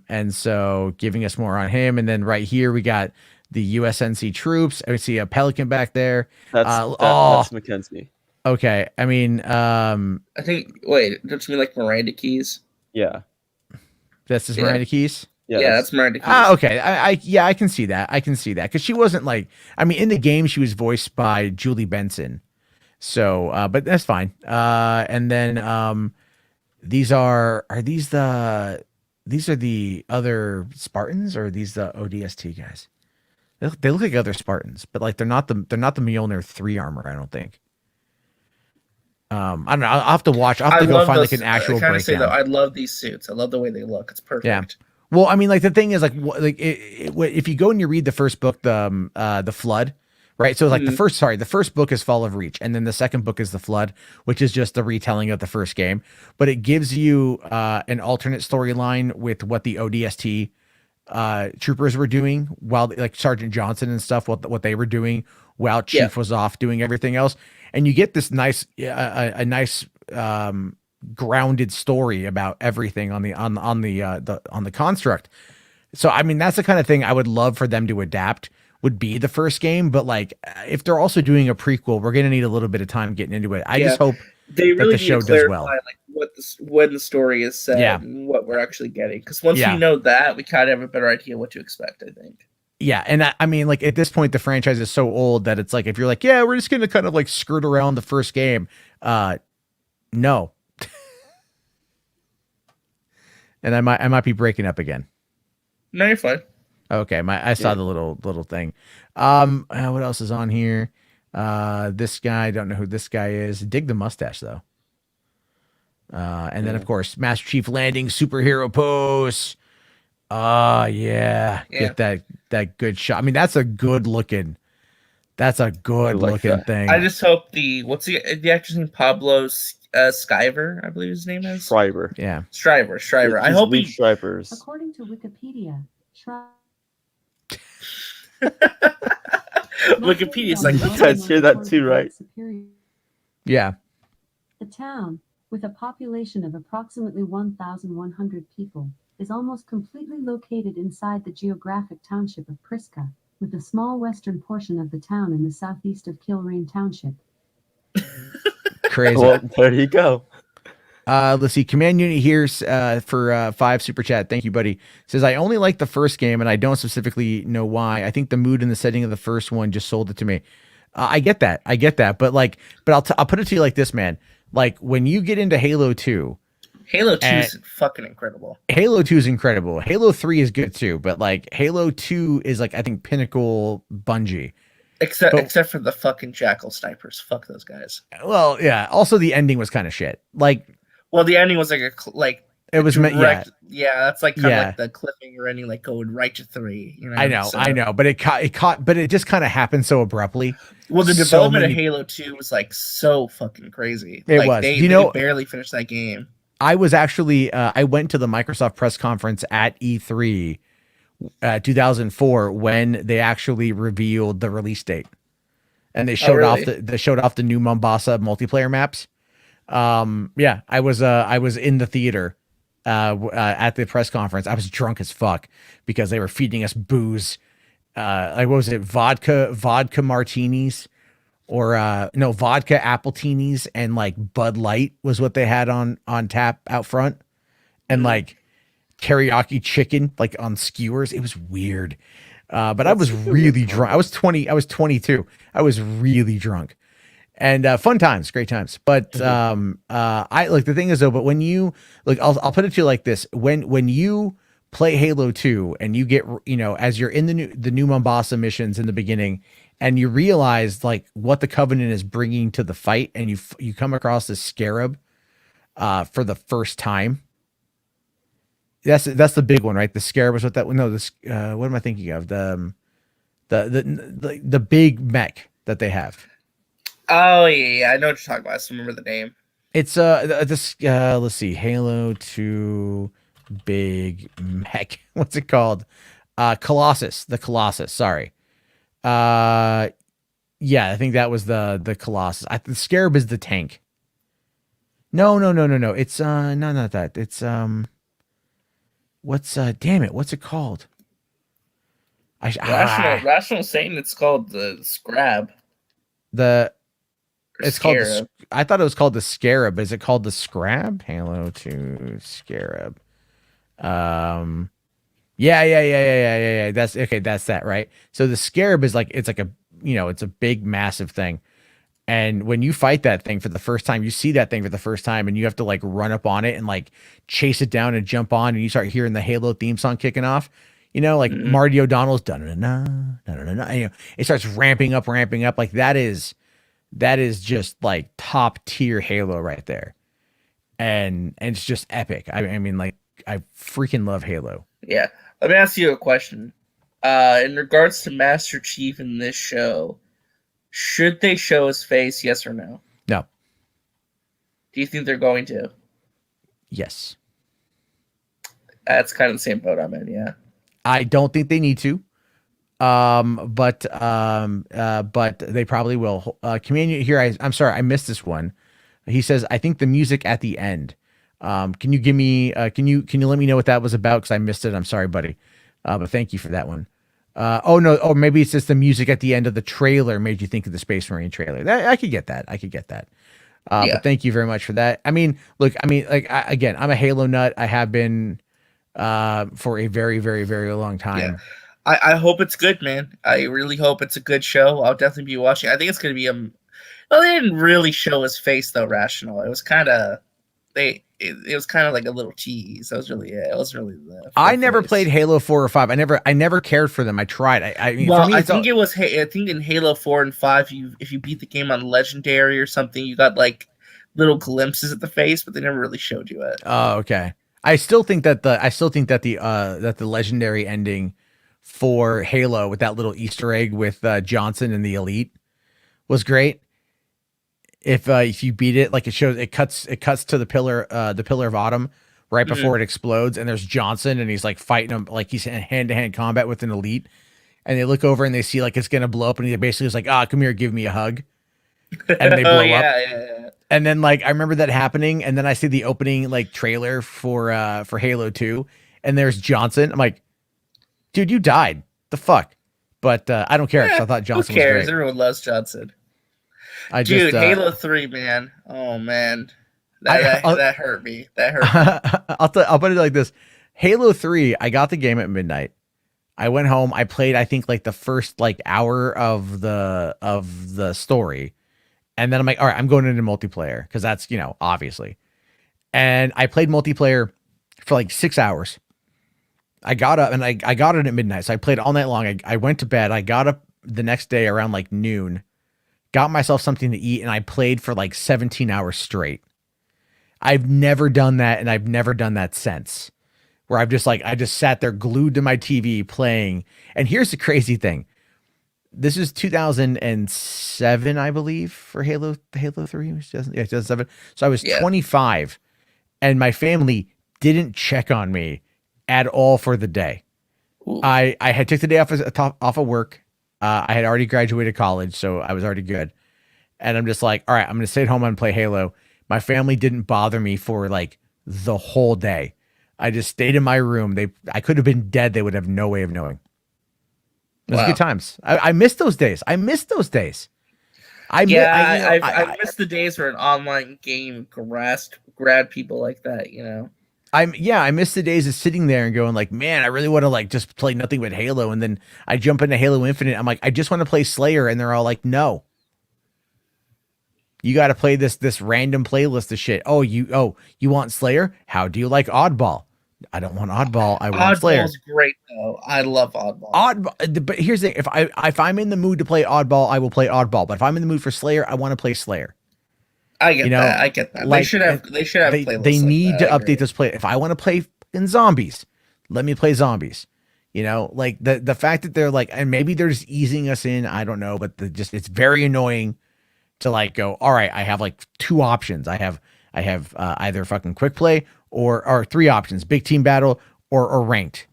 And so giving us more on him, and then right here we got the USNC troops. I see a Pelican back there. That's Mackenzie. Okay, I mean, I think. Wait, don't you mean like Miranda Keys? Yeah, that's his Miranda Keys. Yeah, that's Miranda Keys. Okay, I can see that. I can see that because she wasn't like. I mean, in the game she was voiced by Julie Benson. So, but that's fine. And then these are these the other Spartans, or are these the ODST guys? They look like other Spartans, but like they're not the Mjolnir 3 armor, I don't think. I don't know. I'll have to watch. I'll have to go find like an actual breakdown. Say though, I love these suits. I love the way they look. It's perfect. Yeah. Well, I mean, like the thing is, like, if you go and you read the first book, the Flood, right? So like the first book is Fall of Reach, and then the second book is the Flood, which is just the retelling of the first game, but it gives you an alternate storyline with what the ODST troopers were doing while, like, Sergeant Johnson and stuff, what they were doing while Chief was off doing everything else, and you get this nice a nice grounded story about everything on the construct. So I mean, that's the kind of thing I would love for them to adapt, would be the first game. But like, if they're also doing a prequel, we're gonna need a little bit of time getting into it. I just hope they really that the show does well. Like when the story is set and what we're actually getting. Because once we know that, we kind of have a better idea what to expect, I think. Yeah, and I mean, like, at this point, the franchise is so old that it's like, if you're like, yeah, we're just gonna kind of like skirt around the first game, no. And I might be breaking up again. No, you're fine. Okay, I saw the little thing. What else is on here? This guy, I don't know who this guy is. Dig the mustache though. And then of course, Master Chief landing superhero pose. Yeah. Get that good shot. I mean, that's a good looking thing. I just hope the actor's name? Pablo Sciver, I believe his name is. Schreiber. Yeah. Schreiber. I hope Schreibers. According to Wikipedia, Wikipedia's like, you guys hear that too, right? Yeah. The town, with a population of approximately 1,100 people, is almost completely located inside the geographic township of Priska, with a small western portion of the town in the southeast of Kilrain Township. Crazy. Well, there you go. Let's see. Command Unit here for 5 super chat. Thank you, buddy. Says, I only like the first game, and I don't specifically know why. I think the mood and the setting of the first one just sold it to me. I get that. But I'll put it to you like this, man. Like, when you get into Halo 2, Halo 2 is fucking incredible. Halo 2 is incredible. Halo 3 is good too, but like Halo 2 is like, I think, pinnacle Bungie. Except for the fucking Jackal snipers. Fuck those guys. Well, yeah. Also, the ending was kind of shit. Like, well, the ending was like it was direct, that's like kind of like the cliffhanger ending, like going right to 3. You know? I know, but it caught, but it just kind of happened so abruptly. Well, the development of Halo 2 was like so fucking crazy. It was. They barely finished that game. I was actually I went to the Microsoft press conference at E3 2004 when they actually revealed the release date, and they showed off the new Mombasa multiplayer maps. I was in the theater at the press conference. I was drunk as fuck because they were feeding us booze, like, what was it, vodka martinis, or vodka appletinis, and like Bud Light was what they had on tap out front, and like teriyaki chicken like on skewers. It was weird. But I was really drunk. I was 22. I was really drunk. And fun times, great times. But I like, the thing is though, but when you like, I'll put it to you like this: when you play Halo 2 and you get, as you're in the new Mombasa missions in the beginning, and you realize like what the Covenant is bringing to the fight, and you come across this Scarab for the first time. That's the big one, right? The Scarab was what that. No, this. What am I thinking of? The big mech that they have. Oh yeah, I know what you're talking about. I still remember the name. It's this let's see, Halo 2 Big Mac. What's it called? Colossus, the Colossus. Sorry. Yeah, I think that was the Colossus. The Scarab is the tank. No. It's no, not that. It's what's damn it, what's it called? Rational saying it's called the Scrab. It's called I thought it was called the Scarab. Is it called the Scrab? Halo 2 Scarab. Yeah. That's okay. That's that, right? So the Scarab is like, it's like a, it's a big, massive thing. And when you fight that thing for the first time, you see that thing for the first time, and you have to like run up on it and like chase it down and jump on, and you start hearing the Halo theme song kicking off. Like Marty O'Donnell's dun-dun-dun-dun-dun-dun. It starts ramping up. Like that is just like top tier Halo right there. And it's just epic. I mean, like, I freaking love Halo. Yeah. Let me ask you a question. In regards to Master Chief in this show, should they show his face, yes or no? No. Do you think they're going to? Yes. That's kind of the same boat I'm in, yeah. I don't think they need to. But they probably will. Communion here, I'm sorry, I missed this one. He says, I think the music at the end. Can you give me can you let me know what that was about? Because I missed it. I'm sorry, buddy. But thank you for that one. Maybe it's just the music at the end of the trailer made you think of the Space Marine trailer. I could get that. But thank you very much for that. I mean, look, again, I'm a Halo nut. I have been for a very, very, very long time. Yeah. I hope it's good, man. I really hope it's a good show. I'll definitely be watching. I think it's going to be well, they didn't really show his face though. Rational. It was kind of it was kind of like a little tease. It was really I never played Halo 4 or 5. I never cared for them. I tried. I mean, well, for me, I think in Halo 4 and 5, if you beat the game on Legendary or something, you got like little glimpses at the face, but they never really showed you it. Oh, okay. I still think that the Legendary ending for Halo with that little Easter egg with Johnson and the Elite was great. If you beat it, like it cuts to the pillar of Autumn right before it explodes, and there's Johnson, and he's like fighting him, like he's in hand-to-hand combat with an Elite, and they look over and they see like it's gonna blow up, and he basically is like, come here, give me a hug, and they blow up. Yeah. And then like I remember that happening, and then I see the opening like trailer for Halo 2, and there's Johnson. I'm like, dude, you died. The fuck? But I don't care. I thought Johnson who cares? Was great. Everyone loves Johnson. Halo 3, man. Oh man, that hurt me. That hurt me. I'll put it like this: Halo 3. I got the game at midnight. I went home. I played, I think, like the first like hour of the story, and then I'm like, all right, I'm going into multiplayer because that's obviously. And I played multiplayer for like 6 hours. I got up and I got it at midnight, so I played all night long. I went to bed. I got up the next day around like noon. Got myself something to eat, and I played for like 17 hours straight. I've never done that, and I've never done that since. Where I just sat there glued to my TV playing. And here's the crazy thing. This is 2007, I believe, for Halo 3. 2007. So I was 25, and my family didn't check on me at all for the day. Ooh. I had took the day off of work. I had already graduated college, so I was already good. And I'm just like, all right, I'm going to stay at home and play Halo. My family didn't bother me for like the whole day. I just stayed in my room. I could have been dead. They would have no way of knowing. It was good times. I miss those days. I miss the days where an online game grabbed people like that, I miss the days of sitting there and going like, man, I really want to like just play nothing but Halo. And then I jump into Halo Infinite. I'm like, I just want to play Slayer. And they're all like, no, you got to play this random playlist of shit. Oh, you want Slayer? How do you like Oddball? I don't want Oddball. I want Slayer. Oddball's great though. I love Oddball. But here's the thing. If I'm in the mood to play Oddball, I will play Oddball. But if I'm in the mood for Slayer, I want to play Slayer. I get that. Like, they should have playlists. They need to update this play. If I want to play in zombies, let me play zombies. Like the fact that they're like, and maybe they're just easing us in. I don't know, but it's very annoying to like go, all right, I have like two options. I have I have either fucking quick play or 3 options: big team battle or ranked.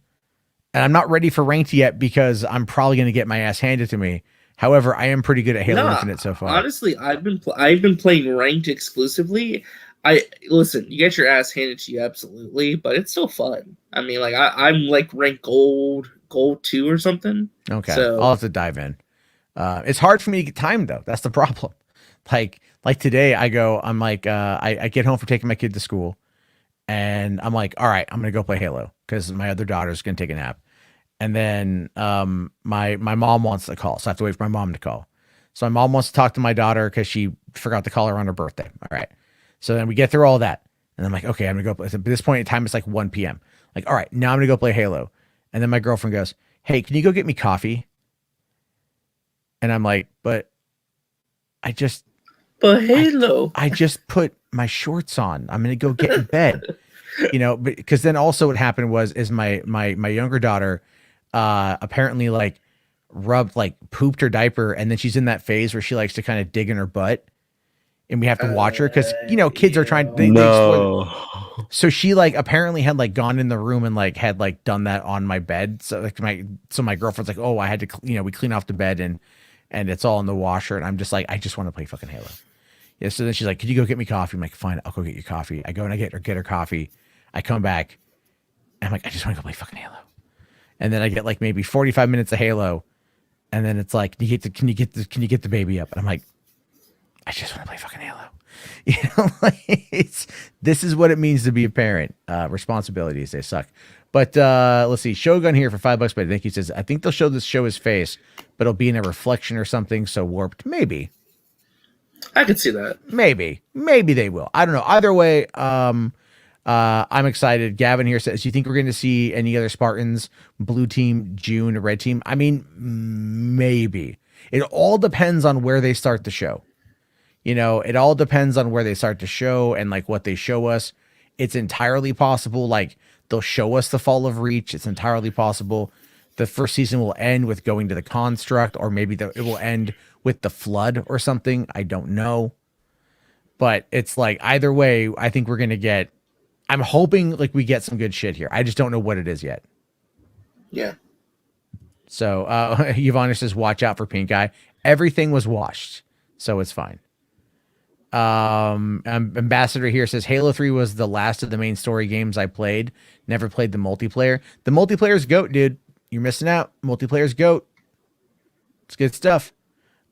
And I'm not ready for ranked yet because I'm probably going to get my ass handed to me. However, I am pretty good at Halo Infinite so far. Honestly, I've been playing ranked exclusively. Listen, you get your ass handed to you, absolutely, but it's still fun. I mean, like I'm like ranked gold 2 or something. Okay, so I'll have to dive in. It's hard for me to get time though. That's the problem. Like today, I get home from taking my kid to school, and I'm like, all right, I'm gonna go play Halo because my other daughter's gonna take a nap. And then my mom wants to call, so I have to wait for my mom to call. So my mom wants to talk to my daughter because she forgot to call her on her birthday. All right. So then we get through all that. And I'm like, okay, I'm going to go. At this point in time, it's like 1 p.m. Like, all right, now I'm going to go play Halo. And then my girlfriend goes, hey, can you go get me coffee? And I'm like, but Halo. I just put my shorts on. I'm going to go get in bed. Because then also what happened is my younger daughter apparently like pooped her diaper, and then she's in that phase where she likes to kind of dig in her butt, and we have to watch her because kids are trying so she like apparently had like gone in the room and like had like done that on my bed. So like my girlfriend's like, oh, I had to we clean off the bed and it's all in the washer, and I'm just like, I just want to play fucking Halo. Yeah. So then she's like, could you go get me coffee? I'm like, fine, I'll go get you coffee. I go and I get her coffee. I come back and I'm like, I just want to go play fucking Halo. And then I get like maybe 45 minutes of Halo, and then it's like, can you get the baby up? And I'm like, I just want to play fucking Halo. This is what it means to be a parent. Responsibilities, they suck. But let's see, Shogun here for $5. But I think he says, I think they'll show his face, but it'll be in a reflection or something, so warped. Maybe. I could see that. Maybe they will. I don't know. Either way, I'm excited. Gavin here says, you think we're going to see any other Spartans, blue team, June, red team? I mean, maybe. It all depends on where they start the show. It all depends on where they start the show and like what they show us. It's entirely possible. Like they'll show us the fall of Reach. It's entirely possible the first season will end with going to the construct, or maybe it will end with the flood or something. I don't know. But it's like, either way, I think we're going to get, I'm hoping like we get some good shit here. I just don't know what it is yet. Yeah. So Yvonne says, watch out for pink eye. Everything was washed, so it's fine. Ambassador here says, Halo 3 was the last of the main story games I played. Never played the multiplayer. The multiplayer's GOAT, dude. You're missing out. Multiplayer's GOAT. It's good stuff.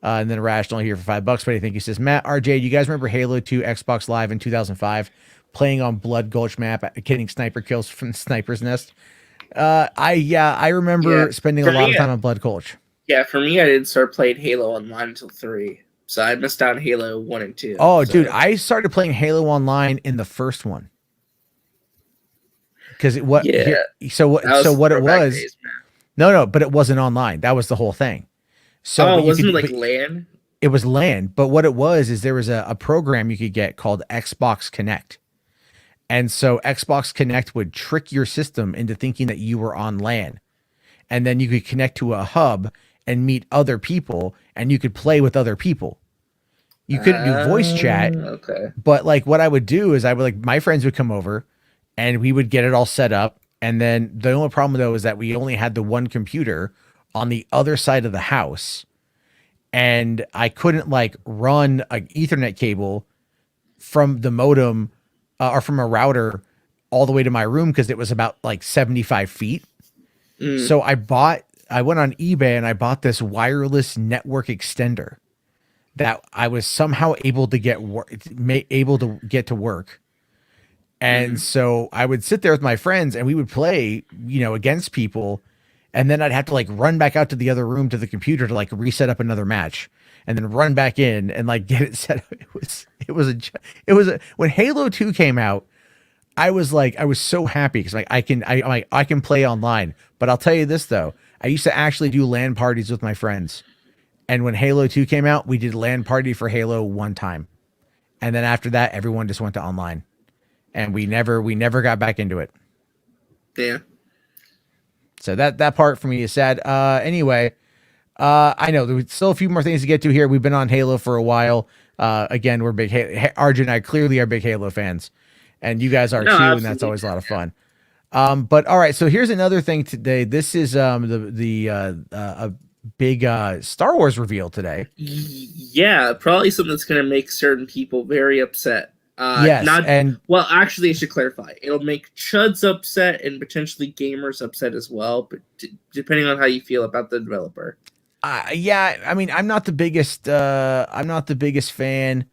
And then Rational here for $5. But I think he says, Matt, RJ, do you guys remember Halo 2 Xbox Live in 2005? Playing on Blood Gulch map, getting sniper kills from the sniper's nest. I remember spending a lot of time on Blood Gulch. Yeah, for me, I didn't start playing Halo Online until 3. So I missed out on Halo 1 and 2. Oh, so. Dude, I started playing Halo Online in the first one. Because it was no, but it wasn't online. That was the whole thing. So wasn't it like LAN? It was LAN, but what it was is there was a program you could get called Xbox Connect. And so Xbox Connect would trick your system into thinking that you were on LAN. And then you could connect to a hub and meet other people, and you could play with other people. You couldn't do voice chat. Okay. But like what I would do is my friends would come over and we would get it all set up. And then the only problem though is that we only had the one computer on the other side of the house. And I couldn't like run an Ethernet cable from the modem or from a router all the way to my room because it was about like 75 feet. So I went on eBay and I bought this wireless network extender that I was somehow able to get to work. And so I would sit there with my friends and we would play, against people. And then I'd have to like run back out to the other room to the computer to like reset up another match and then run back in and like get it set up. When Halo 2 came out, I was so happy because like I can play online. But I'll tell you this though, I used to actually do LAN parties with my friends. And when Halo 2 came out, we did LAN party for Halo one time. And then after that, everyone just went to online. And we never got back into it. Yeah. So that part for me is sad. Anyway, I know there's still a few more things to get to here. We've been on Halo for a while. Again, we're big Arjun and I clearly are big Halo fans, and you guys are too, absolutely. and that's always a lot of fun. But all right, so here's another thing today. This is a big Star Wars reveal today. Yeah, probably something that's going to make certain people very upset. Yes, well, actually, I should clarify. It'll make chuds upset and potentially gamers upset as well, but depending on how you feel about the developer. Yeah, I mean, I'm not the biggest fan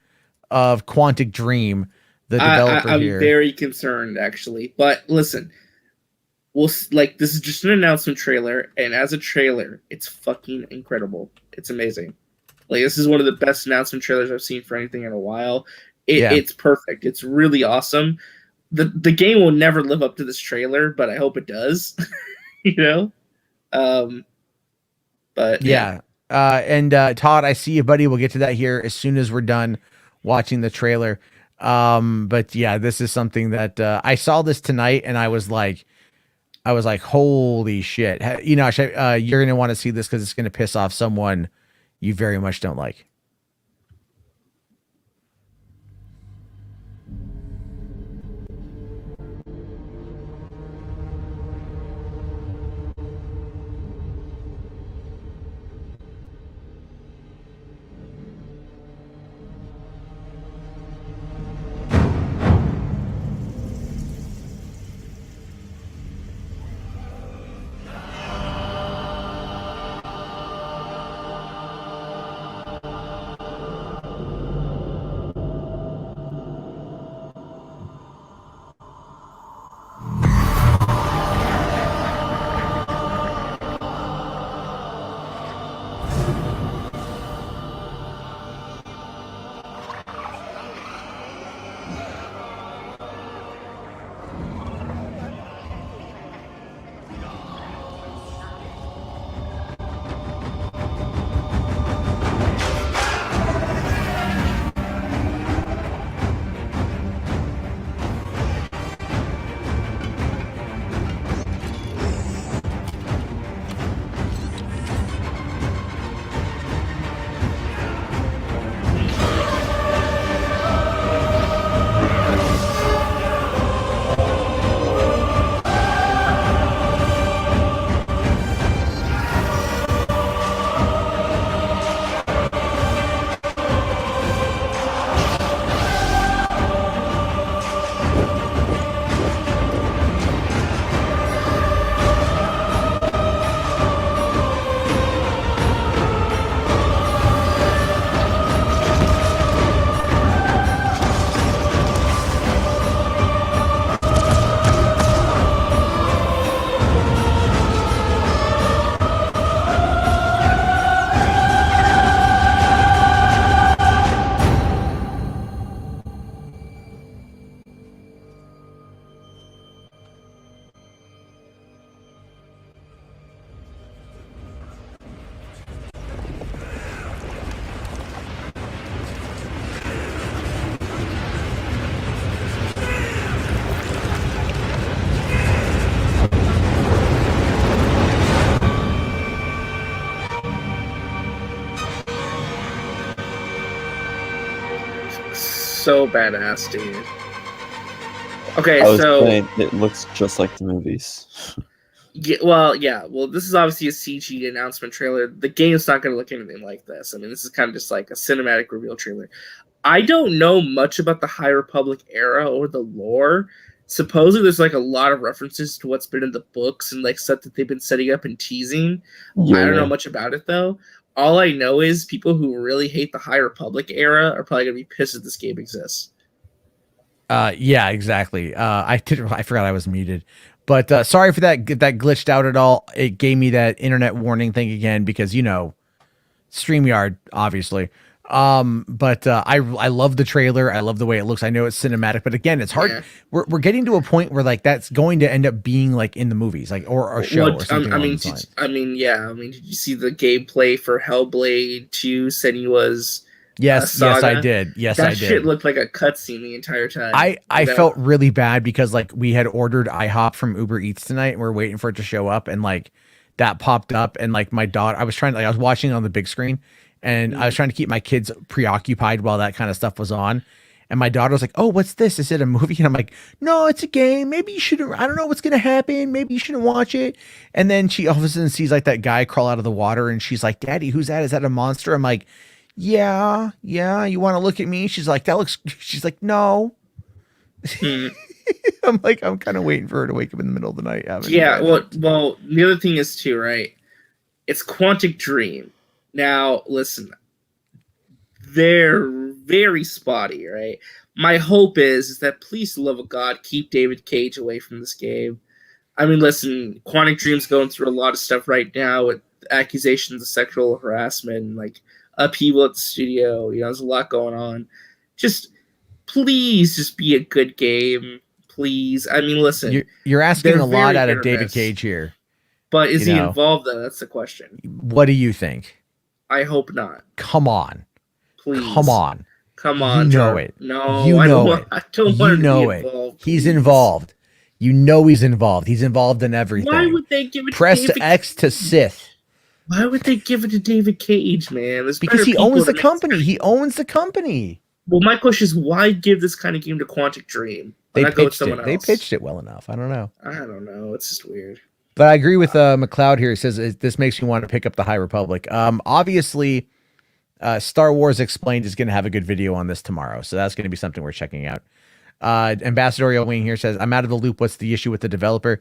of Quantic Dream, the developer here. I'm very concerned, actually. But listen, this is just an announcement trailer, and as a trailer, it's fucking incredible. It's amazing. Like, this is one of the best announcement trailers I've seen for anything in a while. It's perfect. It's really awesome. The game will never live up to this trailer, but I hope it does. But yeah. And Todd, I see you, buddy. We'll get to that here as soon as we're done watching the trailer. But yeah, this is something that I saw this tonight, and I was like, holy shit. You're gonna want to see this because it's gonna piss off someone you very much don't like. So badass, dude. Okay, it looks just like the movies. Well, this is obviously a CG announcement trailer. The game's not going to look anything like this. I mean, this is kind of just like a cinematic reveal trailer. I don't know much about the High Republic era or the lore. Supposedly, there's like a lot of references to what's been in the books and like stuff that they've been setting up and teasing. Yeah. I don't know much about it though. All I know is people who really hate the High Republic era are probably going to be pissed that this game exists. Yeah, exactly. I forgot I was muted, but sorry for that glitched out at all. It gave me that internet warning thing again because StreamYard, obviously. But I love the trailer. I love the way it looks. I know it's cinematic, but again, it's hard. Yeah. We're getting to a point where like that's going to end up being like in the movies, like or a show or something. Did you see the gameplay for Hellblade 2? Senua's Yes, I did. Yes, I did. That shit looked like a cutscene the entire time. I felt really bad because like we had ordered IHOP from Uber Eats tonight and we're waiting for it to show up, and like that popped up, and like my daughter, I was watching it on the big screen, and I was trying to keep my kids preoccupied while that kind of stuff was on. And my daughter was like, "Oh, what's this? Is it a movie?" And I'm like, "No, it's a game. Maybe you shouldn't. I don't know what's gonna happen. Maybe you shouldn't watch it." And then she all of a sudden sees like that guy crawl out of the water, and she's like, "Daddy, who's that? Is that a monster?" I'm like, "Yeah. You want to look at me?" She's like, "That looks." She's like, "No." I'm like, I'm kind of waiting for her to wake up in the middle of the night. Yeah. Well, the other thing is too, right? It's Quantic Dream. Now, listen, they're very spotty, right? My hope is that, please, for the love of God, keep David Cage away from this game. I mean, listen, Quantic Dream's going through a lot of stuff right now with accusations of sexual harassment and like upheaval at the studio. You know, there's a lot going on. Please, just be a good game. Please. I mean, listen. You're asking a lot out of David Cage here. But is he involved, though? That's the question. What do you think? I hope not. Come on. Please. Come on. You know it. No, you know it. I don't want to be involved. He's involved. You know he's involved. He's involved in everything. Why would they give it Press to David X to Sith. Why would they give it to David Cage, man? Because he owns the company. He owns the company. Well, my question is, why give this kind of game to Quantic Dream? They pitched it well enough. I don't know. I don't know. It's just weird. But I agree with McLeod here. He says this makes me want to pick up the High Republic. Obviously, Star Wars Explained is going to have a good video on this tomorrow, so that's going to be something we're checking out. Ambassadorial Wing here says, I'm out of the loop. What's the issue with the developer?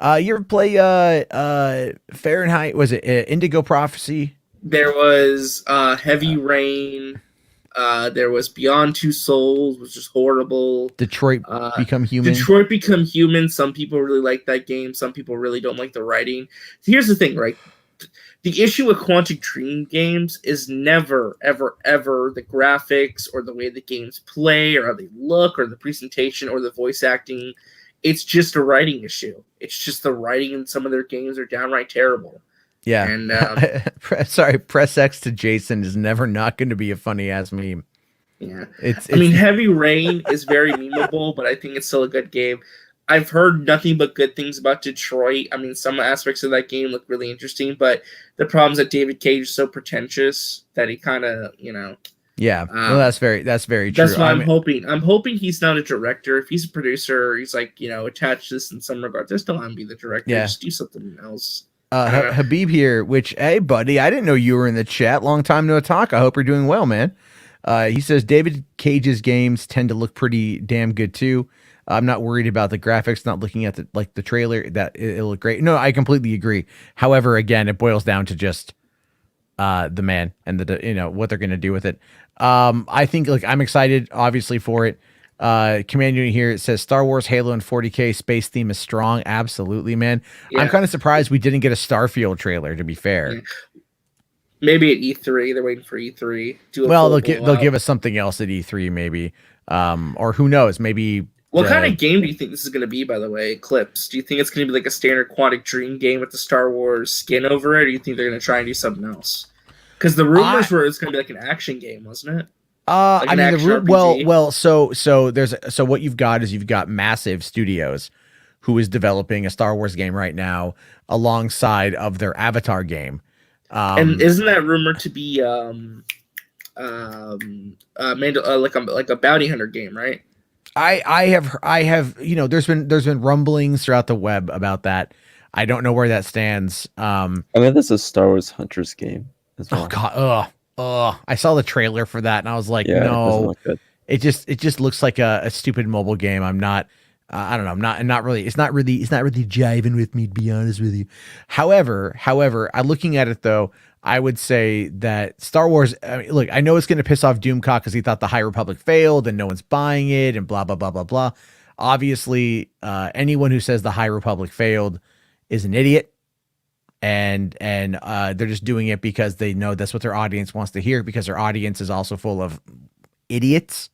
You ever play Fahrenheit? Was it Indigo Prophecy? There was Heavy Rain. There was Beyond Two Souls, which is horrible. Detroit Become Human. Detroit Become Human. Some people really like that game. Some people really don't like the writing. Here's the thing, right? The issue with Quantic Dream games is never, ever, ever the graphics or the way the games play or how they look or the presentation or the voice acting. It's just a writing issue. It's just the writing in some of their games are downright terrible. Yeah. And sorry, Press X to Jason is never not going to be a funny ass meme. Yeah. I mean, Heavy Rain is very memeable, but I think it's still a good game. I've heard nothing but good things about Detroit. I mean, some aspects of that game look really interesting, but the problem is that David Cage is so pretentious that he kind of, Yeah, well, that's very true. That's why I'm hoping. I'm hoping he's not a director. If he's a producer, he's like, attached to this in some regard. Just don't let him be the director. Yeah. Just do something else. Habib here, hey, buddy, I didn't know you were in the chat. Long time no talk. I hope you're doing well, man. He says David Cage's games tend to look pretty damn good, too. I'm not worried about the graphics, not looking at the trailer, that it'll look great. No, I completely agree. However, again, it boils down to just the man and what they're going to do with it. I think I'm excited, obviously, for it. Command Unit here, it says Star Wars, Halo, and 40K space theme is strong. Absolutely, man. Yeah. I'm kind of surprised we didn't get a Starfield trailer, to be fair. Yeah. Maybe at E3. They're waiting for E3. They'll give us something else at E3, maybe. Or who knows, maybe. What kind of game do you think this is going to be, by the way, Eclipse? Do you think it's going to be like a standard Quantic Dream game with the Star Wars skin over it, or do you think they're going to try and do something else? Because the rumors were it's going to be like an action game, wasn't it? So what you've got is you've got Massive Studios, who is developing a Star Wars game right now alongside of their Avatar game. And isn't that rumored to be like a bounty hunter game, right? I have there's been rumblings throughout the web about that. I don't know where that stands. I mean, this is a Star Wars Hunters game as well. Oh god, I saw the trailer for that and I was like, no, it just looks like a stupid mobile game. I'm not, I don't know. I'm not really, it's not really jiving with me, to be honest with you. However, I'm looking at it though, I would say that Star Wars, look, I know it's going to piss off Doomcock because he thought the High Republic failed and no one's buying it and blah, blah, blah, blah, blah. Obviously, anyone who says the High Republic failed is an idiot. And they're just doing it because they know that's what their audience wants to hear, because their audience is also full of idiots.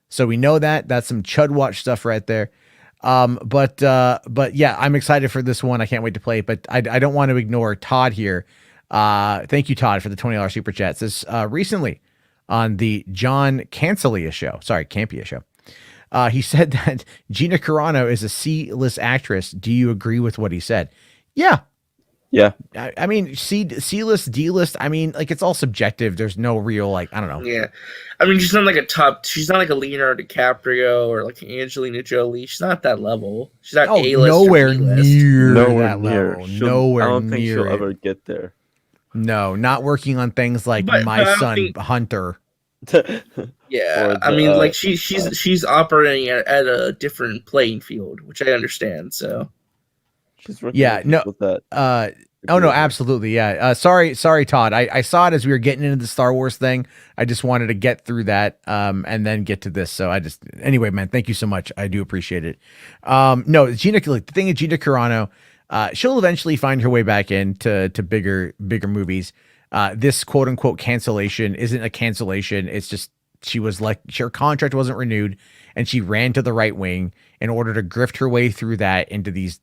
So we know that. That's some Chud Watch stuff right there. But yeah, I'm excited for this one. I can't wait to play it, but I don't want to ignore Todd here. Thank you, Todd, for the $20 super chat. It says, recently on the John Campia show, he said that Gina Carano is a C-list actress. Do you agree with what he said? Yeah. Yeah. I mean, C-list, D-list, I mean, like, it's all subjective. There's no real, like, I don't know. Yeah. I mean, she's not like she's not like a Leonardo DiCaprio or like Angelina Jolie. She's not that level. She's not A-list nowhere or B-list. near Nowhere that near. level. Nowhere I don't think near she'll it. ever get there. No, not working on things like But My I don't Son think- Hunter. Yeah, I mean, like she's operating at a different playing field, which I understand. So, she's working Yeah, with no, people that oh no, absolutely, yeah. Sorry, Todd. I saw it as we were getting into the Star Wars thing. I just wanted to get through that, and then get to this. So anyway, man, thank you so much. I do appreciate it. No, Gina, like, the thing is, Gina Carano, she'll eventually find her way back into bigger movies. This quote unquote cancellation isn't a cancellation. It's just her contract wasn't renewed, and she ran to the right wing in order to grift her way through that into these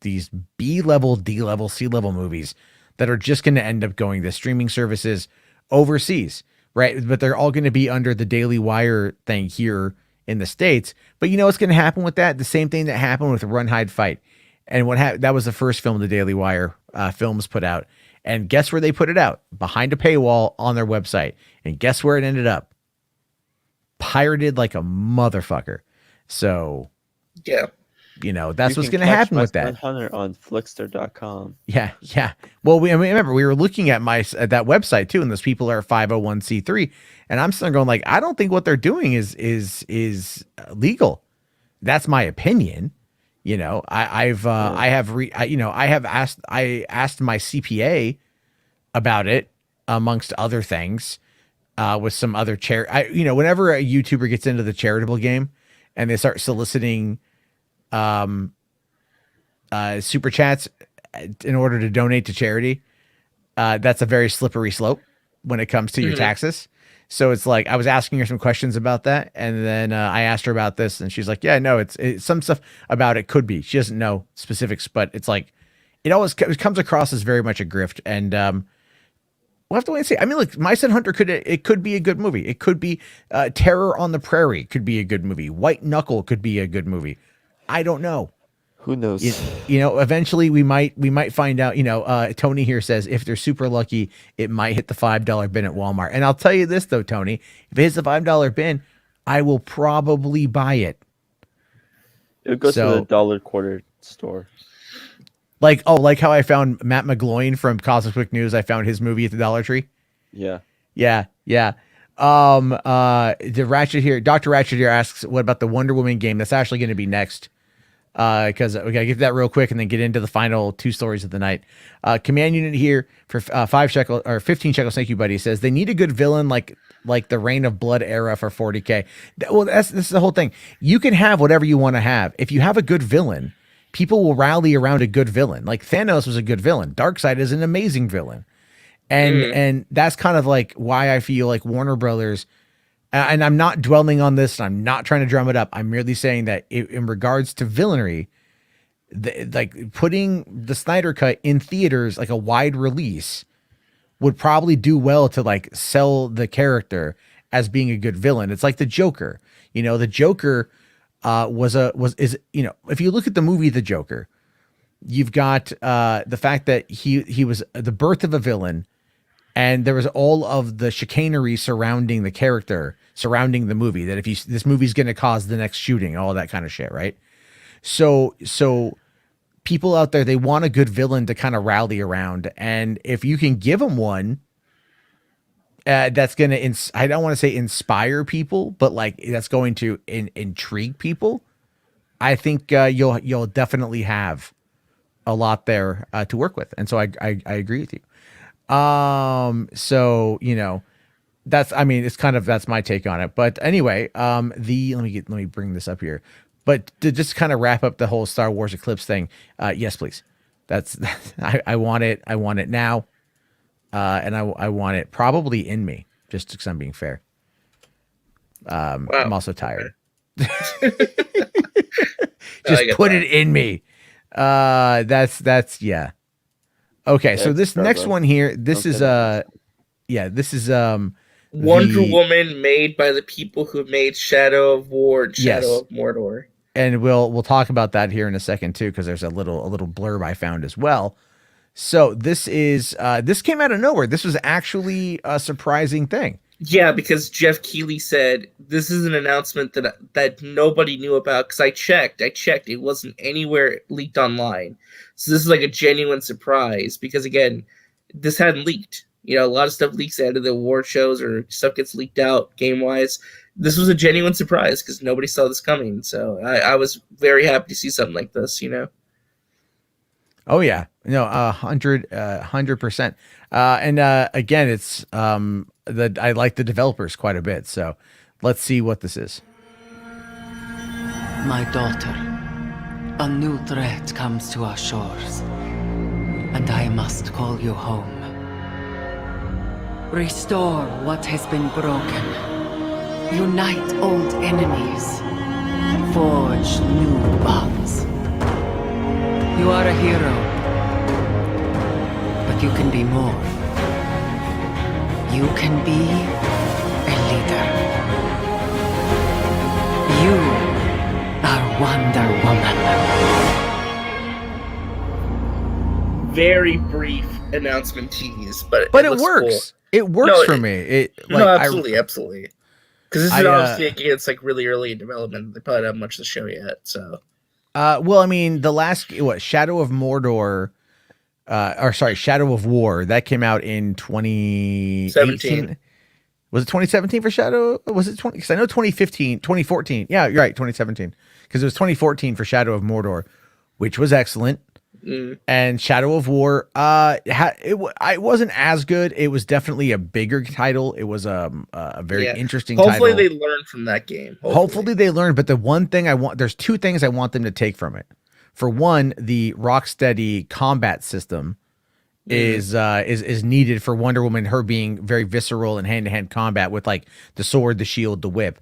B-level, D-level, C-level movies that are just going to end up going to streaming services overseas, right? But they're all going to be under the Daily Wire thing here in the States. But you know what's going to happen with that? The same thing that happened with Run, Hide, Fight. And that was the first film the Daily Wire films put out. And guess where they put it out? Behind a paywall on their website. And guess where it ended up? Pirated like a motherfucker. So, yeah, you know, that's what's going to happen with that. Hunter on Flickster.com. Yeah. Well, remember, we were looking at that website too, and those people are 501c3, and I'm still going like, I don't think what they're doing is legal. That's my opinion. You know, I asked my CPA about it, amongst other things, with some other whenever a YouTuber gets into the charitable game and they start soliciting super chats in order to donate to charity, that's a very slippery slope when it comes to your taxes. So it's like, I was asking her some questions about that, and then I asked her about this, and she's like, yeah, no, it's some stuff about it could be. She doesn't know specifics, but it's like, it comes across as very much a grift, and we'll have to wait and see. I mean, look, My Son Hunter could be a good movie. It could be Terror on the Prairie could be a good movie. White Knuckle could be a good movie. I don't know. Who knows? You know, eventually we might find out. You know, Tony here says if they're super lucky, it might hit the $5 bin at Walmart. And I'll tell you this though, Tony, if it hits the $5 bin, I will probably buy it. It would go to the dollar quarter store. Like how I found Matt McGloin from Cosmic Quick News. I found his movie at the Dollar Tree. Yeah. The Ratchet here, Dr. Ratchet here asks, what about the Wonder Woman game? That's actually going to be next. Because we gotta get to that real quick and then get into the final two stories of the night. Command Unit here for 5 shekel or 15 shekels. Thank you, buddy. Says they need a good villain like the Reign of Blood era for 40K. Well, this is the whole thing. You can have whatever you want to have. If you have a good villain, people will rally around a good villain. Like Thanos was a good villain. Darkseid is an amazing villain, and that's kind of like why I feel like Warner Brothers. And I'm not dwelling on this, and I'm not trying to drum it up. I'm merely saying that in regards to villainy, like putting the Snyder Cut in theaters, like a wide release, would probably do well to like sell the character as being a good villain. It's like the Joker. You know, the Joker is if you look at the movie The Joker, you've got the fact that he was the birth of a villain. And there was all of the chicanery surrounding the character, surrounding the movie, that this movie's going to cause the next shooting, all that kind of shit, right? So people out there, they want a good villain to kind of rally around. And if you can give them one that's going to, I don't want to say inspire people, but like that's going to intrigue people, I think you'll definitely have a lot there to work with. And so I agree with you. So, you know, that's my take on it. But anyway, let me bring this up here. But to just kind of wrap up the whole Star Wars Eclipse thing, yes, please. I want it. I want it now. And I want it probably in me, just because I'm being fair. Wow. I'm also tired. Just put it in me. That's yeah. Okay, so this next one here, this is Wonder Woman made by the people who made Shadow of War and Shadow of Mordor. And we'll talk about that here in a second too, because there's a little blurb I found as well. So this came out of nowhere. This was actually a surprising thing. Yeah, because Jeff Keighley said this is an announcement that nobody knew about. Because I checked, it wasn't anywhere leaked online. So this is like a genuine surprise. Because again, this hadn't leaked. You know, a lot of stuff leaks out of the award shows or stuff gets leaked out game wise. This was a genuine surprise because nobody saw this coming. So I was very happy to see something like this. You know. Oh yeah, no, 100%. And again, it's I like the developers quite a bit. So let's see what this is. My daughter, a new threat comes to our shores, and I must call you home. Restore what has been broken. Unite old enemies. Forge new bonds. You are a hero, but you can be more. You can be a leader. You are Wonder Woman. Very brief announcement tease, but it works. Cool. It works for me. Absolutely. Because this is obviously a game that's like really early in development. They probably don't have much to show yet, so. Well, I mean, the last Shadow of Mordor, Shadow of War, that came out in 2017. Was it 2017 for Shadow? Was it 20? Because I know 2014. Yeah, you're right, 2017. Because it was 2014 for Shadow of Mordor, which was excellent. And Shadow of War, it wasn't as good. It was definitely a bigger title. It was a very interesting Hopefully title. they learned from that game. Hopefully they learned. But the one thing there's two things I want them to take from it. For one, the Rocksteady combat system is needed for Wonder Woman, her being very visceral and hand-to-hand combat with like the sword, the shield, the whip.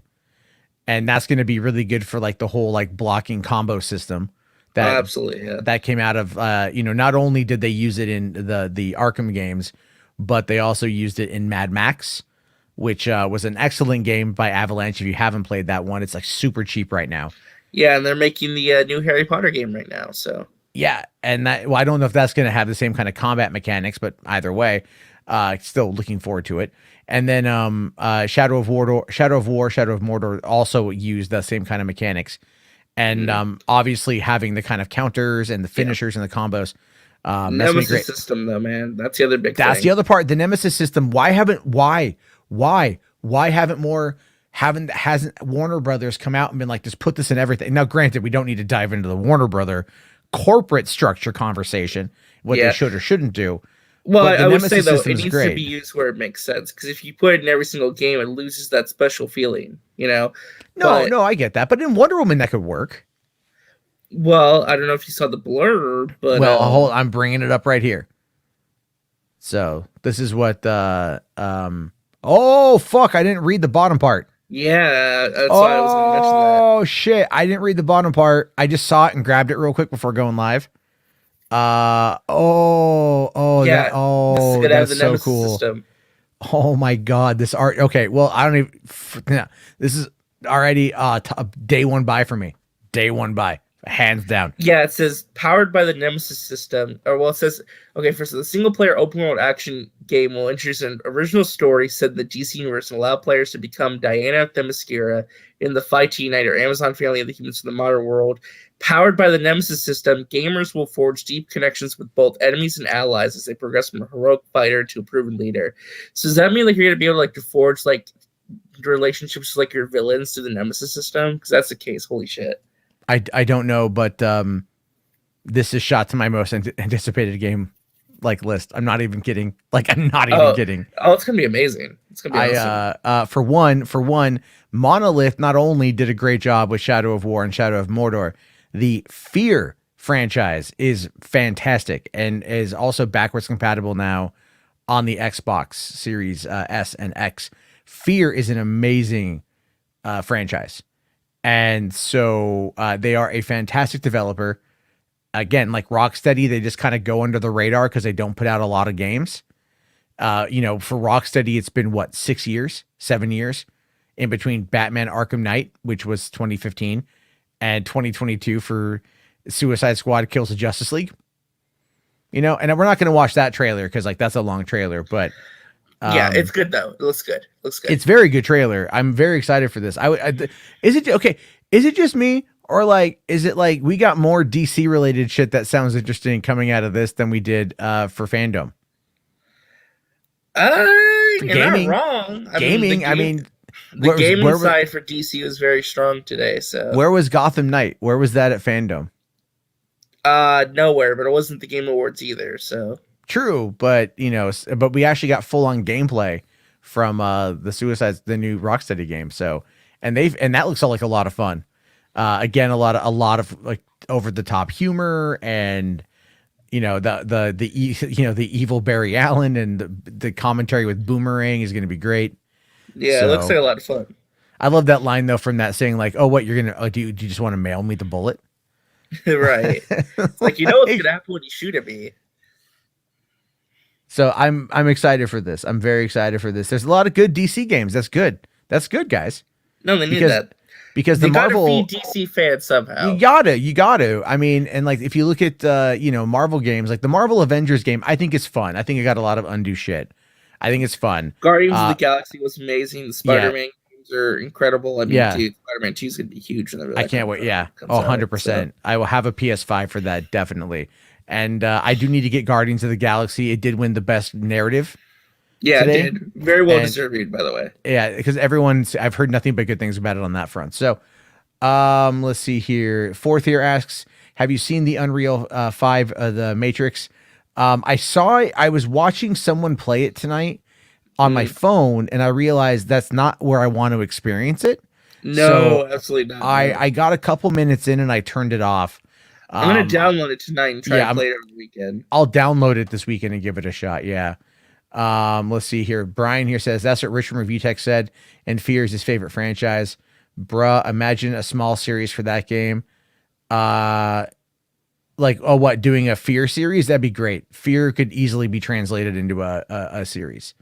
And that's going to be really good for like the whole like blocking combo system. Absolutely, yeah. That came out of not only did they use it in the Arkham games, but they also used it in Mad Max, which was an excellent game by Avalanche. If you haven't played that one, it's like super cheap right now. Yeah, and they're making the new Harry Potter game right now. So yeah, and I don't know if that's going to have the same kind of combat mechanics, but either way, still looking forward to it. And then Shadow of Mordor also used the same kind of mechanics. And obviously having the kind of counters and the finishers and the combos. Nemesis system though, man. That's the other big thing. That's the other part. The Nemesis system. Hasn't Warner Brothers come out and been like, just put this in everything? Now, granted, we don't need to dive into the Warner Brother corporate structure conversation, what they should or shouldn't do. Well, I would say, though, it needs to be used where it makes sense. Because if you put it in every single game, it loses that special feeling, you know? No, I get that. But in Wonder Woman, that could work. Well, I don't know if you saw the blurb, but... Well, I'm bringing it up right here. So, this is what... oh, fuck, I didn't read the bottom part. Yeah, that's why I was going to mention that. Oh, shit, I didn't read the bottom part. I just saw it and grabbed it real quick before going live. Yeah, that's so cool. System. Oh my god, this art. Okay, well, I don't even. This is already day one buy for me. Day one buy, hands down. Yeah, it says powered by the Nemesis system. It says first, the single player open world action game will introduce an original story set in the DC universe and allow players to become Diana Themyscira in the fight to unite our Amazon family of the humans in the modern world. Powered by the Nemesis system, gamers will forge deep connections with both enemies and allies as they progress from a heroic fighter to a proven leader. So does that mean like you're gonna be able to forge like relationships with like your villains through the Nemesis system? Because that's the case. Holy shit. I don't know, but this is shot to my most anticipated game like list. I'm not even kidding. Like I'm not even kidding. Oh, it's gonna be amazing. It's gonna be awesome. For one, Monolith not only did a great job with Shadow of War and Shadow of Mordor. The Fear franchise is fantastic and is also backwards compatible now on the Xbox Series S and X. Fear is an amazing franchise. And so they are a fantastic developer. Again, like Rocksteady, they just kind of go under the radar because they don't put out a lot of games. For Rocksteady, it's been 7 years in between Batman Arkham Knight, which was 2015. And 2022 for Suicide Squad Kills the Justice League. You know, and we're not going to watch that trailer because like that's a long trailer, but yeah, it's good though. It looks good. Looks good. It's very good trailer. I'm very excited for this. Is it okay? Is it just me, or like is it like we got more DC related shit that sounds interesting coming out of this than we did for Fandom? You're not wrong. The gaming side for DC was very strong today. So where was Gotham Knight? Where was that at Fandom? Nowhere, but it wasn't the Game Awards either. So true, but you know, but we actually got full on gameplay from the new Rocksteady game. So and that looks like a lot of fun. Again, a lot of like over the top humor and you know the evil Barry Allen and the commentary with Boomerang is going to be great. Yeah, it looks like a lot of fun. I love that line though from that saying like, "Oh, what you're gonna do? You just want to mail me the bullet?" Right. It's like you know what's gonna happen when you shoot at me. So I'm excited for this. I'm very excited for this. There's a lot of good DC games. That's good. That's good, guys. No, they need that. Because the Marvel gotta feed DC fans somehow. You gotta. I mean, and like if you look at Marvel games, like the Marvel Avengers game, I think it's fun. I think it got a lot of undue shit. I think it's fun. Guardians of the Galaxy was amazing. The Spider-Man games are incredible. I mean, Spider-Man 2 is gonna be huge. I can't wait. Yeah. 100%. I will have a PS5 for that, definitely. And I do need to get Guardians of the Galaxy. It did win the best narrative. Yeah, today. It did. Very well deserved, by the way. Yeah, because I've heard nothing but good things about it on that front. So, let's see here. Fourth here asks, have you seen the Unreal 5, The Matrix? I was watching someone play it tonight on my phone, and I realized that's not where I want to experience it. No, absolutely not. I got a couple minutes in and I turned it off. I'm going to download it tonight and try to play it on the weekend. I'll download it this weekend and give it a shot. Yeah. Let's see here. Brian here says that's what Rich from Review Tech said, and Fear is his favorite franchise. Bruh, imagine a small series for that game. Doing a Fear series? That'd be great. Fear could easily be translated into a series.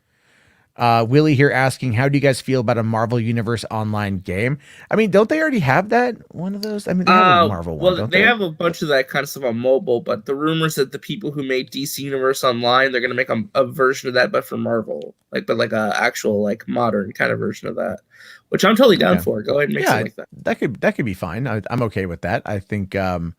Willie here asking, how do you guys feel about a Marvel Universe online game? I mean, don't they already have that? One of those? I mean, they have a Marvel one, don't they have a bunch of that kind of stuff on mobile, but the rumors that the people who made DC Universe Online, they're going to make a version of that, but for Marvel. Like a actual, like, modern kind of version of that, which I'm totally down for. Go ahead and make something like that. That could be fine. I'm okay with that. I think, sure,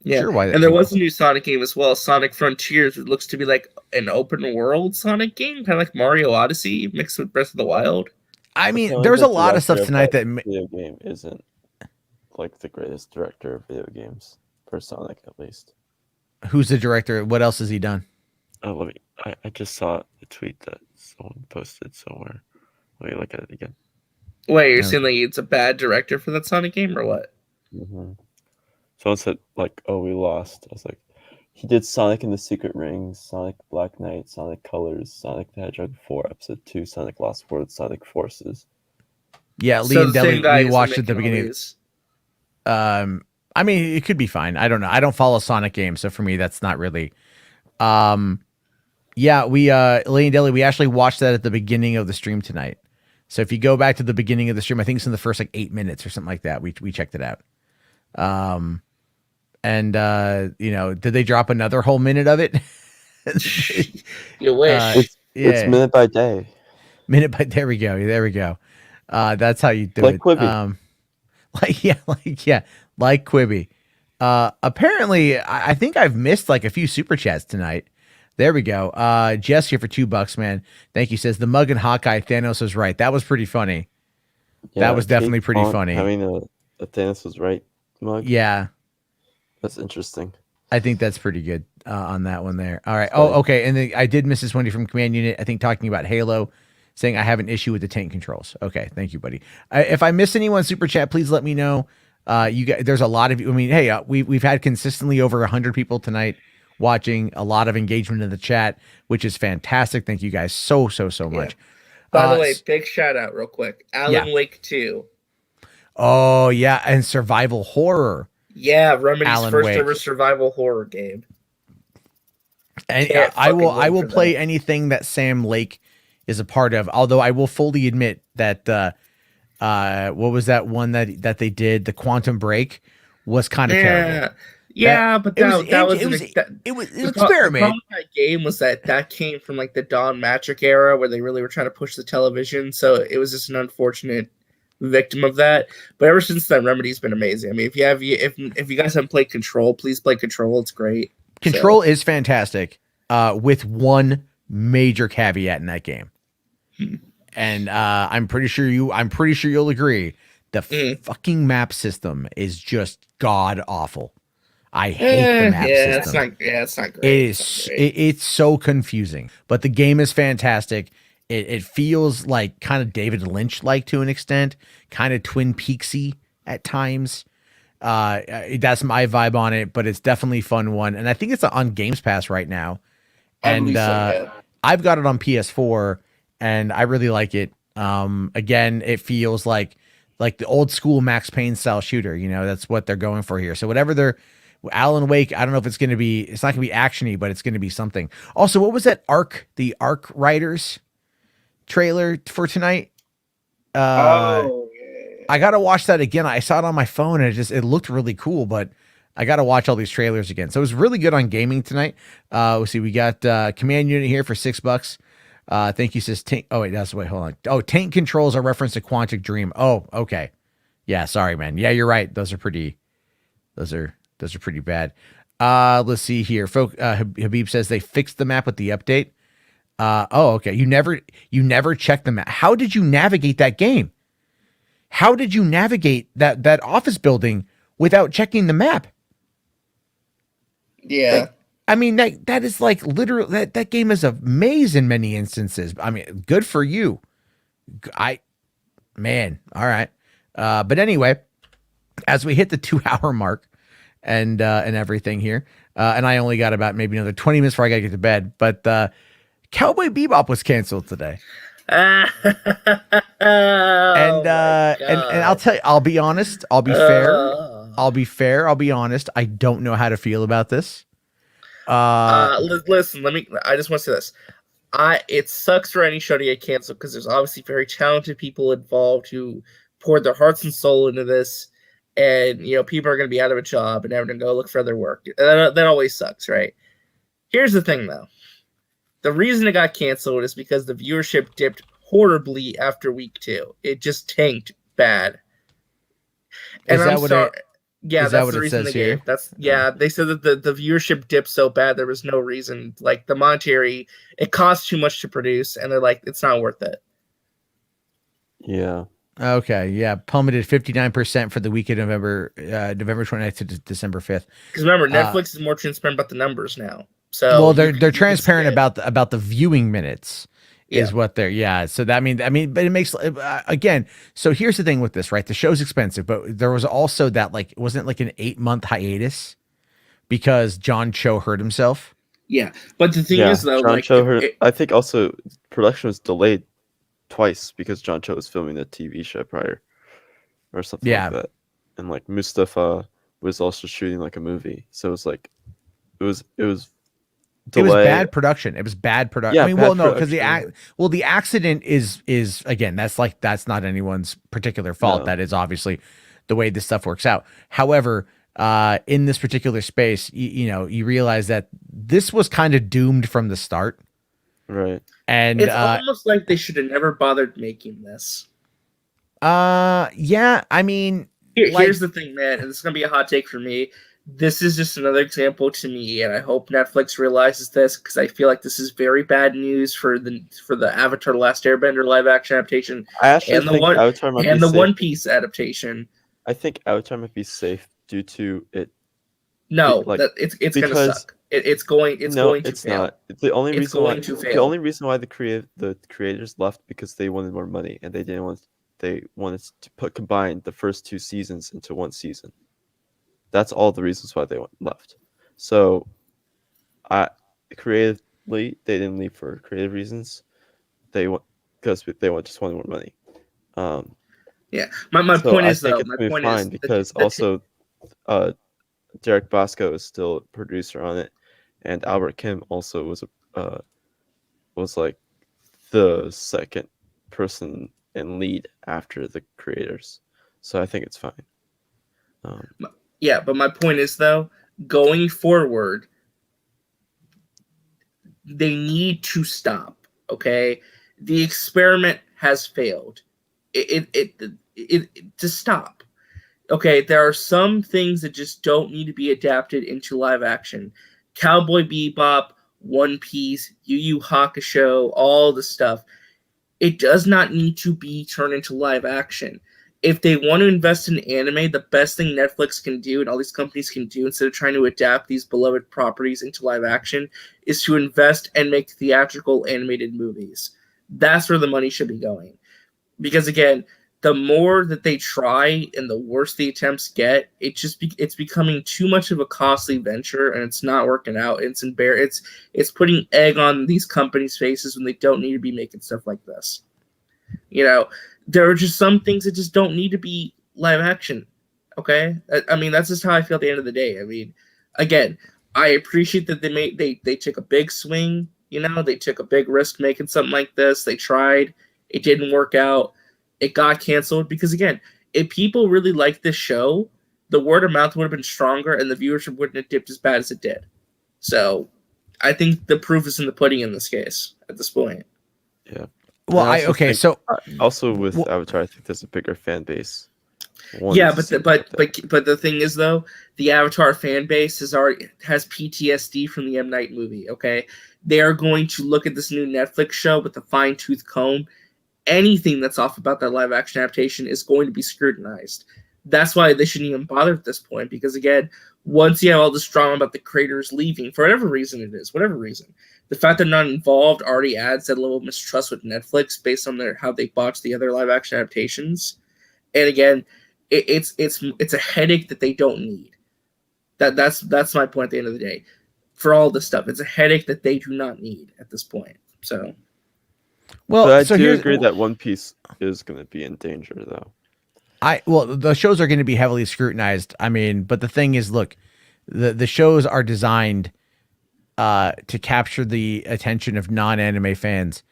and there was a new Sonic game as well, Sonic Frontiers. It looks to be like an open world Sonic game, kind of like Mario Odyssey mixed with Breath of the Wild. I mean, there's a lot of stuff tonight that video game isn't like the greatest director of video games for Sonic, at least. Who's the director? What else has he done? Oh, I just saw the tweet that someone posted somewhere. Let me look at it again. Wait, you're saying like it's a bad director for that Sonic game, or what? Mm-hmm. Someone said, like, oh, we lost. I was like, he did Sonic and the Secret Rings, Sonic Black Knight, Sonic Colors, Sonic the Hedgehog 4, Episode 2, Sonic Lost World, Sonic Forces. Yeah, Lee and Deli, we watched at the beginning. I mean, it could be fine. I don't know. I don't follow Sonic games, so for me, that's not really. Yeah, Lee and Deli, we actually watched that at the beginning of the stream tonight. So if you go back to the beginning of the stream, I think it's in the first, like, 8 minutes or something like that. We checked it out. Did they drop another whole minute of it? You wish. It's minute by day. There we go. That's how you do like it. Quibi. Like Quibi. Apparently, I think I've missed like a few super chats tonight. There we go. Jess here for $2, man. Thank you. Says the mug and Hawkeye, Thanos was right. That was pretty funny. Yeah, that was definitely pretty funny. Having a Thanos was right mug. Yeah. That's interesting. I think that's pretty good on that one there. All right. Oh, okay. And then I did miss this one from Command Unit, I think talking about Halo, saying I have an issue with the tank controls. Okay. Thank you, buddy. If I miss anyone super chat, please let me know. You guys, there's a lot of you. I mean, hey, we've had consistently over 100 people tonight watching, a lot of engagement in the chat, which is fantastic. Thank you guys so much. By the way, big shout out real quick. Alan Wake 2. Oh yeah. And survival horror. Yeah, Remedy's first ever survival horror game. And I will play anything that Sam Lake is a part of. Although I will fully admit that what was that one that they did? The Quantum Break was kind of terrible. Yeah, but that was it an was experiment. The problem with that game was that came from like the Don Matrick era where they really were trying to push the television, so it was just an unfortunate victim of that. But ever since then, Remedy's been amazing. I mean, if you guys haven't played Control, please play Control. It's great. Control is fantastic, with one major caveat in that game, and I'm pretty sure you'll agree. The fucking map system is just god awful. I hate the map system. It's not great. It's so confusing. But the game is fantastic. It feels like kind of David Lynch like to an extent, kind of Twin Peaksy at times. That's my vibe on it, but it's definitely a fun one. And I think it's on Games Pass right now. And I've got it on PS4 and I really like it. Again, it feels like the old school Max Payne style shooter, that's what they're going for here. So whatever Alan Wake, I don't know if it's not going to be actiony, but it's going to be something. Also, what was that the Arc Riders trailer for tonight? I got to watch that again. I saw it on my phone and it looked really cool, but I got to watch all these trailers again. So it was really good on gaming tonight. We'll see. We got Command Unit here for $6. Thank you, says Tank. Oh, wait, hold on. Oh, Tank controls are reference to Quantic Dream. Oh, okay. Yeah, sorry, man. Yeah, you're right. Those are pretty bad. Let's see here. Habib says they fixed the map with the update. Okay. You never checked the map. How did you navigate that game? How did you navigate that office building without checking the map? Yeah. I mean, that is like literally that game is a maze in many instances. I mean, good for you. All right. But anyway, as we hit the 2-hour mark and everything here, and I only got about maybe another 20 minutes before I got to get to bed, but Cowboy Bebop was canceled today. And I'll tell you, I'll be honest. I'll be fair. I'll be honest. I don't know how to feel about this. Listen, I just want to say this. It sucks for any show to get canceled because there's obviously very talented people involved who poured their hearts and soul into this, and people are going to be out of a job and having to go look for other work. That always sucks, right? Here's the thing, though. The reason it got canceled is because the viewership dipped horribly after week 2. It just tanked bad. And I'm sorry. Yeah, that's the reason they gave. They said that the viewership dipped so bad there was no reason. Like the monetary, it costs too much to produce, and they're like, it's not worth it. Yeah. Okay. Yeah. Plummeted 59% for the week of November 29th to December 5th. Because remember, Netflix is more transparent about the numbers now. So they're transparent about the viewing minutes. Is what they're so that but it makes again. So here's the thing with this, right? The show's expensive, but there was also that wasn't it like an 8-month hiatus because John Cho hurt himself. Yeah, but the thing is though, John Cho hurt. I think also production was delayed twice because John Cho was filming a TV show prior, or something like that, and like Mustafa was also shooting like a movie, so it was like it was. Delay. It was bad production. It was bad production. Yeah, I mean, because the accident is again, that's not anyone's particular fault. No. That is obviously the way this stuff works out. However, in this particular space, you realize that this was kind of doomed from the start. Right. And it's almost like they should have never bothered making this. Yeah. I mean, here's the thing, man, and this is gonna be a hot take for me. This is just another example to me, and I hope Netflix realizes this because I feel like this is very bad news for the Avatar: The Last Airbender live action adaptation and the One Piece adaptation. I think Avatar might be safe due to it. No, it's going to suck. It's going to fail. Not. It's the only reason why the only reason why the creators left because they wanted more money and they wanted to combine the first 2 seasons into 1 season. That's all the reasons why they left. So, creatively, they didn't leave for creative reasons. Because they just wanted more money. My point is though. My point is because also, Derek Bosco is still a producer on it, and Albert Kim also was like the second person and lead after the creators. So I think it's fine. Yeah, but my point is though, going forward, they need to stop. Okay, the experiment has failed. It to stop. Okay, there are some things that just don't need to be adapted into live action. Cowboy Bebop, One Piece, Yu Yu Hakusho, all the stuff. It does not need to be turned into live action. If they want to invest in anime, the best thing Netflix can do and all these companies can do instead of trying to adapt these beloved properties into live action is to invest and make theatrical animated movies. That's where the money should be going. Because again, the more that they try and the worse the attempts get, it's becoming too much of a costly venture and it's not working out. It's putting egg on these companies' faces when they don't need to be making stuff like this. You know, there are just some things that just don't need to be live action. Okay, I mean that's just how I feel at the end of the day. I mean, again, I appreciate that they took a big swing. You know, they took a big risk making something like this. They tried. It didn't work out. It got canceled because, again, if people really liked this show, the word of mouth would have been stronger and the viewership wouldn't have dipped as bad as it did. So I think the proof is in the pudding in this case at this point. Yeah. Well, also with Avatar, I think there's a bigger fan base. But the thing is though, the Avatar fan base has PTSD from the M. Night movie. Okay, they are going to look at this new Netflix show with a fine-tooth comb. Anything that's off about that live action adaptation is going to be scrutinized. That's why they shouldn't even bother at this point, because again, once you have all this drama about the creators leaving, for whatever reason it is, the fact they're not involved already adds that level of mistrust with Netflix based on how they botched the other live action adaptations. And again, it's a headache that they don't need. That's my point at the end of the day. For all this stuff, it's a headache that they do not need at this point. So. Well, but I do agree that One Piece is going to be in danger, though. The shows are going to be heavily scrutinized. I mean, but the thing is, look, the shows are designed to capture the attention of non-anime fans,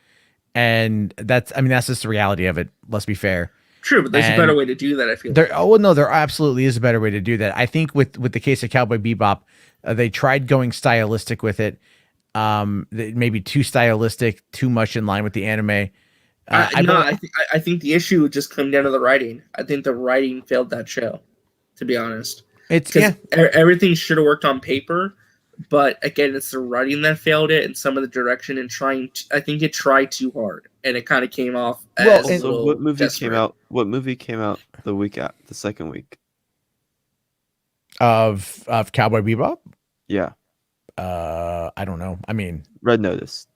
and that's just the reality of it. Let's be fair. True, but there's a better way to do that. I feel. There absolutely is a better way to do that. I think with the case of Cowboy Bebop, they tried going stylistic with it. Maybe too stylistic, too much in line with the anime. I think the issue would just come down to the writing. I think the writing failed that show, to be honest. Everything should have worked on paper, but again, it's the writing that failed it, and some of the direction and I think it tried too hard, and it kind of came off. So what movie came out? What movie came out the second week of Cowboy Bebop? Yeah. I don't know. I mean, Red Notice.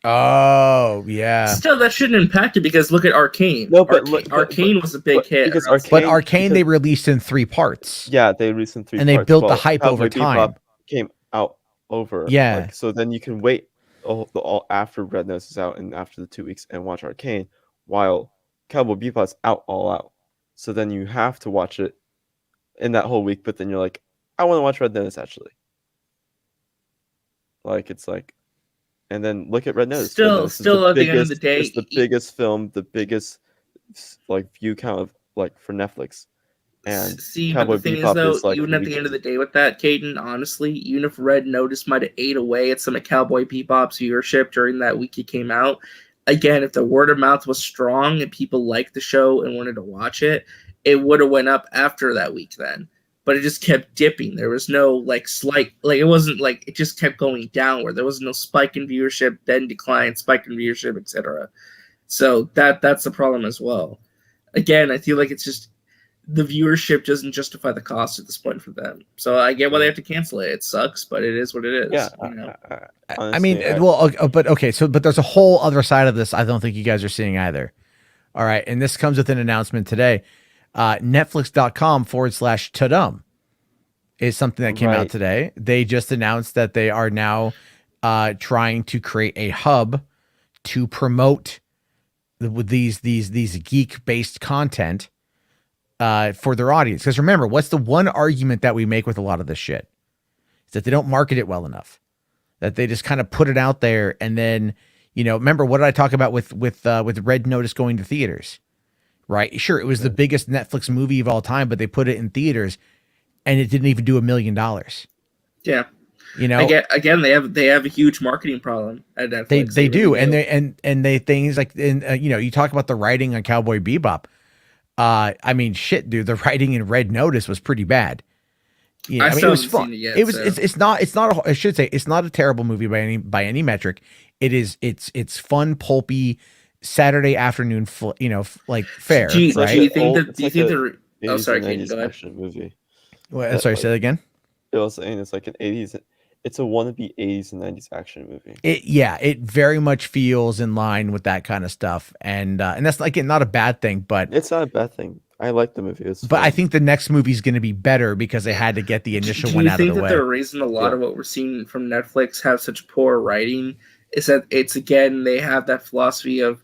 Oh yeah. Still, that shouldn't impact it because look at Arcane. No, but Arcane was a big hit. But Arcane they released in 3 parts. Yeah, they released in 3 parts. And they built the hype over time. Came out over. Yeah. So then you can wait all after Red Notice is out and after the 2 weeks and watch Arcane, while Cowboy Bebop's all out. So then you have to watch it in that whole week. But then you're like, I want to watch Red Notice actually. And then look at Red Notice. Still at the end of the day, it's the biggest film, the biggest view count of for Netflix. And Cowboy but the thing Bebop is though, even at the end of the day with that, Caden, honestly, even if Red Notice might have ate away at some of Cowboy Bebop's viewership during that week it came out, again, if the word of mouth was strong and people liked the show and wanted to watch it, it would have went up after that week then. But it just kept dipping. There was no slight, it wasn't it just kept going downward. There was no spike in viewership, then decline, spike in viewership, etc. So that's the problem as well. Again, I feel like it's just the viewership doesn't justify the cost at this point for them. So I get why they have to cancel it. It sucks, but it is what it is. Yeah. Honestly, but there's a whole other side of this I don't think you guys are seeing either. All right. And this comes with an announcement today. Netflix.com/Tudum is something that came out today. They just announced that they are now trying to create a hub to promote these geek-based content for their audience. Because remember, what's the one argument that we make with a lot of this shit? Is that they don't market it well enough. That they just kind of put it out there and then, remember what did I talk about with Red Notice going to theaters? Right. Sure. It was the biggest Netflix movie of all time, but they put it in theaters and it didn't even do $1 million. Yeah. You know, again, they have a huge marketing problem at Netflix. They do, really and they things like you talk about the writing on Cowboy Bebop. I mean, shit, dude, the writing in Red Notice was pretty bad. Yeah, I mean, it was fun. It's not I should say it's not a terrible movie by any metric. It's fun, pulpy Saturday afternoon, like fare. Do you think the oh, sorry, Katie, go ahead. Action movie? Well, sorry, say that again. I was saying it's like an 80s. It's a wannabe 80s and 90s action movie. It very much feels in line with that kind of stuff, and that's like not a bad thing, but it's not a bad thing. I like the movie. But I think the next movie is going to be better because they had to get the initial one out of the way. Do you think that the reason a lot of what we're seeing from Netflix have such poor writing is that they have that philosophy of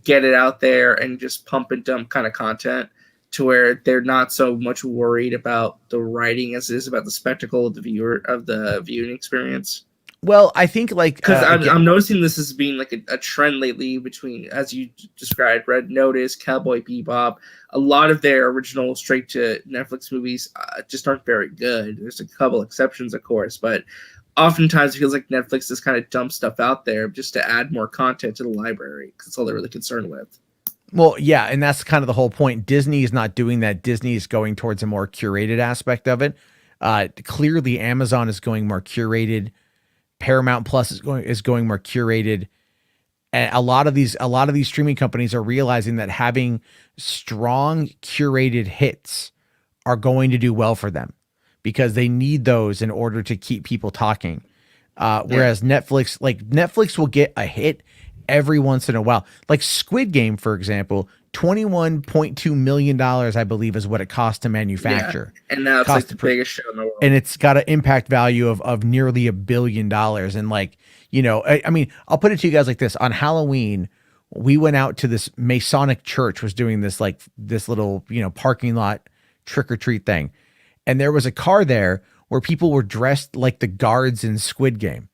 get it out there and just pump and dump kind of content, to where they're not so much worried about the writing as it is about the spectacle of the viewing experience? Well, I think because I'm noticing this as being like a trend lately between, as you described, Red Notice, Cowboy Bebop. A lot of their original straight to Netflix movies just aren't very good. There's a couple exceptions, of course, but oftentimes it feels like Netflix just kind of dumps stuff out there just to add more content to the library, because that's all they're really concerned with. Well, yeah, and that's kind of the whole point. Disney is not doing that. Disney is going towards a more curated aspect of it. Clearly, Amazon is going more curated. Paramount Plus is going more curated. And a lot of these streaming companies are realizing that having strong curated hits are going to do well for them, because they need those in order to keep people talking. Whereas Netflix will get a hit every once in a while. Like Squid Game, for example, $21.2 million, I believe, is what it cost to manufacture. Yeah. And now it's like the biggest show in the world. And it's got an impact value of nearly $1 billion. And I mean, I'll put it to you guys like this. On Halloween, we went out to this Masonic church, was doing this little, parking lot trick or treat thing. And there was a car there where people were dressed like the guards in Squid Game,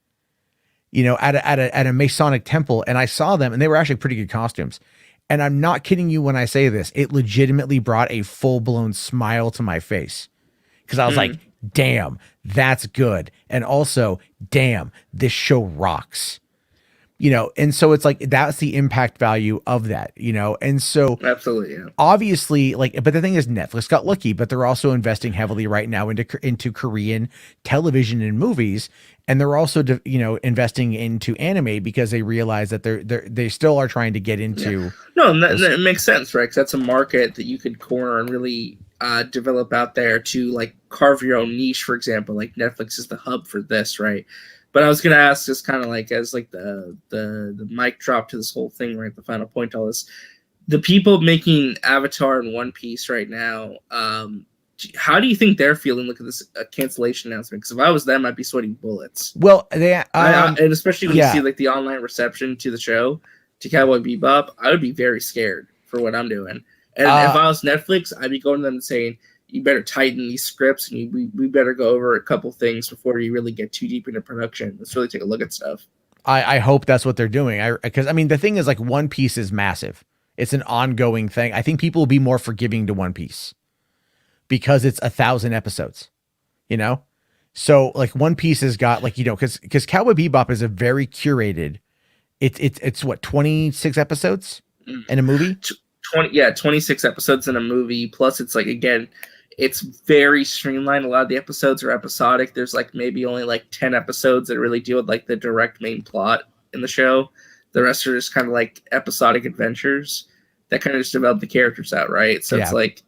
at a Masonic temple. And I saw them, and they were actually pretty good costumes. And I'm not kidding you when I say this. It legitimately brought a full-blown smile to my face, because I was like, damn, that's good. And also, damn, this show rocks. And so it's like, that's the impact value of that, and so absolutely, yeah. Obviously, but the thing is, Netflix got lucky, but they're also investing heavily right now into Korean television and movies, and they're also investing into anime, because they realize that they still are trying to get into. Yeah. No, that makes sense, right? Because that's a market that you could corner and really develop out there to carve your own niche. For example, Netflix is the hub for this, right? But I was going to ask, just kind of as the mic drop to this whole thing, right? The final point to all this, the people making Avatar and One Piece right now, how do you think they're feeling? Look at this cancellation announcement. Because if I was them, I'd be sweating bullets. Well, and especially when you see the online reception to the show, to Cowboy Bebop, I would be very scared for what I'm doing. And if I was Netflix, I'd be going to them and saying, you better tighten these scripts, and we better go over a couple things before you really get too deep into production. Let's really take a look at stuff. I hope that's what they're doing. Because the thing is, One Piece is massive. It's an ongoing thing. I think people will be more forgiving to One Piece because it's 1,000 episodes, So One Piece has got because Cowboy Bebop is a very curated. It's what, 26 episodes in a movie? 26 episodes in a movie. Plus, it's again, it's very streamlined. A lot of the episodes are episodic. There's maybe only 10 episodes that really deal with the direct main plot in the show. The rest are just kind of episodic adventures that kind of just develop the characters out, right? So it's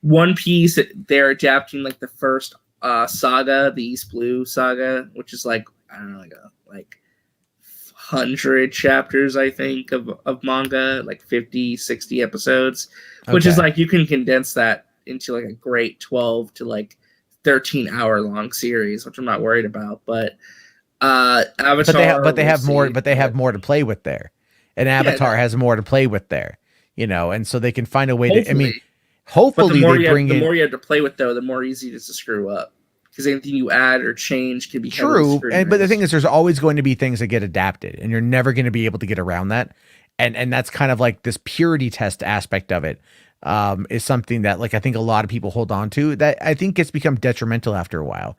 One Piece, they're adapting the first saga, the East Blue saga, which is I don't know, 100 chapters, I think, of manga, 50, 60 episodes, which is you can condense that into a great 12 to 13 hour long series, which I'm not worried about. But Avatar, but they have more to play with there, and Avatar has more to play with there, and so they can find a way to. Hopefully the more you have to play with, though, the more easy it is to screw up. Because anything you add or change can be true. But the thing is, there's always going to be things that get adapted, and you're never going to be able to get around that. and that's kind of like this purity test aspect of it, is something that like I think a lot of people hold on to that I think it's become detrimental after a while.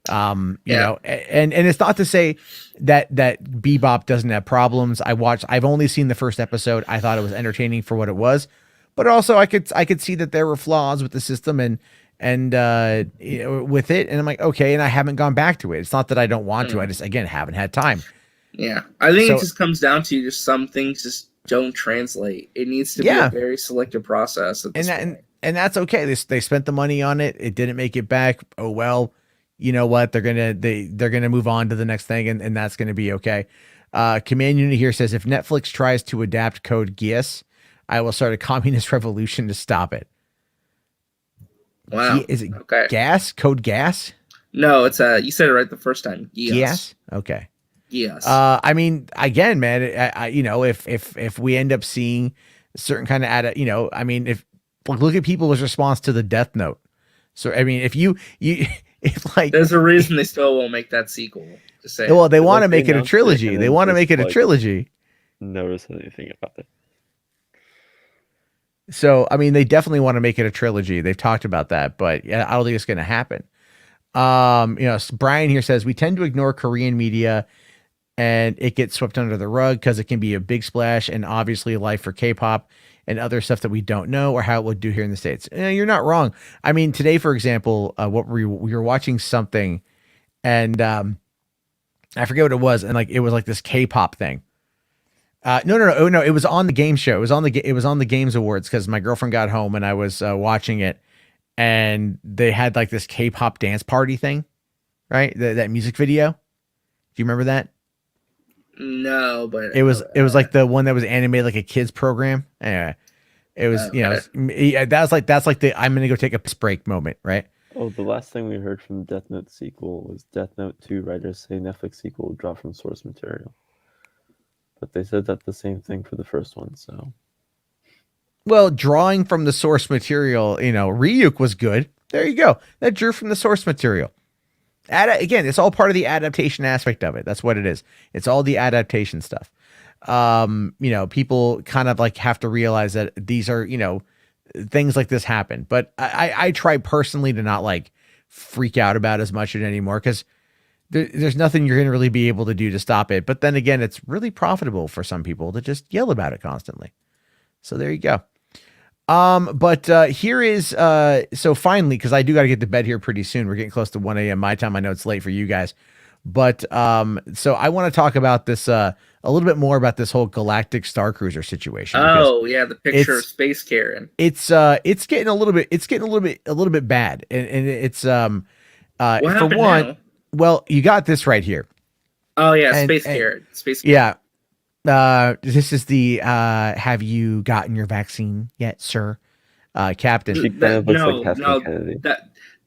You know, and it's not to say that Bebop doesn't have problems. I've only seen the first episode. I thought it was entertaining for what it was, but also I could see that there were flaws with the system and you know, with it. And I'm like, okay. And I haven't gone back to it. It's not that I don't want to, I just, again, haven't had time. Yeah. I think it just comes down to just some things just don't translate. It needs to be a very selective process at this point. And that's okay. They spent the money on it. It didn't make it back. Oh, well, you know what? They're going to move on to the next thing. And that's going to be okay. Command Unit here says, if Netflix tries to adapt Code Geass, I will start a communist revolution to stop it. Wow. Is it gas? Code Geass? No, it's you said it right the first time. Geass? Okay. Yes. I mean, again, man, you know, if we end up seeing certain kind of, you know, I mean, if look at people's response to the Death Note. So, I mean, if if like, there's a reason they still won't make that sequel. To say, well, they want to make it a trilogy. They want to make it a trilogy. Never said anything about it. So, I mean, they definitely want to make it a trilogy. They've talked about that, but yeah, I don't think it's going to happen. You know, Brian here says we tend to ignore Korean media and it gets swept under the rug because it can be a big splash and obviously life for K-pop and other stuff that we don't know or how it would do here in the States. You're not wrong. I mean, today, for example, we were watching something and I forget what it was. And like, it was like this K-pop thing. No. It was on the game show. It was on the Games Awards because my girlfriend got home and I was watching it and they had like this K-pop dance party thing, right? That music video. Do you remember that? No, but it was like the one that was animated like a kids program. Yeah, it was that's like the I'm gonna go take a break moment, right? Oh, the last thing we heard from Death Note sequel was Death Note 2 writers say Netflix sequel will drop from source material, but they said that the same thing for the first one. So, well, drawing from the source material, you know, Ryuk was good. There you go. That drew from the source material. Again, it's all part of the adaptation aspect of it. That's what it is. It's all the adaptation stuff. You know, people kind of like have to realize that these are, you know, things like this happen. But I try personally to not like freak out about as much anymore because there's nothing you're going to really be able to do to stop it. But then again, it's really profitable for some people to just yell about it constantly. So there you go. But here is so finally, because I do got to get to bed here pretty soon. We're getting close to 1 a.m. my time. I know it's late for you guys, but so I want to talk about this a little bit more about this whole Galactic Starcruiser situation. Oh yeah, the picture of Space Karen. It's getting a little bit bad, and it's what for one, now? Well, you got this right here. Oh yeah, Space Karen. Space Karen. Yeah. This is the have you gotten your vaccine yet, sir? Captain. She kind of looks like Kathleen Kennedy.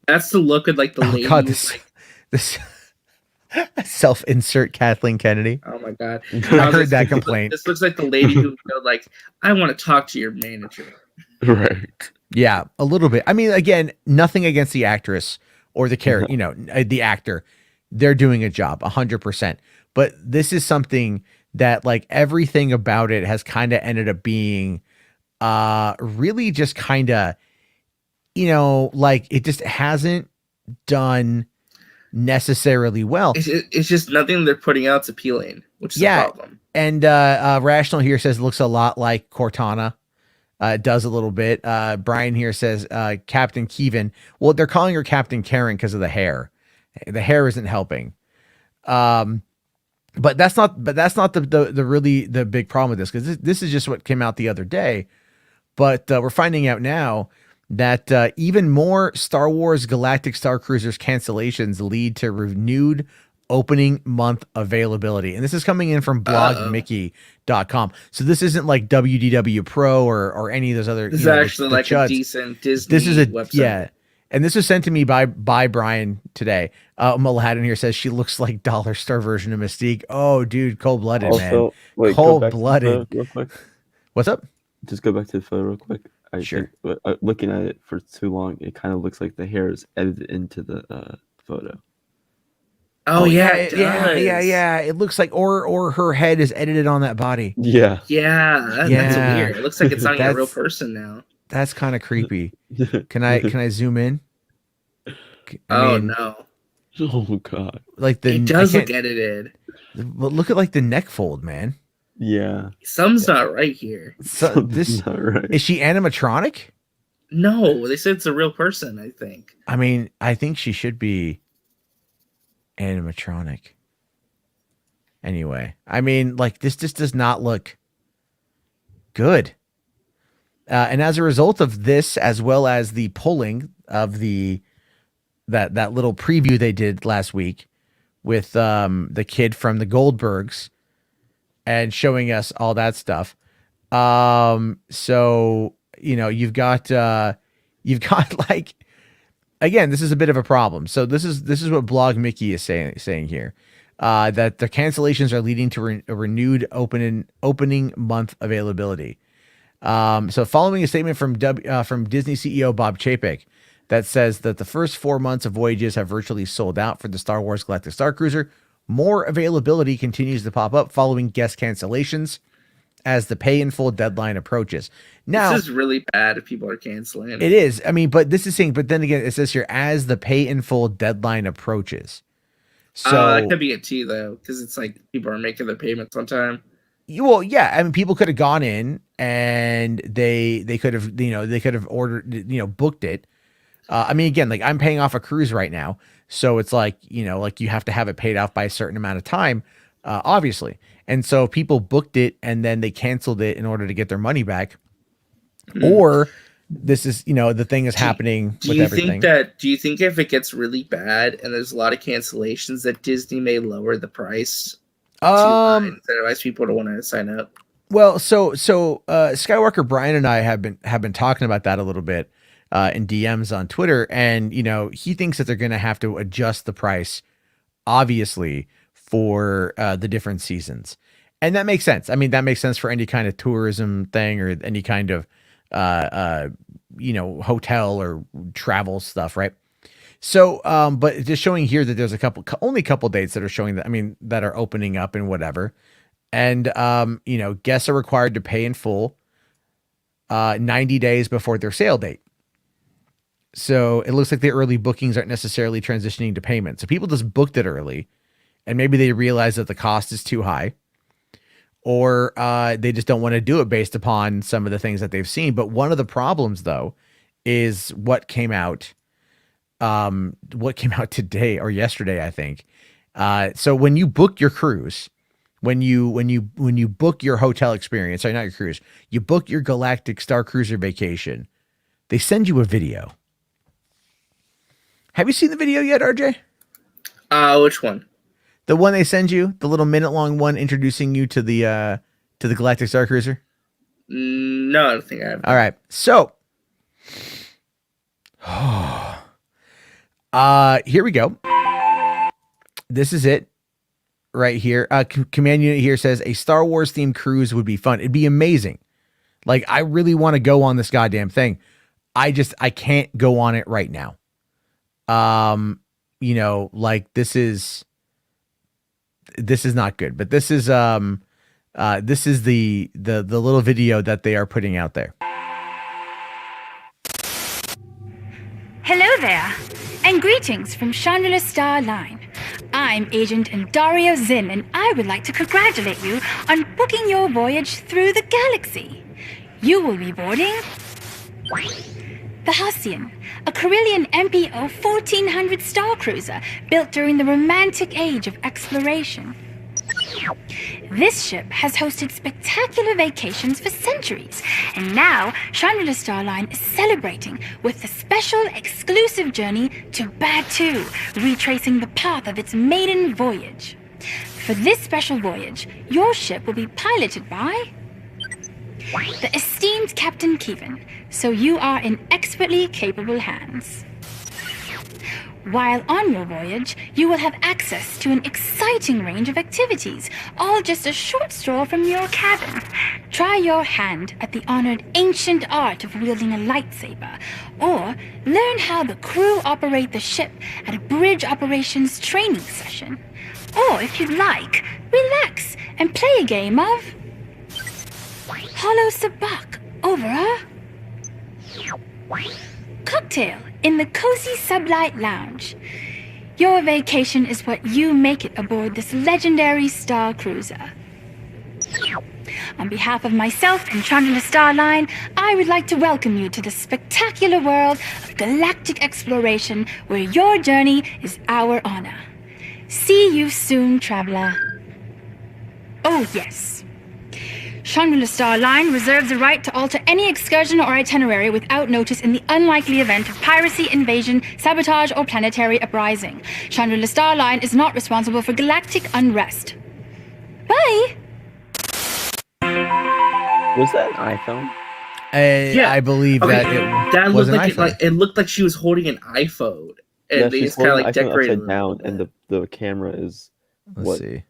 That's the look of like the lady. God, this self-insert Kathleen Kennedy. Oh my God. I heard that complaint. This looks like the lady who like, I want to talk to your manager. Right. Yeah, a little bit. I mean, again, nothing against the actress or the character, you know, the actor. They're doing a job 100%. But this is something that like everything about it has kind of ended up being really just kind of, you know, like it just hasn't done necessarily well. It's just nothing they're putting out is appealing, which is a problem. And Rational here says it looks a lot like Cortana. It does a little bit. Brian here says Captain Kevin. Well, they're calling her Captain Karen because of the hair. The hair isn't helping. But that's not the really the big problem with this, because this is just what came out the other day. But we're finding out now that even more Star Wars Galactic Starcruisers cancellations lead to renewed opening month availability. And this is coming in from blogmickey.com. So this isn't like WDW Pro or any of those other. This is actually like a decent Disney website. Yeah. And this was sent to me by Brian today. Malahaddin here says she looks like dollar store version of Mystique. Oh, dude, cold-blooded, man. Wait, cold-blooded. Real quick. What's up? Just go back to the photo real quick. Sure. Think, looking at it for too long, it kind of looks like the hair is edited into the photo. Oh, yeah, yeah. It looks like, or her head is edited on that body. Yeah. That's weird. It looks like it's not even a real person now. That's kind of creepy. Can I zoom in? No. Oh god. Like it does look edited. But look at like the neck fold, man. Yeah. Something's not right here. This not right. Is she animatronic? No, they said it's a real person, I think. I mean, I think she should be animatronic. Anyway, I mean, like this just does not look good. And as a result of this, as well as the polling of that little preview they did last week with the kid from the Goldbergs and showing us all that stuff. So, you know, you've got like, again, this is a bit of a problem. So this is what Blog Mickey is saying here, that the cancellations are leading to a renewed opening month availability. So following a statement from Disney CEO Bob Chapek that says that the first 4 months of voyages have virtually sold out for the Star Wars Galactic Starcruiser, more availability continues to pop up following guest cancellations as the pay in full deadline approaches. Now, this is really bad if people are canceling. It is. I mean, but this is saying, but then again, it says here as the pay in full deadline approaches. So that could be it too, though, because it's like people are making their payments on time. Well, yeah. I mean, people could have gone in and they could have ordered, booked it. I mean, again, like I'm paying off a cruise right now. So it's like, like you have to have it paid off by a certain amount of time, obviously. And so people booked it and then they canceled it in order to get their money back. Or this is, the thing is happening with everything. Do you think if it gets really bad and there's a lot of cancellations that Disney may lower the price to incentivize people to want to sign up? Well, so Skywalker Brian and I have been talking about that a little bit in DMs on Twitter, and he thinks that they're going to have to adjust the price, obviously, for the different seasons, and that makes sense. I mean, that makes sense for any kind of tourism thing or any kind of hotel or travel stuff, right? So, but just showing here that there's only a couple dates that are showing that, that are opening up and whatever. And, guests are required to pay in full 90 days before their sale date. So it looks like the early bookings aren't necessarily transitioning to payment. So people just booked it early and maybe they realize that the cost is too high, or they just don't want to do it based upon some of the things that they've seen. But one of the problems, though, is what came out today or yesterday, I think. So when you book your cruise, when you book your hotel experience, sorry, not your cruise, you book your Galactic Starcruiser vacation, they send you a video. Have you seen the video yet, RJ? Which one? The one they send you, the little minute-long one introducing you to the Galactic Starcruiser? No, I don't think I have. All right. So, here we go. This is it right here. Command unit here says a Star Wars themed cruise would be fun. It'd be amazing. Like, I really want to go on this goddamn thing. I can't go on it right now. Like this is not good, but this is the little video that they are putting out there. Hello there, and greetings from Chandler Star Line. I'm Agent Dario Zinn, and I would like to congratulate you on booking your voyage through the galaxy. You will be boarding the Halcyon, a Carillion MPO 1400 Starcruiser built during the romantic age of exploration. This ship has hosted spectacular vacations for centuries, and now Chandler Star Line is celebrating with a special exclusive journey to Batu, retracing the path of its maiden voyage. For this special voyage, your ship will be piloted by the esteemed Captain Kevin, so you are in expertly capable hands. While on your voyage, you will have access to an exciting range of activities, all just a short stroll from your cabin. Try your hand at the honored ancient art of wielding a lightsaber, or learn how the crew operate the ship at a bridge operations training session. Or if you'd like, relax and play a game of Hollow Sabak over a cocktail in the cozy Sublight Lounge. Your vacation is what you make it aboard this legendary Starcruiser. On behalf of myself and Chandler Starline, I would like to welcome you to the spectacular world of galactic exploration where your journey is our honor. See you soon, traveler. Oh, yes. Chandler Starline reserves the right to alter any excursion or itinerary without notice in the unlikely event of piracy, invasion, sabotage, or planetary uprising. Chandler Starline is not responsible for galactic unrest. Bye! Was that an iPhone? I believe that was looked an iPhone. it looked like she was holding an iPhone, and Yeah, they she's just kind of holding like the iPhone decorated upside down, and the camera is Let's see.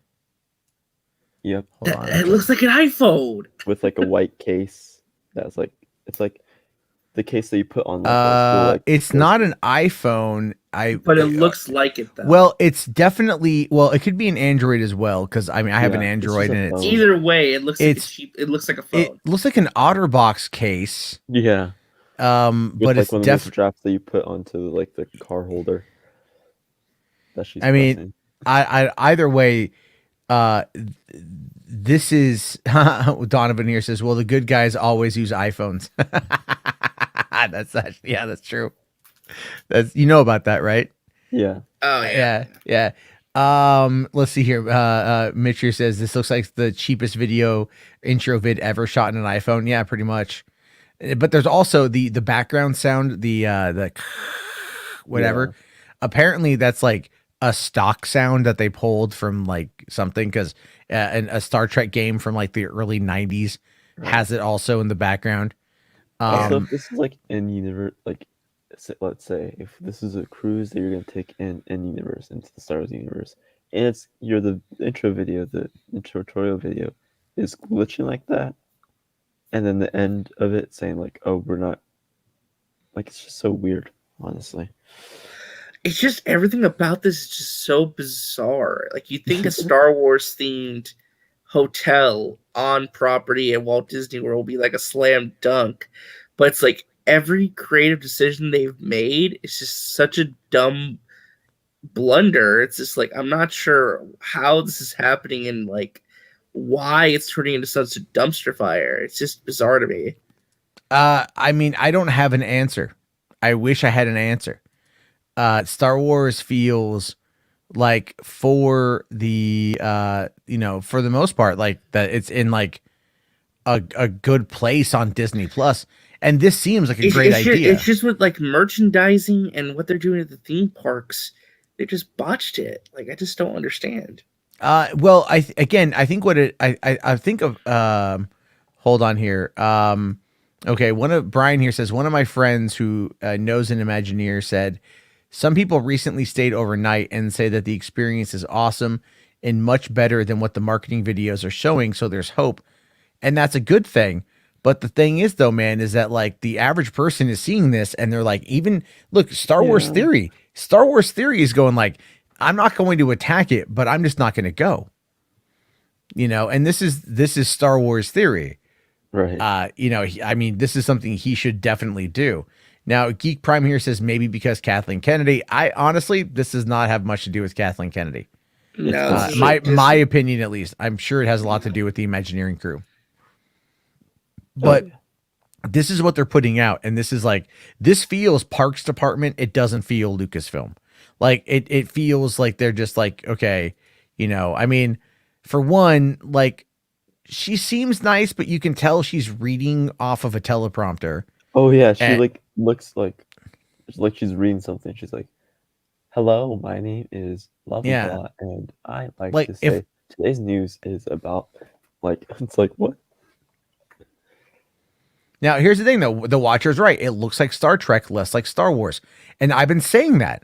Yep. Hold on. It looks like an iPhone With like a white case. That's like it's like the case that you put on. Like, it's not an iPhone. But it looks like it though. Well, it's definitely it could be an Android as well because I mean I have an Android and it's either way it looks like it looks like a phone. It looks like an OtterBox case. Yeah. But like it's one of those straps that you put onto like the car holder. That she's pressing. I either way, this is Donovan here says, well, the good guys always use iPhones. That's actually, that's true. That's about that, right? Yeah. Oh yeah. Let's see here. Mitch here says this looks like the cheapest video intro vid ever shot in an iPhone. Yeah, pretty much. But there's also the background sound, the whatever. Yeah. Apparently that's like a stock sound that they pulled from like something because a Star Trek game from like the early 90s has it also in the background. Also, if this is like in universe, like let's say if this is a cruise that you're going to take in universe into the Star Wars universe, and the intro video, the intro tutorial video is glitching like that, and then the end of it saying like, oh, we're not, like, it's just so weird, honestly. It's just everything about this is just so bizarre. Like, you think a Star Wars themed hotel on property at Walt Disney World will be like a slam dunk, but it's like every creative decision they've made is just such a dumb blunder. It's just like, I'm not sure how this is happening and like why it's turning into such a dumpster fire. It's just bizarre to me. I mean, I don't have an answer. I wish I had an answer. Star Wars feels like for the for the most part, like that it's in like a good place on Disney Plus, and this seems like a great idea. It's just with like merchandising and what they're doing at the theme parks, they just botched it. Like, I just don't understand. Well, I think what I think of. Hold on here. Okay, Brian here says one of my friends who knows an Imagineer said, some people recently stayed overnight and say that the experience is awesome and much better than what the marketing videos are showing. So there's hope, and that's a good thing. But the thing is, though, man, is that like the average person is seeing this and they're like, even look, Star Wars Theory is going like, I'm not going to attack it, but I'm just not going to go. And this is Star Wars Theory, right? I mean, this is something he should definitely do. Now, Geek Prime here says maybe because Kathleen Kennedy. I honestly, this does not have much to do with Kathleen Kennedy. No, my opinion, at least. I'm sure it has a lot to do with the Imagineering crew. But this is what they're putting out, and this is like, this feels Parks Department. It doesn't feel Lucasfilm. Like it feels like they're just like, okay, I mean, for one, like she seems nice, but you can tell she's reading off of a teleprompter. Oh yeah, she looks like she's reading something. She's like, "Hello, my name is blah blah blah, and I like to say today's news is about like." It's like, what? Now here's the thing, though. The Watcher's right. It looks like Star Trek, less like Star Wars, and I've been saying that.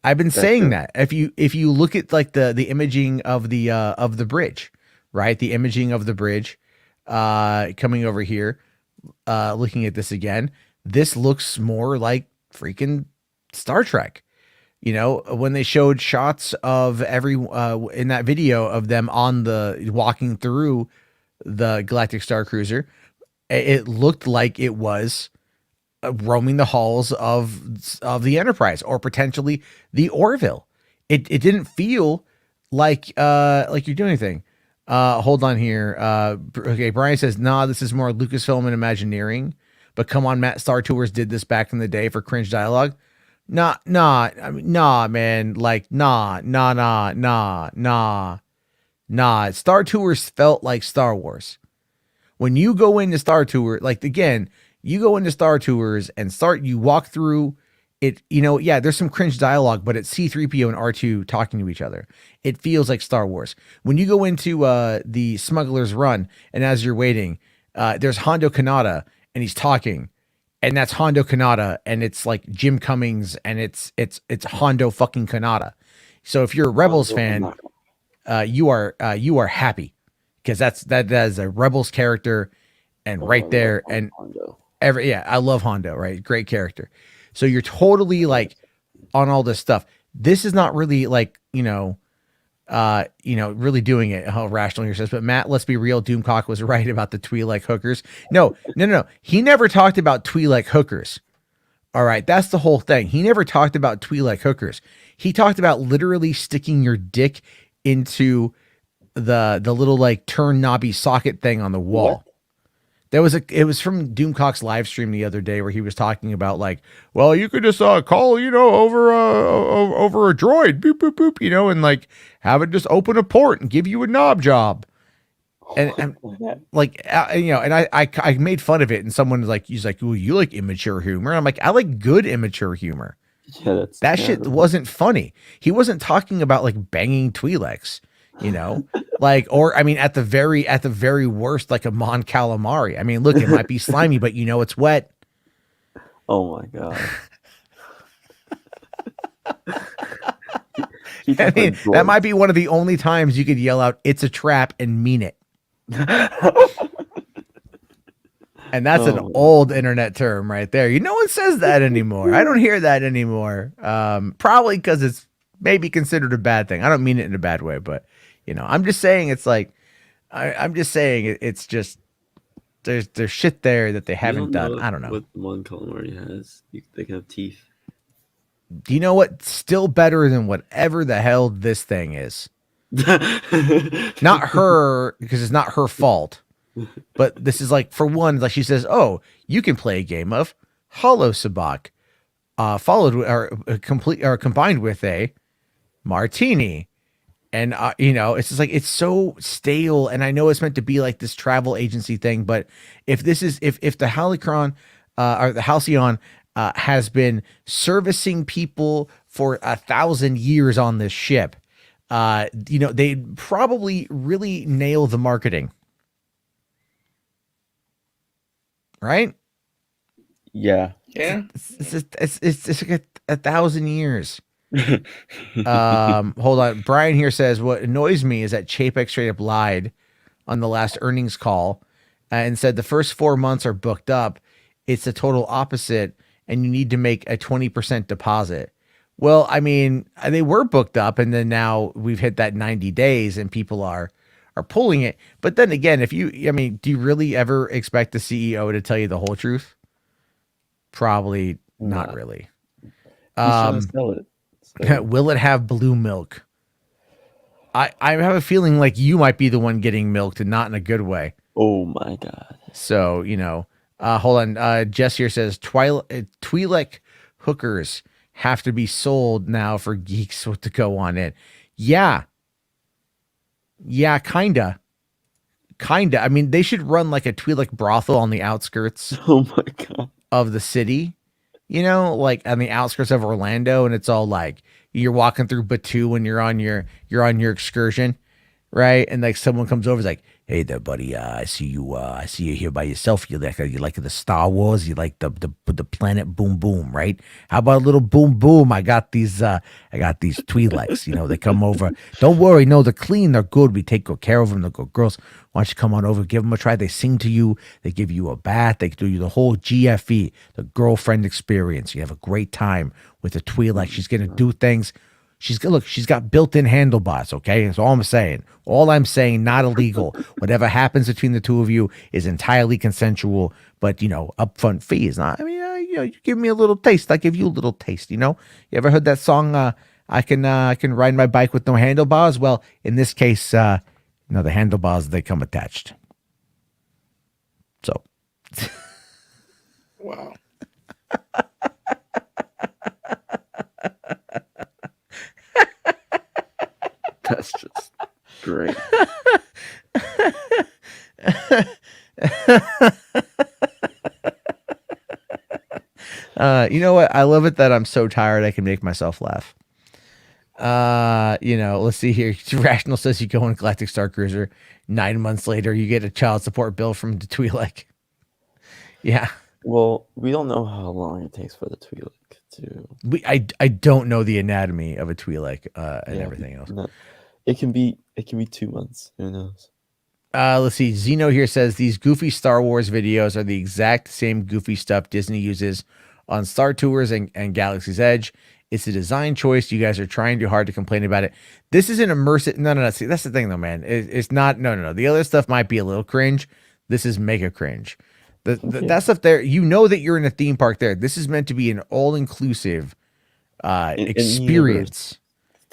I've been saying that. If you look at like the imaging of the bridge, right? The imaging of the bridge, coming over here, looking at this again, this looks more like freaking Star Trek. You know, when they showed shots of in that video of them walking through the Galactic Starcruiser, it looked like it was roaming the halls of the Enterprise or potentially the Orville. It didn't feel like you're doing anything. Hold on here. Okay, Brian says, nah, this is more Lucasfilm and Imagineering. But come on, Matt, Star Tours did this back in the day for cringe dialogue. Nah, man. Like, nah. Star Tours felt like Star Wars. When you go into Star Tour, like, again, you go into Star Tours and you walk through it, you know, yeah, there's some cringe dialogue, but it's C-3PO and R2 talking to each other. It feels like Star Wars. When you go into the Smuggler's Run, and as you're waiting, there's Hondo Kanata, and he's talking, and that's Hondo Kanata, and it's like Jim Cummings, and it's Hondo fucking Kanata. So if you're a Rebels fan, you are happy, because that is a Rebels character, and right there, and I love Hondo, right? Great character. So you're totally like on all this stuff. This is not really like, really doing it. How Rational here says, but Matt, let's be real. Doomcock was right about the Twi'lek hookers. No. He never talked about Twi'lek hookers. All right. That's the whole thing. He never talked about Twi'lek hookers. He talked about literally sticking your dick into the little like turn knobby socket thing on the wall. What? It was from Doomcock's live stream the other day where he was talking about like, well, you could just call, over a droid, boop, boop, boop, and like have it just open a port and give you a knob job. And like, and I made fun of it, and someone was like, he's like, "Ooh, you like immature humor?" And I'm like, I like good immature humor. Yeah, that shit wasn't funny. He wasn't talking about like banging Twi'leks. Like, or I mean, at the very worst, like a Mon Calamari. I mean, look, it might be slimy, but it's wet. Oh my god! I mean, that might be one of the only times you could yell out, "It's a trap," and mean it. And that's an old internet term right there. No one says that anymore. I don't hear that anymore. Probably because it's maybe considered a bad thing. I don't mean it in a bad way, but. I'm just saying it's like, I'm just saying it's just, there's shit there that they haven't done. I don't know. What Mon Calamari has. They can have teeth. Do you know what? Still better than whatever the hell this thing is. Not her, because it's not her fault. But this is like, for one, like she says, oh, you can play a game of Hollow Sabacc, followed or combined with a martini. And, it's just like, it's so stale. And I know it's meant to be like this travel agency thing, but if the Halcyon, or the Halcyon, has been servicing people for 1,000 years on this ship, they'd probably really nail the marketing. Right? Yeah. Yeah. It's like 1,000 years. Hold on. Brian here says, what annoys me is that Chapek straight up lied on the last earnings call and said the first 4 months are booked up. It's the total opposite, and you need to make a 20% deposit. Well, I mean, they were booked up, and then now we've hit that 90 days and people are pulling it. But then again, do you really ever expect the CEO to tell you the whole truth? Probably not really. Sell it. Will it have blue milk? I have a feeling like you might be the one getting milked, and not in a good way. Oh my god. So, hold on. Jess here says Twi'lek hookers have to be sold now for geeks to go on it. Yeah, kinda. I mean, they should run like a Twi'lek brothel on the outskirts of the city. Like on the outskirts of Orlando, and it's all like you're walking through Batu when you're on your excursion, right? And like someone comes over, is like, Hey there, buddy. I see you here by yourself. You like the Star Wars? You like the planet Boom Boom, right? How about a little Boom Boom? I got these Twi'leks. You know, they come over. Don't worry, no, they're clean, they're good. We take good care of them. They're good girls. Why don't you come on over, give them a try? They sing to you. They give you a bath. They do you the whole GFE, the girlfriend experience. You have a great time with the Twi'lek. She's gonna do things. She's got built-in handlebars, okay? That's all I'm saying. All I'm saying, not illegal. Whatever happens between the two of you is entirely consensual, but, you know, upfront fee is not. I mean, you know, you give me a little taste, I give you a little taste, you know? You ever heard that song, I can ride my bike with no handlebars? Well, in this case, you know, the handlebars, they come attached. So. Wow. That's just great. You know what? I love it that I'm so tired I can make myself laugh. You know, let's see here. Rational says you go on Galactic Starcruiser. 9 months later, you get a child support bill from the Twi'lek. Yeah. Well, we don't know how long it takes for the Twi'lek to. I don't know the anatomy of a Twi'lek and everything else. No. It can be 2 months. Who knows? Let's see. Zeno here says these goofy Star Wars videos are the exact same goofy stuff Disney uses on Star Tours and Galaxy's Edge. It's a design choice. You guys are trying too hard to complain about it. This is an immersive. No. See, that's the thing, though, man. It's not. No. The other stuff might be a little cringe. This is mega cringe. That stuff there. You know that you're in a theme park there. This is meant to be an all-inclusive experience.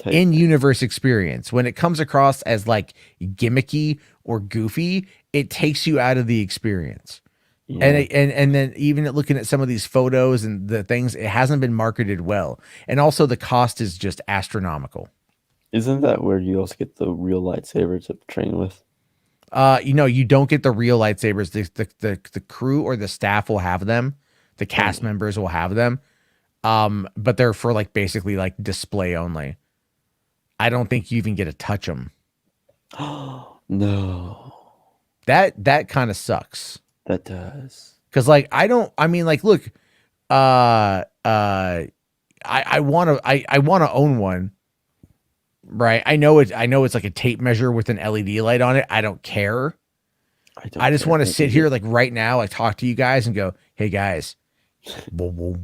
In-universe experience. When it comes across as like gimmicky or goofy, it takes you out of the experience. Yeah. And then even looking at some of these photos and the things, it hasn't been marketed well. And also the cost is just astronomical. Isn't that where you also get the real lightsaber to train with? You know, you don't get the real lightsabers. The crew or the staff will have them. The cast members will have them. But they're for like basically like display only. I don't think you even get to touch them. No. That kind of sucks. That does. Cause like I mean like look, I wanna own one. Right. I know it's like a tape measure with an LED light on it. I don't care. I just want to sit here like right now, like talk to you guys and go, hey guys. You know,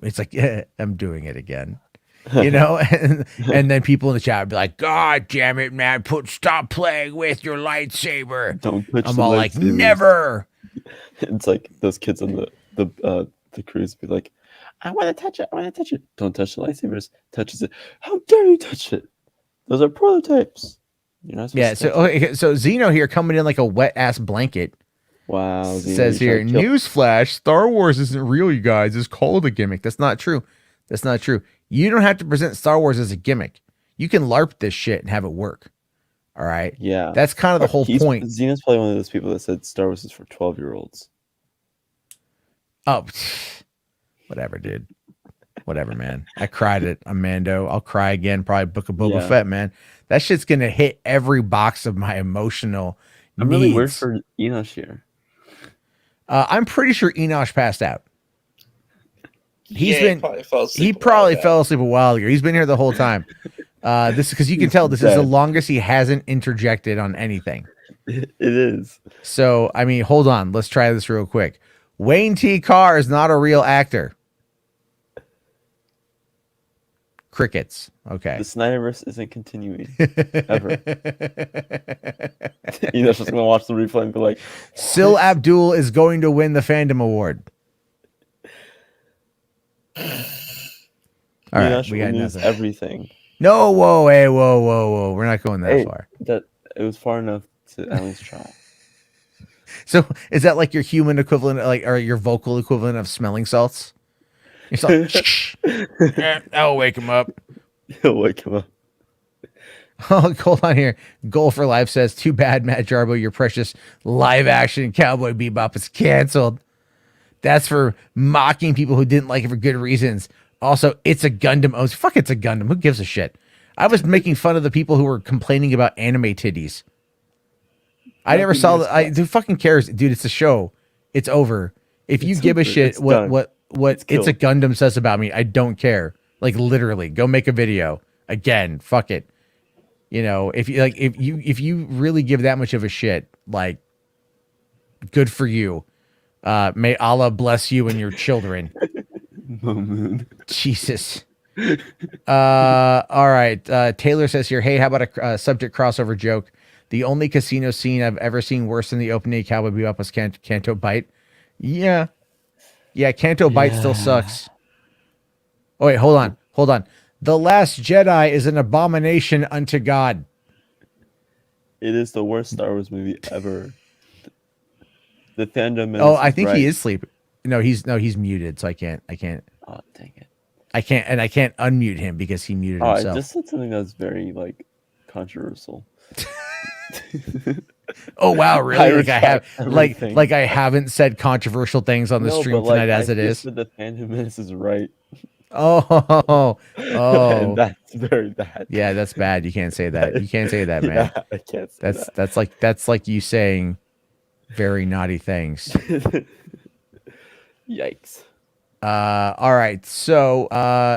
it's like I'm doing it again. You know, and then people in the chat would be like, God damn it, man, stop playing with your lightsaber. Don't touch I'm all like, never. It's like those kids on the cruise be like, I want to touch it. I want to touch it. Don't touch the lightsabers. Touches it. How dare you touch it? Those are prototypes. You're not supposed to touch it. So Zeno here coming in like a wet ass blanket. Wow. Says here, newsflash, Star Wars isn't real, you guys. It's called a gimmick. That's not true. That's not true. You don't have to present Star Wars as a gimmick. You can LARP this shit and have it work. All right. Yeah. That's kind of the whole point. Xeno's probably one of those people that said Star Wars is for 12-year-olds. Oh, whatever, dude. Whatever, man. I cried at Amando. I'll cry again. Probably Book of Boba Fett, man. That shit's gonna hit every box of my emotional I'm needs. really weird for Enosh here. I'm pretty sure Enosh passed out. He probably fell asleep a while ago. He's been here the whole time. This because you can tell this is the longest he hasn't interjected on anything. It is. So I mean, hold on. Let's try this real quick. Wayne T. Carr is not a real actor. Crickets. Okay. The Snyderverse isn't continuing ever. Enosh's just gonna watch the replay and be like, Sil Abdul is going to win the Fandom Award. All right, we got nothing. Everything. No, whoa. We're not going that far. That it was far enough to at least try. So is that like your human equivalent, like, or your vocal equivalent of smelling salts? You're like, that'll wake him up. He'll wake him up. Oh, hold on here. Goal for Life says, too bad, Matt Jarbo, your precious live action Cowboy Bebop is canceled. That's for mocking people who didn't like it for good reasons. Also, It's a Gundam. Oh, fuck, It's a Gundam. Who gives a shit? I was making fun of the people who were complaining about anime titties. I never saw that. Who fucking cares, dude? It's a show. It's over. If you give a shit what It's a Gundam says about me, I don't care. Like literally, go make a video again. Fuck it. You know, if you really give that much of a shit, like, good for you. May Allah bless you and your children. Jesus. All right. Taylor says here, hey, how about a subject crossover joke? The only casino scene I've ever seen worse than the opening of Cowboy Bebop was Canto Bite. Yeah. Yeah, Canto Bite still sucks. Oh, wait, hold on. The Last Jedi is an abomination unto God. It is the worst Star Wars movie ever. The fandom. Oh, I think he is sleeping. No, he's muted, so I can't. Oh, dang it! I can't unmute him because he muted himself. I just said something that's very controversial. Oh wow, really? Like I haven't said controversial things on the stream tonight as it is. The fandom is right. Oh. And that's very bad. Yeah, that's bad. You can't say that. You can't say that, man. Yeah, I can't say that. That's like you saying very naughty things. Yikes. All right. So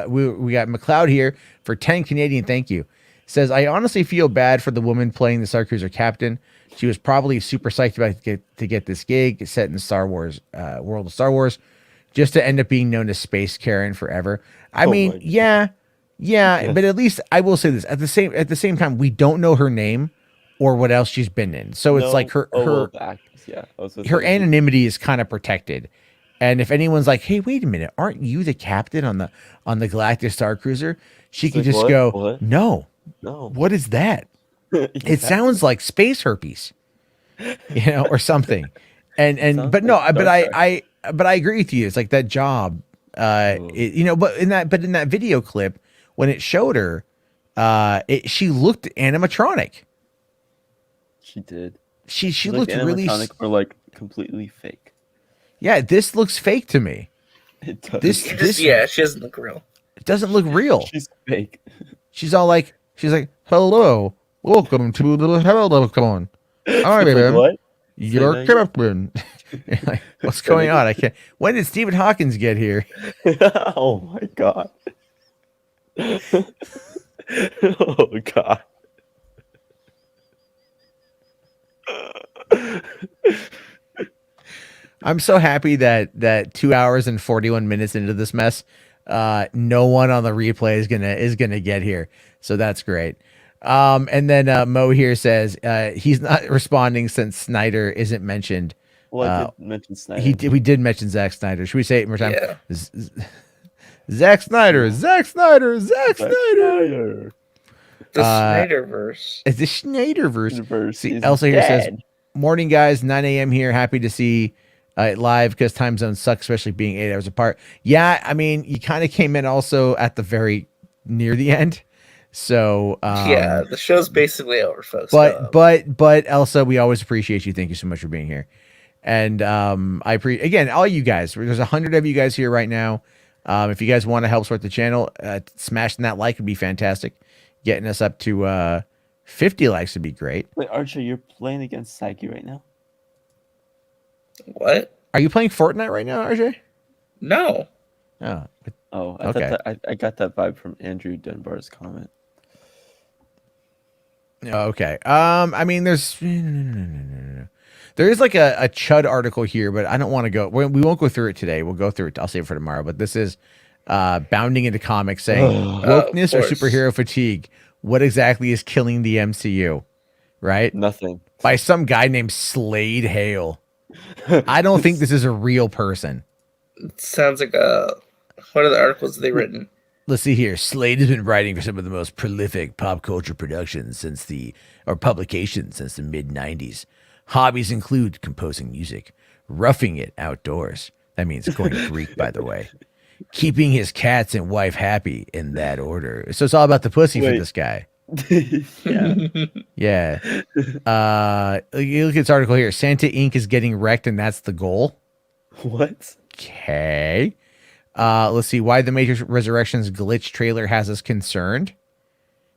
we got McLeod here for 10 Canadian. Thank you. Says, I honestly feel bad for the woman playing the Starcruiser captain. She was probably super psyched about to get this gig set in Star Wars, world of Star Wars, just to end up being known as Space Karen forever. I mean, yeah, but at least I will say this at the same time, we don't know her name or what else she's been in. So it's like her anonymity is kind of protected. And if anyone's like, hey, wait a minute, aren't you the captain on the Galactic Starcruiser? She can just go, what? No. What is that? It sounds like space herpes, or something. But I agree with you. It's like that job, but in that video clip, when it showed her, she looked animatronic. She did. She looked really or completely fake. Yeah, this looks fake to me. It does. She doesn't look real. It doesn't look real. She's fake. She's like, hello, welcome to the hello. Come on, all right, baby. What? You're captain. Like, what's going on? I can't. When did Stephen Hawkins get here? Oh my god. Oh god. I'm so happy that 2 hours and 41 minutes into this mess, no one on the replay is gonna get here. So that's great. And then Mo here says he's not responding since Snyder isn't mentioned. Well, I did mention Snyder. We did mention Zack Snyder. Should we say it more time? Yeah. Zack Snyder. The Snyderverse. It's the Snyderverse. See, Elsa here says, morning guys, 9 a.m. here. Happy to see it live because time zones suck, especially being 8 hours apart. Yeah, I mean, you kind of came in also at the very near the end. So yeah, the show's basically over, folks. But Elsa, we always appreciate you. Thank you so much for being here. And I appreciate, again, all you guys. There's 100 of you guys here right now. If you guys want to help support the channel, smashing that like would be fantastic. Getting us up to 50 likes would be great. Wait, Archer, you're playing against Psyche right now? What? Are you playing Fortnite right now, RJ? No. Oh, okay. I got that vibe from Andrew Dunbar's comment. Okay. I mean, there is like a Chud article here, but I don't want to go. We won't go through it today. We'll go through it. I'll save it for tomorrow. But this is bounding into comics saying wokeness or superhero fatigue. What exactly is killing the MCU? Right? Nothing. By some guy named Slade Hale. I don't think this is a real person. It sounds like what are the articles they written? Let's see here. Slade has been writing for some of the most prolific pop culture productions publications since the mid-90s. Hobbies include composing music, roughing it outdoors. That means going Greek, by the way. Keeping his cats and wife happy in that order. So it's all about the pussy for this guy. Yeah. You look at this article here. Santa Inc. is getting wrecked, and that's the goal. What? Okay. Let's see. Why the Matrix Resurrections glitch trailer has us concerned.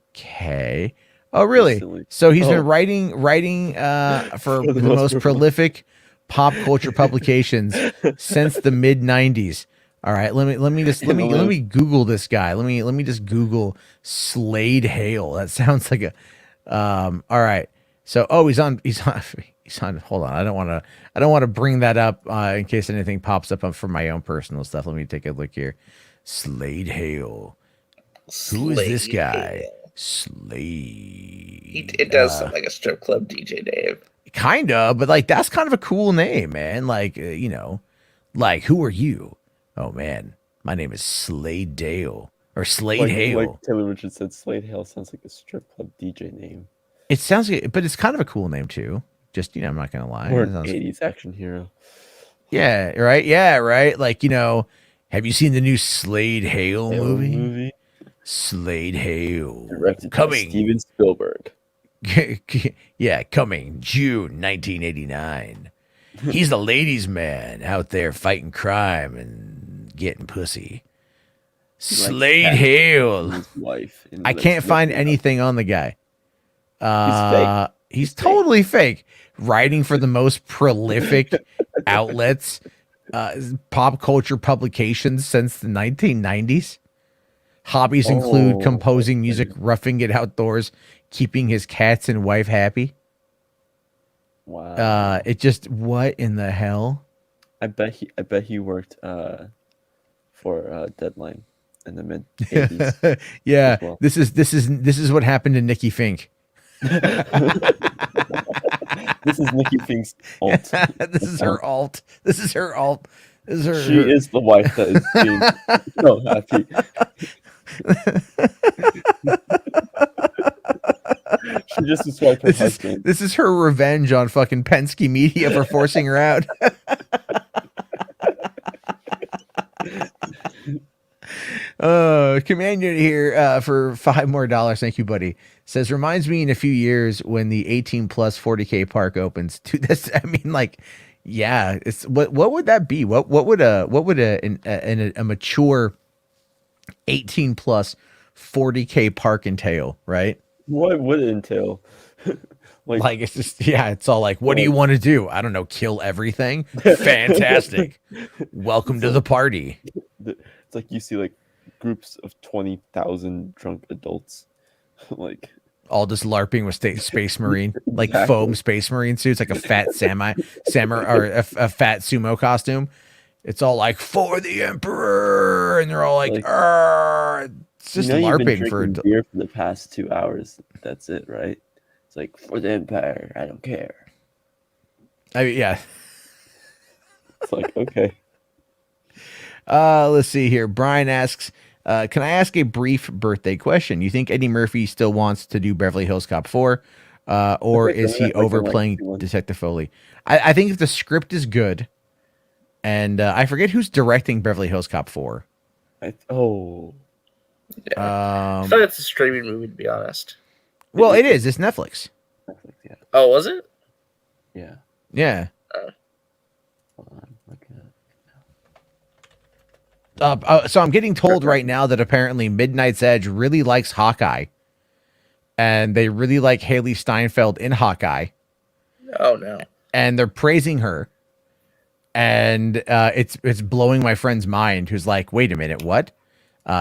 Okay. Oh, really? Recently. So he's been writing for the most prolific pop culture publications since the mid '90s. All right, let me Google this guy. Let me just Google Slade Hale. That sounds like a all right. So he's on. Hold on, I don't want to bring that up in case anything pops up for my own personal stuff. Let me take a look here. Slade Hale. Who is this guy? Slade. It does sound like a strip club DJ, Dave. Kinda, but like that's kind of a cool name, man. Like like who are you? Oh man, my name is Slade Dale or Slade Hale. Like Taylor Richards said, Slade Hale sounds like a strip club DJ name. It sounds like, but it's kind of a cool name too. Just I'm not gonna lie. Or an 80s action hero. Yeah, right. Yeah, right. Like have you seen the new Slade Hale movie? Slade Hale, directed coming by Steven Spielberg. Yeah, coming June 1989. He's the ladies' man out there fighting crime and getting pussy. Slade Hale. His wife. I can't find anything on the guy. He's totally fake. Writing for the most prolific outlets, pop culture publications since the 1990s. Hobbies include composing music, roughing it outdoors, keeping his cats and wife happy. Wow. What in the hell? I bet he worked for Deadline in the mid 80s. Yeah, well. this is what happened to Nikki Fink. This is Nikki Fink's alt. This is her alt. This is her alt. She is the wife that is being so happy. She just described her husband. This is her revenge on fucking Penske Media for forcing her out. Command Unit here for $5 more. Thank you, buddy. Says reminds me in a few years when the 18 plus 40K park opens. Dude, that's yeah. It's what would that be? What would a mature 18 plus 40K park entail? Right? What would it entail? like it's just it's all like, what do you want to do? I don't know, kill everything. Fantastic. Welcome to the party. It's like you see like groups of 20,000 drunk adults, like all just LARPing with Space Marine, like foam Space Marine suits, like a fat samurai or a fat sumo costume. It's all like for the Emperor, and they're all like it's just LARPing for beer for the past 2 hours. That's it, right? It's like for the Empire. I don't care. Yeah. It's like okay. Let's see here. Brian asks, can I ask a brief birthday question? You think Eddie Murphy still wants to do Beverly Hills Cop 4? Or is he overplaying Detective Foley? I think if the script is good, and I forget who's directing Beverly Hills Cop 4. I thought it's a streaming movie, to be honest. Well, it is. It's Netflix. Netflix, yeah. Oh, was it? Yeah. Yeah. Hold on, so I'm getting told right now that apparently Midnight's Edge really likes Hawkeye, and they really like Haley Steinfeld in Hawkeye. Oh no! And they're praising her, and it's blowing my friend's mind. Who's like, wait a minute, what?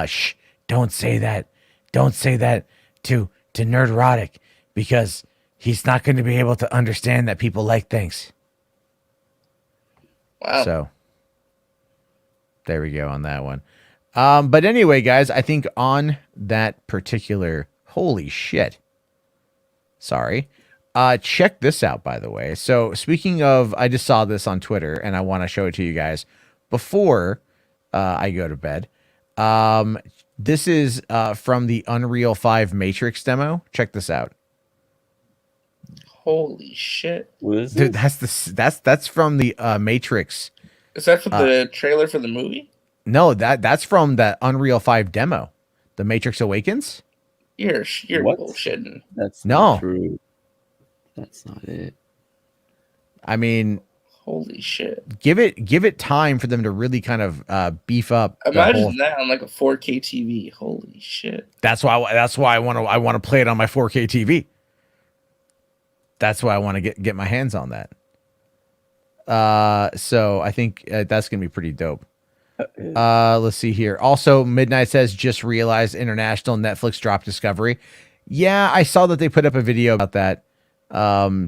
Shh! Don't say that. Don't say that to Nerdrotic, because he's not going to be able to understand that people like things. Wow. So there we go on that one. But anyway, guys, I think on that particular, holy shit. Sorry. Check this out, by the way. So speaking of, I just saw this on Twitter and I want to show it to you guys before I go to bed. This is from the Unreal 5 Matrix demo. Check this out. Holy shit. What is Dude, that's from the Matrix. Is that for the trailer for the movie? No, that's from the Unreal 5 demo. The Matrix Awakens? You're bullshitting. That's not true. That's not it. I mean, Holy shit! Give it time for them to really kind of beef up. Imagine that on like a 4K TV. Holy shit! That's why I want to play it on my 4K TV. That's why I want to get my hands on that. So I think that's gonna be pretty dope. Let's see here. Also, Midnight says, just realized international Netflix dropped Discovery. Yeah, I saw that they put up a video about that,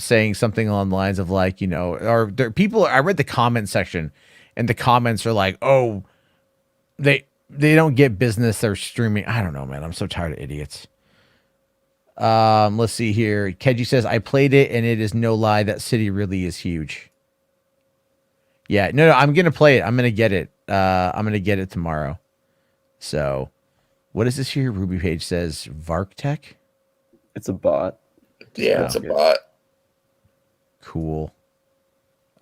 saying something along the lines of like, or there people. I read the comment section, and the comments are like, oh, they don't get business. They're streaming. I don't know, man. I'm so tired of idiots. Let's see here. Keji says, I played it, and it is no lie. That city really is huge. Yeah, no, I'm gonna play it. I'm gonna get it. I'm gonna get it tomorrow. So, what is this here? Ruby Page says VarkTech. It's a bot. Yeah, it's a bot. Cool.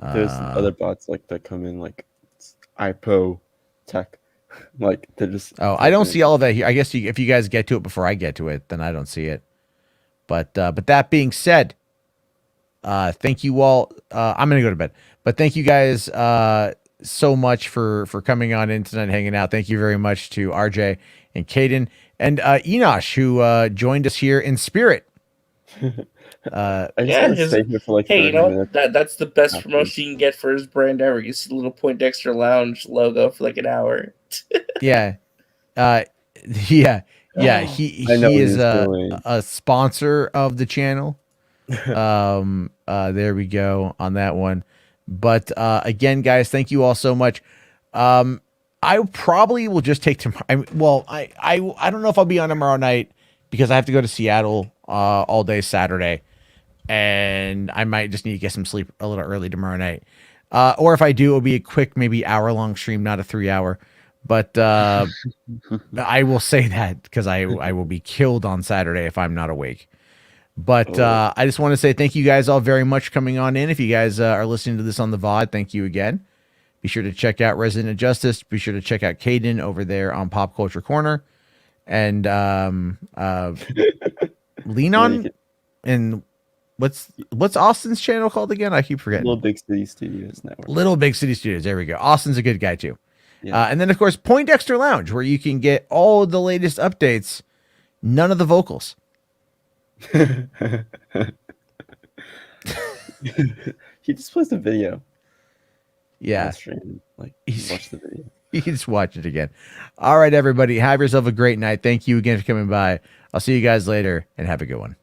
There's other bots like that come in like IPO tech. Like they're just. Oh, I don't see all of that here. I guess if you guys get to it before I get to it, then I don't see it. But that being said, thank you all. I'm gonna go to bed. But thank you guys so much for coming on in tonight, hanging out. Thank you very much to RJ and Caden and Enosh, who joined us here in spirit. Yeah, hey, you know that's the best promotion you can get for his brand ever. You see the little Poindexter Lounge logo for like an hour. Yeah, He is a sponsor of the channel. There we go on that one. But again, guys, thank you all so much. I probably will just take tomorrow. I don't know if I'll be on tomorrow night because I have to go to Seattle all day Saturday, and I might just need to get some sleep a little early tomorrow night. Or if I do, it'll be a quick, maybe hour-long stream, not a 3-hour. But I will say that because I will be killed on Saturday if I'm not awake. But I just want to say thank you guys all very much for coming on in. If you guys are listening to this on the VOD, thank you again. Be sure to check out Resident of Justice. Be sure to check out Caden over there on Pop Culture Corner. And lean on. And what's Austin's channel called again? I keep forgetting. Little Big City Studios Network. Little Big City Studios. There we go. Austin's a good guy too. Yeah. And then of course Poindexter Lounge, where you can get all of the latest updates. None of the vocals. He just plays the video. Yeah. Like watch the video. You can just watch it again. All right, everybody. Have yourself a great night. Thank you again for coming by. I'll see you guys later and have a good one.